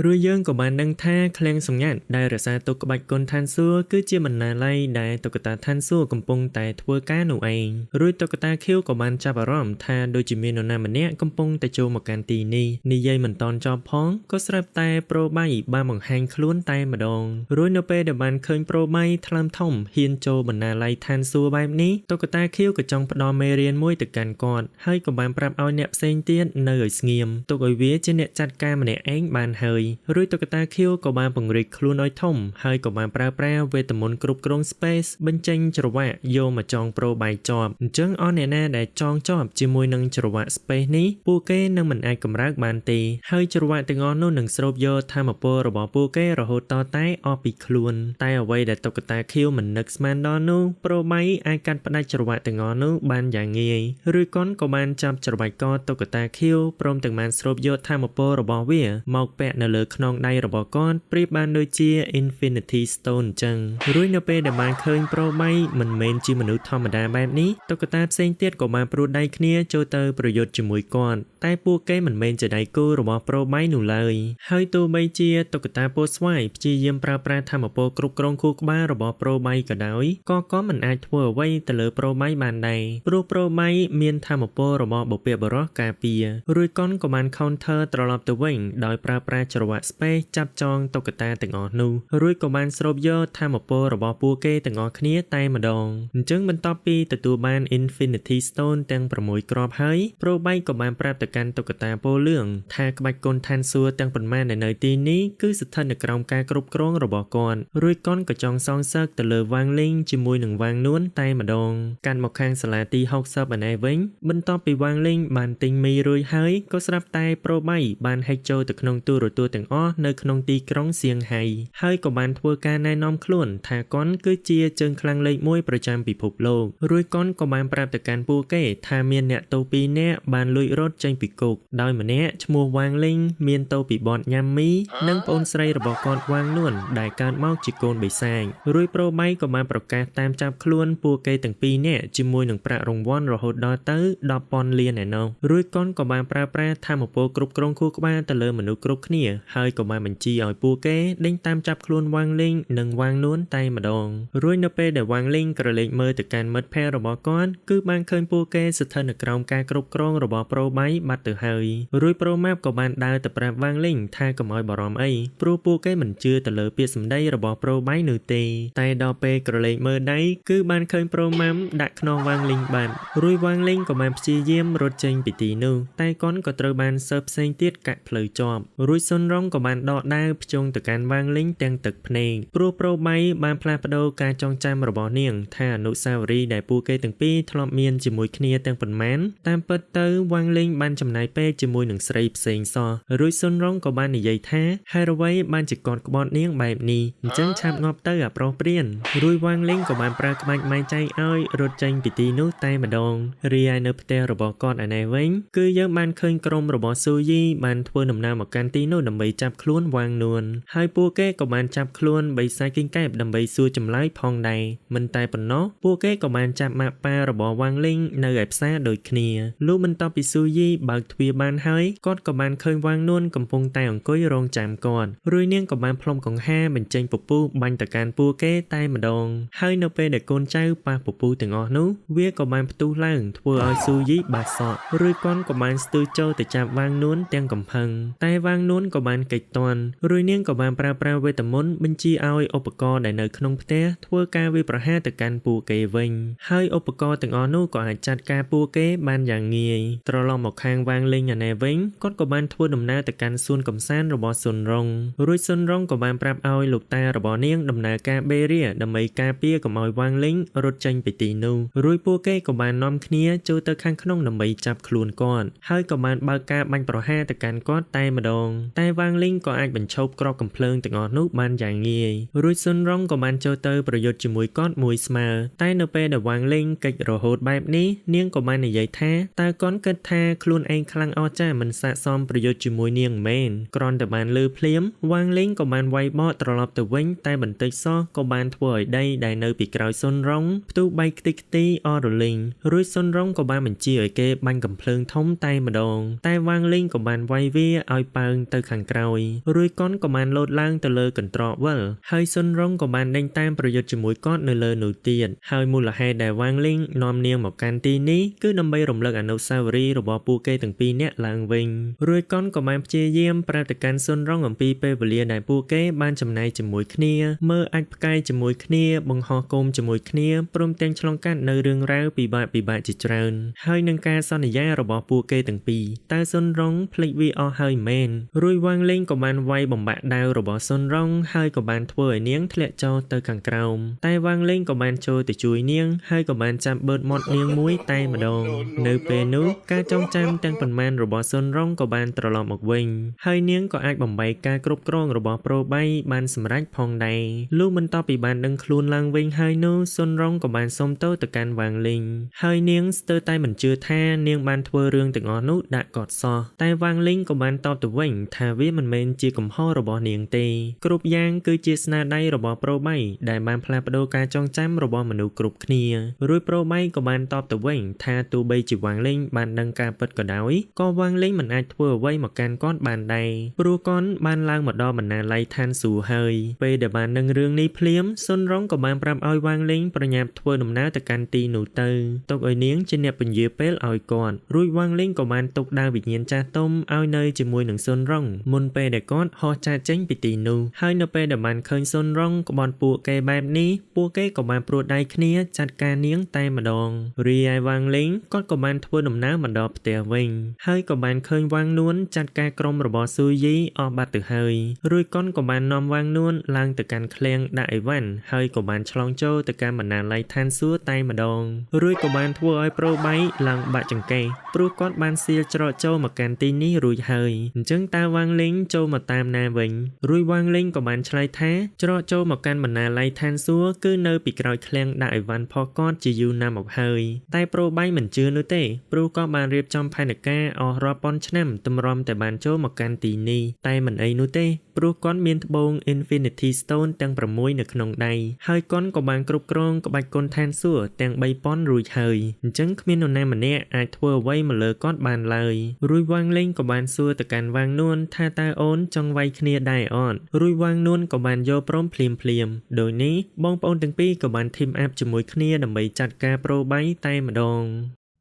រួចយើងក៏បានដឹងថាឃ្លាំងសម្ងាត់ដែលរក្សាទុកក្បាច់គុណឋានសួគ៌គឺជាបណ្ណាល័យដែលតុក្កតាឋានសួគ៌កំពុងតែធ្វើការនោះឯងរួចតុក្កតាខៀវក៏បានចាប់អារម្មណ៍ថាដូចជាមាននរណាម្នាក់កំពុងតែចូលមកកាន់ទីនេះនិយាយមិនតន់ចប់ផងក៏ស្រាប់តែប្រូបៃបានបង្ហាញខ្លួនតែម្ដងរួចនៅពេលដែលបានឃើញប្រូបៃថ្លើមធំហ៊ានចូលបណ្ណាល័យឋានសួគ៌បែបនេះតុក្កតាខៀវក៏ចង់ផ្ដល់មេរៀនមួយទៅកាន់គាត់ហើយក៏បានប្រាប់ឲ្យអ្នកផ្សេងទៀតនៅឲ្យស្ងៀមទុកឲ្យវាជាអ្នកចាត់ការម្នាក់ឯងបានហើយរួចតុក្កតាខៀវក៏បានពង្រីកខ្លួនឲ្យធំហើយក៏បានប្រើប្រាស់វេទមន្តគ្រប់គ្រង space បញ្ចេញច្រវាក់យកមកចងប្រូបៃជាប់អញ្ចឹងអស់អ្នកណាដែលចងជាប់ជាមួយនឹងច្រវាក់ space នេះពួកគេនឹងមិនអាចកម្រើកបានទេហើយច្រវាក់ទាំងអស់នោះនឹងស្រូបយកថាមពលរបស់ពួកគេរហូតតតែអស់ពីខ្លួនតែអ្វីដែលតុក្កតាខៀវមិននឹកស្មានដល់នោះប្រូបៃអាចកាត់ផ្ដាច់ច្រវាក់ទាំងអស់នោះបានយ៉ាងងាយឬកុនក៏បានចាប់ច្របាច់កតុក្កតាខៀវព្រមទាំងបានស្រូបយកថាមពលរបស់វាមកពាក់នៅលើខ្នងដៃរបស់គាត់ប្រៀបបានដូចជា Infinity Stone អញ្ចឹងរួចនៅពេលដែលបានឃើញប្រូបៃមិនមែនជាមនុស្សធម្មតាបែបនេះតុក្កតាផ្សេងទៀតក៏បានព្រួតដៃគ្នាចូលទៅប្រយុទ្ធជាមួយគាត់តែពួកគេមិនមែនជាដៃគូរបស់ប្រូបៃនោះឡើយហើយទោះបីជាតុក្កតាពោស្វាយព្យាយាមប្រើប្រាស់ថាមពលគ្រប់គ្រងខួរក្បាលរបស់ប្រូបៃក៏ដោយក៏មិនអាចធ្វើអ្វីទៅលើប្រូបៃបានដែរព្រោះប្រូបៃមានថាមពលរបស់បុព្វបុរសការពាររួចកុនក៏បាន counter ត្រឡប់ទៅវិញដោយប្រើប្រាស់ច្រវាក់ space ចាប់ចងតុក្កតាទាំងអស់នោះរួចក៏បានស្រូបយកថាមពលរបស់ពួកគេទាំងអស់គ្នាតែម្ដងអញ្ចឹងបន្ទាប់ពីទទួលបាន Infinity Stone ទាំង6គ្រាប់ហើយប្រូបៃក៏បានប្រាប់ទៅកាន់តុក្កតាពណ៌លឿងថាក្បាច់គុណឋានសួគ៌ទាំងប៉ុន្មានដែលនៅទីនេះគឺស្ថិតនៅក្រោមការគ្រប់គ្រងរបស់គាត់រួចកុនក៏ចង់សងសឹកទៅលើវាងលេងជាមួយនឹងវាងនួនតែម្ដងកាន់មកខាងសាលាទី60ឯណេះវិញបន្ទាប់ពីវាងលេងបានទិញមីរួចហើយក៏ស្រាប់តែប្រូបៃបានហែកចូលទៅក្នុងទូរទស្សន៍ទាំងអស់នៅក្នុងទីក្រុងសៀងហៃហើយក៏បានធ្វើការណែនាំខ្លួនថាកុនគឺជាជើងខ្លាំងលេខ1ប្រចាំពិភពលោករួចកុនក៏បានប្រាប់ទៅកាន់ពួកគេថាមានអ្នកទោស2នាក់បានលួចរត់ចេញពីគុកដោយម្នាក់ឈ្មោះវាងលេងមានទោសពីបទញ៉ាំមីនិងប្អូនស្រីរបស់គាត់វាងនួនដែលកើតមកជាកូនបិសាចរួចប្រូបៃក៏បានប្រកាសតាមចាប់ខ្លួនពួកគេទាំង2នាក់ជាមួយនឹងប្រាក់រង្វាន់រហូតដល់ទៅ10,000 លានឯណោះរួចកុនក៏បានប្រើប្រាស់ថាមពលគ្រប់គ្រងខួរក្បាលទៅលើមនុស្សគ្រប់គ្នាហើយក៏បានបញ្ជាឲ្យពួកគេដេញតាមចាប់ខ្លួនវាងលេងនិងវាងនួនតែម្ដងរួចនៅពេលដែលវាងលេងក្រឡេកមើលទៅកាន់មិត្តភ័ក្តិរបស់គាត់គឺបានឃើញពួកគេស្ថិតនៅក្រោមការគ្រប់គ្រងរបស់ប្រូបៃបាត់ទៅហើយរួចប្រូម៉ាប់ក៏បានដើរទៅប្រាប់វាងលេងថាកុំឲ្យបារម្ភអីព្រោះពួកគេមិនជឿទៅលើពាក្យសម្ដីរបស់ប្រូបៃនោះទេតែដល់ពេលក្រឡេកមើលដៃគឺបានឃើញប្រូម៉ាំដាក់ខ្នងវាងលេងបាត់រួចវាងលេងក៏បានព្យាយាមរត់ចេញពីទីនោះតែកុនក៏ត្រូវបានសើផ្សេងទៀតកាក់ផ្លូវជាប់រួចស៊ុនរងក៏បានដកដាវភ្ជង់ទៅកាន់វាងលេងទាំងទឹកភ្នែកព្រោះប្រូបៃបានផ្លាស់ប្ដូរការចងចាំរបស់នាងថាអនុស្សាវរីយ៍ដែលពួកគេទាំងពីរធ្លាប់មានជាមួយគ្នាទាំងប៉ុន្មានតាមពិតទៅវាងលេងបាន ចំណាយពេលជាមួយនឹងស្រីផ្សេងសោះរួចសុនរងក៏បាននិយាយថាហេតុអ្វីបានជាកូនក្បត់នាងបែបនេះអញ្ចឹងឆាប់ងាប់ទៅអាប្រុសព្រានរួចវ៉ាងលីងក៏បានប្រើក្បាច់ម៉ែចៃឲ្យរត់ចេញពីទីនោះតែម្ដងរីឯនៅផ្ទះរបស់គាត់ឯនេះវិញគឺយើងបានឃើញក្រុមរបស់ស៊ូយីបានធ្វើដំណើរមកកាន់ទីនោះដើម្បីចាប់ខ្លួនវ៉ាងនួនហើយពួកគេក៏បានចាប់ខ្លួនបិសាចគីងកែបដើម្បីសួរចម្លើយផងដែរមិនតែប៉ុណ្ណោះពួកគេក៏បានចាប់ម៉ាក់ប៉ារបស់វ៉ាងលីងនៅឯផ្សារដូចគ្នាលុះបន្ទាប់ពីស៊ូយីបើកទ្វារបានហើយគាត់ក៏បានឃើញវ៉ាងនួនកំពុងតែអង្គុយរងចាំគាត់រួចនាងក៏បានផ្លុំកង្ហាបញ្ចេញពពុះបាញ់ទៅកាន់ពួកគេតែម្ដងហើយនៅពេលដែលកូនចៅប៉ះពពុះទាំងអស់នោះវាក៏បានផ្ទុះឡើងធ្វើឲ្យស៊ូយីបាត់សក់រួចគាត់ក៏បានស្ទើរចូលទៅចាប់វ៉ាងនួនទាំងកំផឹងតែវ៉ាងនួនក៏បានកិច្ចទាន់រួចនាងក៏បានប្រើប្រាស់វេទមន្តបញ្ជាឲ្យឧបករណ៍ដែលនៅក្នុងផ្ទះធ្វើការវាយប្រហារទៅកាន់ពួកគេវិញហើយឧបករណ៍ទាំងអស់នោះក៏អាចចាត់ការពួកគេបានយ៉ាងងាយត្រឡប់មកខាងវ៉ាងលីងអានេះវិញគាត់ក៏បានធ្វើដំណើរទៅកាន់សួនកំសាន្តរបស់ស៊ុនរងរួចស៊ុនរងក៏បានប្រាប់ឲ្យលោកតារបស់នាងដំណើរការបេរៀដើម្បីការពារកុំឲ្យវ៉ាងលីងរត់ចេញពីទីនោះរួចពួកគេក៏បាននាំគ្នាចូលទៅខាងក្នុងដើម្បីចាប់ខ្លួនគាត់ហើយក៏បានបើកការបាញ់ប្រហារទៅកាន់គាត់តែម្ដងតែវ៉ាងលីងក៏អាចបញ្ឈប់គ្រាប់កាំភ្លើងទាំងអស់នោះបានយ៉ាងងាយរួចស៊ុនរងក៏បានចូលទៅប្រយុទ្ធជាមួយគាត់មួយស្មើតែនៅពេលដែលវ៉ាងលីងកិច្ចរហូតបែបនេះនាងក៏បាននិយាយថាតើគាត់គិតថាខ្លួនឯងខ្លាំងអស្ចារ្យមិនស័ក្តិសមប្រយុទ្ធជាមួយនាងមែនគ្រាន់តែបានលើភ្លាមវ៉ាងលីងក៏បានវាយបកត្រឡប់ទៅវិញតែបន្តិចសោះក៏បានធ្វើឲ្យដីដែលនៅពីក្រោយស៊ុនរងផ្ទុះបែកខ្ទេចខ្ទីអស់រលីងរួចស៊ុនរងក៏បានបញ្ជាឲ្យគេបាញ់កាំភ្លើងធំតែម្ដងតែវ៉ាងលីងក៏បានវាយវាឲ្យប៉ើងទៅខាងក្រោយរួចគាត់ក៏បានលោតឡើងទៅលើកន្ត្រកវិលហើយស៊ុនរងក៏បានដេញតាមប្រយុទ្ធជាមួយគាត់នៅលើនោះទៀតហើយមូលហេតុដែលវ៉ាងលីងនាំនាងមកកាន់ទីនេះគឺដើម្បីរំលឹកអនុស្សាវរីយ៍របស់ពួកគេទាំងពីរនាក់ឡើងវិញរួចគាត់ក៏បានព្យាយាមប្រាប់ទៅកាន់ស៊ុនរងអំពីពេលវេលាដែលពួកគេបានចំណាយជាមួយគ្នាមើលអាចផ្កាយជាមួយគ្នាបង្ហោះគោមជាមួយគ្នាព្រមទាំងឆ្លងកាត់នៅរឿងរ៉ាវពិបាកជាច្រើនហើយនឹងការសន្យារបស់ពួកគេទាំងពីរតែស៊ុនរងភ្លេចវាអស់ហើយមែនរួចវ៉ាងលីងក៏បានវាយបំបាក់ដាវរបស់ស៊ុនរងហើយក៏បានធ្វើឲ្យនាងធ្លាក់ចុះទៅខាងក្រោមតែវ៉ាងលីងក៏បានចូលទៅជួយនាងហើយក៏បានចាប់បឺតមាត់នាងមួយតែម្ដងនៅពេលនោះការចងចាំទាំងប៉ុន្មានរបស់ស៊ុនរងក៏បានត្រឡប់មកវិញហើយនាងក៏អាចបំបែកការគ្រប់គ្រងរបស់ប្រូបៃបានសម្រេចផងដែរលុះបន្ទាប់ពីបានដឹងខ្លួនឡើងវិញហើយនោះស៊ុនរងក៏បានសុំទោសទៅកាន់វ៉ាងលីងហើយនាងស្ទើរតែមិនជឿថានាងបានធ្វើរឿងទាំងអស់នោះដាក់គាត់សោះតែវ៉ាងលីងក៏បានតបទៅវិញថាវាមិនមែនជាកំហុសរបស់នាងទេគ្រប់យ៉ាងគឺជាស្នាដៃរបស់ប្រូបៃដែលបានផ្លាស់ប្ដូរការចងចាំរបស់មនុស្សគ្រប់គ្នារួចប្រូបៃក៏បានតបទៅវិញថាទោះបីជាវ៉ាងលីងបានដឹងការពិតក៏ដោយក៏វ៉ាងលីងមិនអាចធ្វើអ្វីមកកាន់គាត់បានដែរព្រោះគាត់បានឡើងមកដល់បណ្ណាល័យឋានសួគ៌ហើយពេលដែលបានដឹងរឿងនេះភ្លាមស៊ុនរងក៏បានប្រាប់ឲ្យវ៉ាងលីងប្រញាប់ធ្វើដំណើរទៅកាន់ទីនោះទៅទុកឲ្យនាងជាអ្នកពន្យាពេលឲ្យគាត់រួចវ៉ាងលីងក៏បានទុកដាវវិញ្ញាណចាស់ទុំឲ្យនៅជាមួយនឹងស៊ុនរងមុនពេលដែលគាត់ហោះចាកចេញពីទីនោះហើយនៅពេលដែលបានឃើញស៊ុនរងក្បត់ពួកគេបែបនេះពួកគេក៏បានព្រួតដៃគ្នាចាត់ការនាងតែម្ដងរីឯវ៉ាងលីងគាត់ក៏បានធ្វើដំណើរមកដល់ផ្ទះវិញហើយក៏បានឃើញវ៉ាងនួនចាត់ការក្រុមរបស់ស៊ូយីអស់បាត់ទៅហើយរួចគាត់ក៏បាននាំវ៉ាងនួនឡើងទៅកាន់ឃ្លាំងដាក់អីវ៉ាន់ហើយក៏បានឆ្លងចូលទៅកាន់បណ្ណាល័យឋានសួគ៌តែម្ដងរួចក៏បានធ្វើឲ្យប្រូបៃឡើងបាក់ចង្កេះព្រោះគាត់បានសៀលច្រកចូលមកកាន់ទីនេះរួចហើយអញ្ចឹងតើវ៉ាងលីងចូលមកតាមណាវិញរួចវ៉ាងលីងក៏បានឆ្លើយថាច្រកចូលមកកាន់បណ្ណាល័យឋានសួគ៌គឺនៅពីក្រោយឃ្លាំងដាក់អីវ៉ាន់ផកគាត់ជាយូរណាស់មកហើយតែប្រូបៃមិនជឿនោះទេព្រោះក៏បានរៀបចំផែនការអស់រាប់ពាន់ឆ្នាំតម្រាំតែបានចូលមកកាន់ទីនេះតែមិនអីនោះទេព្រោះគាត់មានត្បូង Infinity Stone ទាំង6នៅក្នុងដៃហើយគាត់ក៏បានគ្រប់គ្រងក្បាច់គុណឋានសួគ៌ទាំង 3000 រួចហើយអញ្ចឹងគ្មាននរណាម្នាក់អាចធ្វើអ្វីមកលើគាត់បានឡើយរួចវ៉ាងលីងក៏បានសួរទៅកាន់វ៉ាងនួនថាតើអូនចង់វាយគ្នាដែរអត់រួចវ៉ាងនួនក៏បានយកព្រមភ្លាមដោយនេះបងប្អូនទាំងពីរក៏បានធីមអាប់ជាមួយគ្នាដើម្បីចាត់ការប្រូបៃតែម្ដង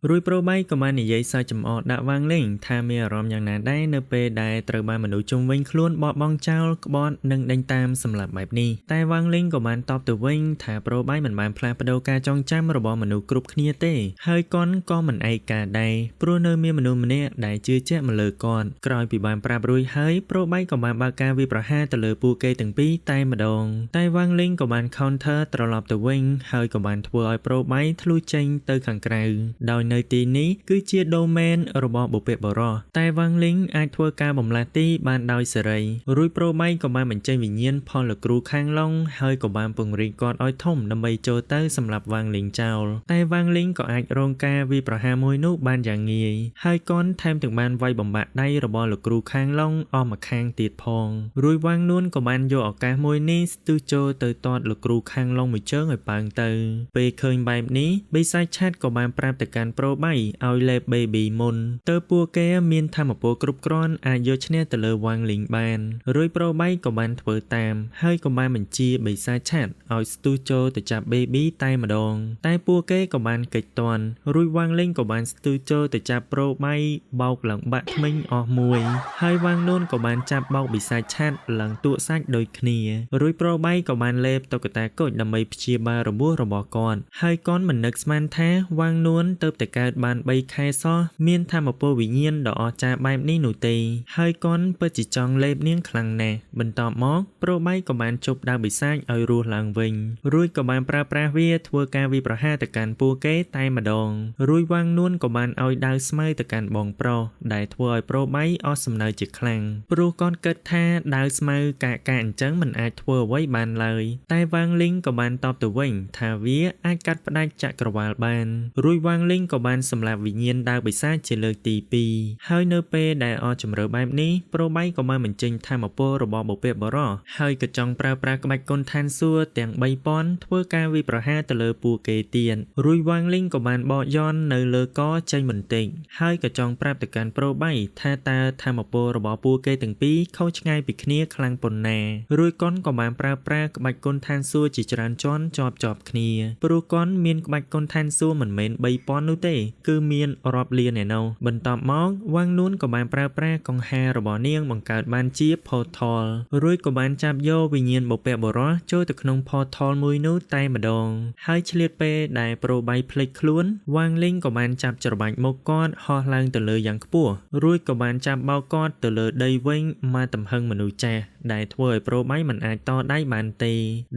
រួចប្រូបៃក៏បាននិយាយសើចចំអកដាក់វ៉ាងលីងថាមានអារម្មណ៍យ៉ាងណាដែរនៅពេលដែលត្រូវបានមនុស្សជុំវិញខ្លួនបោះបង់ចោលក្បត់និងដេញតាមសម្លាប់បែបនេះតែវ៉ាងលីងក៏បានតបទៅវិញថាប្រូបៃមិនបានផ្លាស់ប្ដូរការចងចាំរបស់មនុស្សគ្រប់គ្នាទេហើយគាត់ក៏មិនឯកាដែរព្រោះនៅមានមនុស្សម្នាក់ដែលជឿជាក់មកលើគាត់ក្រោយពីបានប្រាប់រួចហើយប្រូបៃក៏បានបើកការវាយប្រហារទៅលើពួកគេទាំងពីរតែម្ដងតែវ៉ាងលីងក៏បាន counter ត្រឡប់ទៅវិញហើយក៏បានធ្វើឲ្យប្រូបៃធ្លុះចេញទៅខាងក្រៅដោយ នៅទីនេះគឺជាដូមែនរបស់បុព្វបុរសតែវ៉ាងលីងអាចធ្វើការបំលាស់ទីបានដោយសេរីរួចប្រូបៃក៏បានបញ្ចេញវិញ្ញាណផលលោកគ្រូខាងឡុងហើយក៏បានពង្រីកគាត់ឲ្យធំដើម្បីចូលទៅសម្រាប់វ៉ាងលីងចោលតែវ៉ាងលីងក៏អាចរងការវាយប្រហារមួយនោះបានយ៉ាងងាយហើយកនថែមទាំងបានវាយបំបាក់ដៃរបស់លោកគ្រូខាងឡុងអស់មកខាងទៀតផងរួចវ៉ាងនួនក៏បានយកឱកាសមួយនេះស្ទុះចូលទៅទាត់លោកគ្រូខាងឡុងមួយជើងឲ្យប៉ើងទៅពេលឃើញបែបនេះបិសាចឆាតក៏បានប្រាប់ទៅកាន់ប្រូបៃឲ្យលេប baby មុនទៅពួកគេមានថាមពលគ្រប់គ្រាន់អាចយកឈ្នះទៅលើវ៉ាងលីងបានរួចប្រូបៃក៏បានធ្វើតាមហើយក៏បានបញ្ជាបិសាចឆាតឲ្យស្ទុះចូលទៅចាប់ baby តែម្ដងតែពួកគេក៏បានកិច្ចទាន់រួចវ៉ាងលីងក៏បានស្ទុះចូលទៅចាប់ប្រូបៃបោកឡើងបាក់ធ្មេញអស់មួយហើយវ៉ាងនួនក៏បានចាប់បោកបិសាចឆាតឡើងទក់សាច់ដូចគ្នារួចប្រូបៃក៏បានលេបតុក្កតាគុជដើម្បីព្យាបាលរបួសរបស់គាត់ហើយកនមិននឹកស្មានថាវ៉ាងនួនទៅតែកើតបាន3ខែសោះមានថាមពលវិញ្ញាណដ៏អស្ចារ្យបែបនេះនោះទេហើយកនពិតជាចង់លេបនាងខ្លាំងណាស់បន្ទាប់មកប្រូបៃក៏បានជប់ដាវបិសាចឲ្យរស់ឡើងវិញរួចក៏បានប្រើប្រាស់វាធ្វើការវាយប្រហារទៅកាន់ពួកគេតែម្ដងរួចវ៉ាងនួនក៏បានឲ្យដាវស្មៅទៅកាន់បងប្រុសដែលធ្វើឲ្យប្រូបៃអស់សំណើជាខ្លាំងព្រោះគាត់គិតថាដាវស្មៅកាអញ្ចឹងមិនអាចធ្វើអ្វីបានឡើយតែវ៉ាងលីងក៏បានតបទៅវិញថាវាអាចកាត់ផ្ដាច់ចក្រវាឡបានរួចវ៉ាងលីងក៏បានសម្លាប់វិញ្ញាណដាវបិសាចជាលើកទី2ហើយនៅពេលដែលអស់ជម្រៅបែបនេះប្រូបៃក៏បានបញ្ចេញថាមពលរបស់បុព្វបុរសហើយក៏ចង់ប្រើប្រាស់ក្បាច់គុណឋានសួគ៌ទាំង3000ធ្វើការវាយប្រហារទៅលើពួកគេទៀតរួចវ៉ាងលីងក៏បានបកយ័ន្តនៅលើកចេញបន្តិចហើយក៏ចង់ប្រាប់ទៅកាន់ប្រូបៃថាតើថាមពលរបស់ពួកគេទាំងពីរខុសឆ្ងាយពីគ្នាខ្លាំងប៉ុណ្ណារួចកុនក៏បានប្រើប្រាស់ក្បាច់គុណឋានសួគ៌ជាច្រើនជាន់ជាប់គ្នាព្រោះកុនមានក្បាច់គុណឋានសួគ៌មិនមែន3000នោះទេគឺមានរាប់លានឯណោះបន្ទាប់មកវ៉ាងនួនក៏បានប្រើប្រាស់កង្ហាររបស់នាងបង្កើតបានជា portal រួចក៏បានចាប់យកវិញ្ញាណបុព្វបុរសចូលទៅក្នុង portal មួយនោះតែម្ដងហើយឆ្លៀតពេលដែលប្រូបៃភ្លេចខ្លួនវ៉ាងលីងក៏បានចាប់ច្របាច់មុខគាត់ហោះឡើងទៅលើយ៉ាងខ្ពស់រួចក៏បានចាប់បោកគាត់ទៅលើដីវិញមកទំហឹងមនុស្សចាស់ដែលធ្វើឲ្យប្រូបៃមិនអាចតដៃបានទេ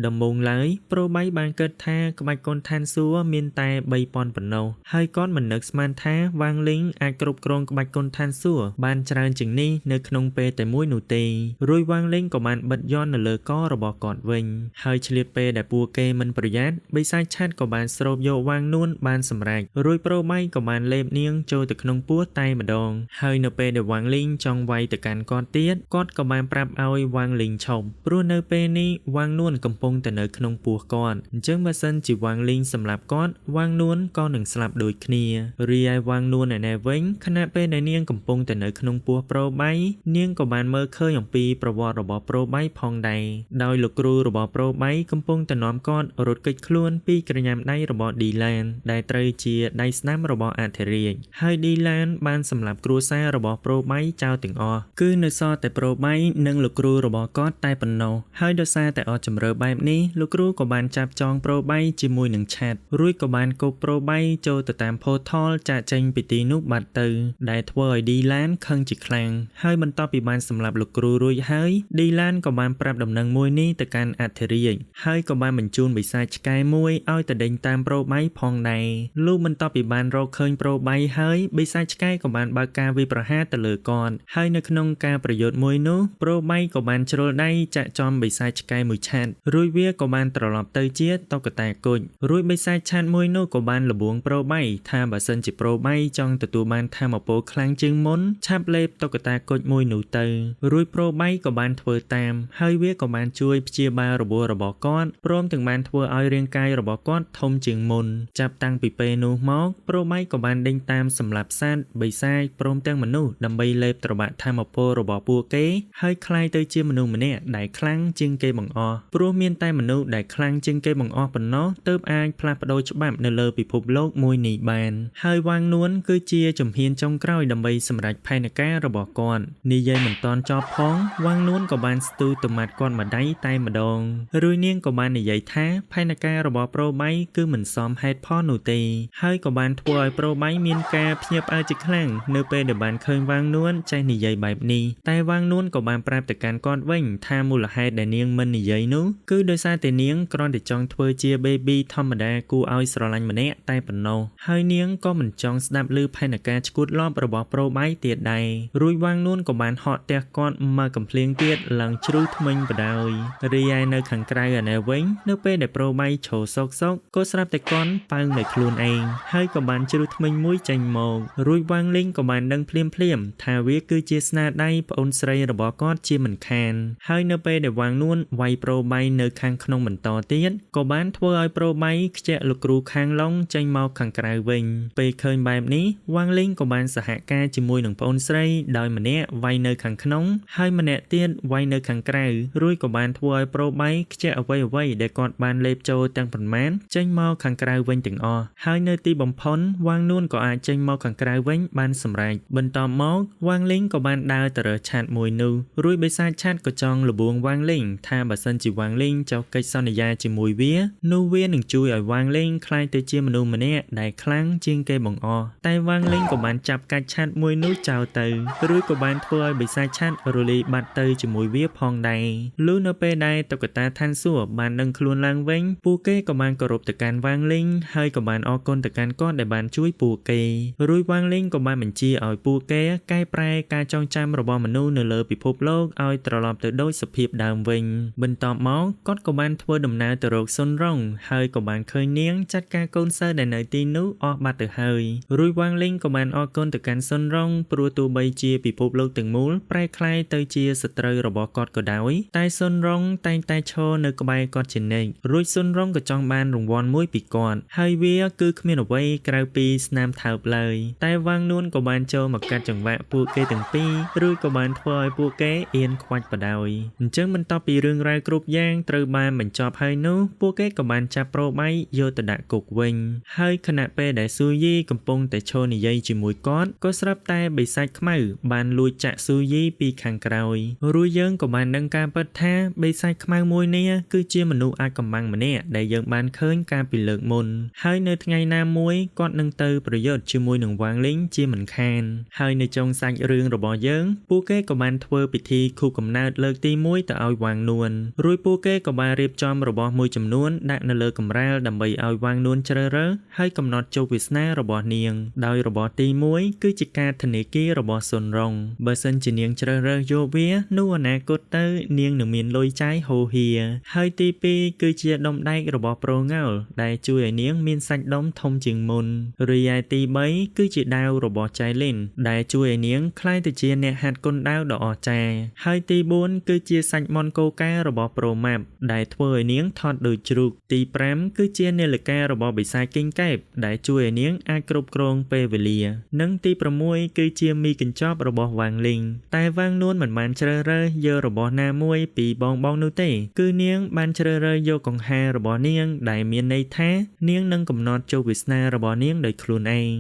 ដំបូងឡើយប្រូបៃបានគិតថាក្បាច់គុណឋានសួគ៌មានតែ3000ប៉ុណ្ណោះហើយគាត់មិននឹកស្មានថាវ៉ាងលីងអាចគ្រប់គ្រងក្បាច់គុណឋានសួគ៌បានច្រើនជាងនេះនៅក្នុងពេលតែមួយនោះទេរួចវ៉ាងលីងក៏បានបិទយ័ន្តនៅលើករបស់គាត់វិញហើយឆ្លៀតពេលដែលពួកគេមិនប្រយ័ត្នបិសាចឆាតក៏បានស្រូបយកវ៉ាងនួនបានសម្រេចរួចប្រូបៃក៏បានលេបនាងចូលទៅក្នុងពោះតែម្ដងហើយនៅពេលដែលវ៉ាងលីងចង់វាយទៅកាន់គាត់ទៀតគាត់ក៏បានប្រាប់ឲ្យវ៉ាងលីងឈប់ព្រោះនៅពេលនេះវ៉ាងនួនកំពុងតែនៅក្នុងពោះគាត់អញ្ចឹងបើសិនជាវ៉ាងលីងសម្លាប់គាត់វ៉ាងនួនក៏នឹងស្លាប់ដូចគ្នារីឯវ៉ាងនួនឯណែវិញខណៈពេលដែលនាងកំពុងតែនៅក្នុងពោះប្រូបៃនាងក៏បានមើលឃើញអំពីប្រវត្តិរបស់ប្រូបៃផងដែរដោយលោកគ្រូរបស់ប្រូបៃកំពុងតែនាំគាត់រត់គេចខ្លួនពីក្រញាំដៃរបស់ឌីឡានដែលត្រូវជាដៃស្ដាំរបស់អធិរាជហើយឌីឡានបានសម្លាប់គ្រួសាររបស់ប្រូបៃចោលទាំងអស់គឺនៅសល់តែប្រូបៃនិងលោកគ្រូរបស់គាត់តែប៉ុណ្ណោះហើយដោយសារតែអស់ជម្រៅបែបនេះលោកគ្រូក៏បានចាប់ចងប្រូបៃជាមួយនឹងឆាតរួចក៏បានគប់ប្រូបៃចូលទៅតាម portal ចាក់ចេញពីទីនោះបាត់ទៅដែលធ្វើឲ្យឌីឡានខឹងជាខ្លាំងហើយបន្ទាប់ពីបានសម្លាប់លោកគ្រូរួចហើយឌីឡានក៏បានប្រាប់ដំណឹងមួយនេះទៅកាន់អធិរាជហើយក៏បានបញ្ជូនបិសាចឆ្កែមួយឲ្យទៅដេញតាមប្រូបៃផងដែរលុះបន្ទាប់ពីបានរកឃើញប្រូបៃហើយបិសាចឆ្កែក៏បានបើកការវាយប្រហារទៅលើគាត់ហើយនៅក្នុងការប្រយុទ្ធមួយនោះប្រូបៃក៏បានជ្រុលដៃចាក់ចំបិសាចឆ្កែមួយឆាតរួចវាក៏បានត្រឡប់ទៅជាតុក្កតាគុជរួចបិសាចឆាតមួយនោះក៏បានលបួងប្រូបៃថាបើសិនជាប្រូបៃចង់ទទួលបានថាមពលខ្លាំងជាងមុនឆាប់លេបតុក្កតាគុជមួយនោះទៅរួចប្រូបៃក៏បានធ្វើតាមហើយវាក៏បានជួយព្យាបាលរបួសរបស់គាត់ព្រមទាំងបានធ្វើឲ្យរាងកាយរបស់គាត់ធំជាងមុនចាប់តាំងពីពេលនោះមកប្រូបៃក៏បានដេញតាមសម្លាប់សត្វបិសាចព្រមទាំងមនុស្សដើម្បីលេបត្របាក់ថាមពលរបស់ពួកគេហើយคล้ายទៅជាមនុស្សម្នាក់ដែលខ្លាំងជាងគេបង្អស់ព្រោះមានតែមនុស្សដែលខ្លាំងជាងគេបង្អស់ប៉ុណ្ណោះទើបអាចផ្លាស់ប្ដូរច្បាប់នៅលើពិភពលោកមួយនេះបានហើយវ៉ាងនួនគឺជាជំហានចុងក្រោយដើម្បីសម្រេចផែនការរបស់គាត់និយាយមិនទាន់ចប់ផងវ៉ាងនួនក៏បានស្ទុះទៅមាត់គាត់ម្ដាយតែម្ដងរួចនាងក៏បាននិយាយថាផែនការរបស់ប្រូបៃគឺមិនសមហេតុផលនោះទេហើយក៏បានធ្វើឲ្យប្រូបៃមានការភ្ញាក់ផ្អើលជាខ្លាំងនៅពេលដែលបានឃើញវ៉ាងនួនចេះនិយាយបែបនេះតែវ៉ាងនួនក៏បានប្រាប់ទៅកាន់គាត់វិញថាមូលហេតុដែលនាងមិននិយាយនោះគឺដោយសារតែនាងគ្រាន់តែចង់ធ្វើជា baby ធម្មតាគួរឲ្យស្រឡាញ់ម្នាក់តែប៉ុណ្ណោះហើយ នាងក៏មិនចង់ស្ដាប់ឮផែនការឈួតលបរបស់ប្រូបៃទៀតដែររួយវាងនួនក៏បានហក់ទះគាត់មកកំភ្លៀងទៀតឡើងជ្រុះថ្មិញបដ ហើយរីឯនៅខាងក្រៅឯណែវិញនៅពេលដែលប្រូបៃឈរសោកក៏ស្រាប់តែកន់ប៉ើងនៅខ្លួនឯងហើយក៏បានជ្រុះថ្មិញមួយចេញមករួយវាងលេងក៏បានដឹងភ្លាមថាវាគឺជាស្នាដៃប្អូនស្រីរបស់គាត់ជាមិនខានហើយនៅពេលដែលវាងនួនវាយប្រូបៃនៅខាងក្នុងបន្តទៀតក៏បានធ្វើឲ្យប្រូបៃខ្ជាក់លោកគ្រូខាងឡុងចេញមកខាងក្រៅវិញពេលឃើញបែបនេះវាងលេងក៏បានសហការជាមួយនឹងប្អូនស្រីដោយម្នាក់វាយនៅខាងក្នុងហើយម្នាក់ទៀតវាយនៅខាងក្រៅរួយក៏បានធ្វើឲ្យប្រូបៃខ្ជាក់អ្វីដែលគាត់បានលេបចូលទាំងប៉ុន្មានចេញមកខាងក្រៅវិញទាំងអស់ហើយនៅទីបំផុតវាងនួនក៏អាចចេញមកខាងក្រៅវិញបានសម្រេចបន្ទាប់មកវាងលេងក៏បានដើរទៅរើសឆាតមួយនោះរួយបិសាចឆាតក៏ចង់លបួងវាងលេងថាបើសិនជាវាងលេងចុះកិច្ចសន្យាជាមួយវានោះវានឹងជួយឲ្យវាងលេងក្លាយទៅជាមនុស្សម្នាក់ដែលខ្លាំងជាងគេបង្អស់តែវាងលេងក៏បានចាប់កាច់ឆាតមួយនោះចោលទៅរួយក៏បានធ្វើឲ្យបិសាចឆាតរលាយបាត់ទៅជាមួយវាផងដែរលុះនៅពេលដែលតុក្កតាឋានសួគ៌បានដឹងខ្លួនឡើងវិញពួកគេក៏បានគោរពទៅកាន់វាងលេងហើយក៏បានអរគុណទៅកាន់គាត់ដែលបានជួយពួកគេរួយវាងលេងក៏បានបញ្ជាឲ្យពួកគេកែប្រែការចងចាំរបស់មនុស្សនៅលើពិភពលោកឲ្យត្រឡប់ទៅដូចសភាពដើមវិញបន្ទាប់មកគាត់ក៏បានធ្វើដំណើរទៅរកសុនរងហើយក៏បានឃើញនាងចាត់ការកូនសិស្សដែលនៅទីនោះអស់បាត់ទៅហើយរួយវាងលេងក៏បានអរគុណទៅកាន់សុនរងព្រោះទោះបីជាពិភពលោកទាំងមូលប្រែក្លាយទៅជាសត្រូវរបស់គាត់ក៏ដោយតែសុនរងតែងតែឈរនៅក្បែរគាត់ជានិច្ចរួចសុនរងក៏ចង់បានរង្វាន់មួយពីគាត់ហើយវាគឺគ្មានអ្វីក្រៅពីស្នាមថើបឡើយតែវាងនួនក៏បានចូលមកកាត់ចង្វាក់ពួកគេទាំងពីររួចក៏បានធ្វើឲ្យពួកគេអៀនខ្វាច់បដ យអញ្ចឹងបន្ទាប់ពីរឿងរ៉ាវគ្រប់យ៉ាងត្រូវបានបញ្ចប់ហើយនោះពួកគេក៏បានចាប់ប្រូបៃយកទៅដាក់គុកវិញហើយខណៈពេលដែលស៊ូយីកំពុងតែឈរនិយាយជាមួយគាត់ក៏ស្រាប់តែបិសាចខ្មៅបានលួចចាក់ស៊ូយីពីខាងក្រោយរួចយើងក៏បានដឹងការពិតថាបិសាចខ្មៅមួយនេះគឺជាមនុស្សអាចកំបាំងម្នាក់ដែលយើងបានឃើញកាលពីលើកមុនហើយនៅថ្ងៃណាមួយគាត់នឹងទៅប្រយុទ្ធជាមួយនឹងវាងលីងជាមិនខានហើយនៅចុងសាច់រឿងរបស់យើងពួកគេក៏បានធ្វើពិធីខួបកំណើតលើកទី1ទៅឲ្យវាងនួនរួចពួកគេក៏បានរៀបចំរបស់មួយចំនួនដាក់នៅលើកម្រាលដើម្បីឲ្យវាងនួនជ្រើសរើសហើយកំណត់ជោគវាសនារបស់នាងដោយរបស់ទី1គឺជាការធនាគាររបស់សុនរងបើសិនជានាងជ្រើសរើសយកវានោះអនាគតទៅនាងនឹងមានលុយចាយហូរហៀហើយទី2គឺជាដុំដែករបស់ប្រូងោលដែលជួយឲ្យនាងមានសាច់ដុំធំជាងមុនរីឯទី3គឺជាដាវរបស់ចៃលីនដែលជួយឲ្យនាងក្លាយទៅជាអ្នកហាត់គុនដាវដ៏អស្ចារ្យហើយទី4គឺជាសាច់មាន់កូការបស់ប្រូម៉ាប់ដែលធ្វើឲ្យនាងថត់ដូចជ្រូកទី5គឺជានាឡិការបស់បិសាចគីងកែបដែលជួយឲ្យនាងអាចគ្រប់គ្រងពេលវេលានិងទី6គឺជាមីកញ្ចប់របស់វាងលីងតែវាងនួនមិនបានជ្រើសរើសយករបស់ណាមួយពីបងនោះទេគឺនាងបានជ្រើសរើសយកកង្ហាររបស់នាងដែលមានន័យថានាងនឹងកំណត់ជោគវាសនារបស់នាងដោយខ្លួនឯង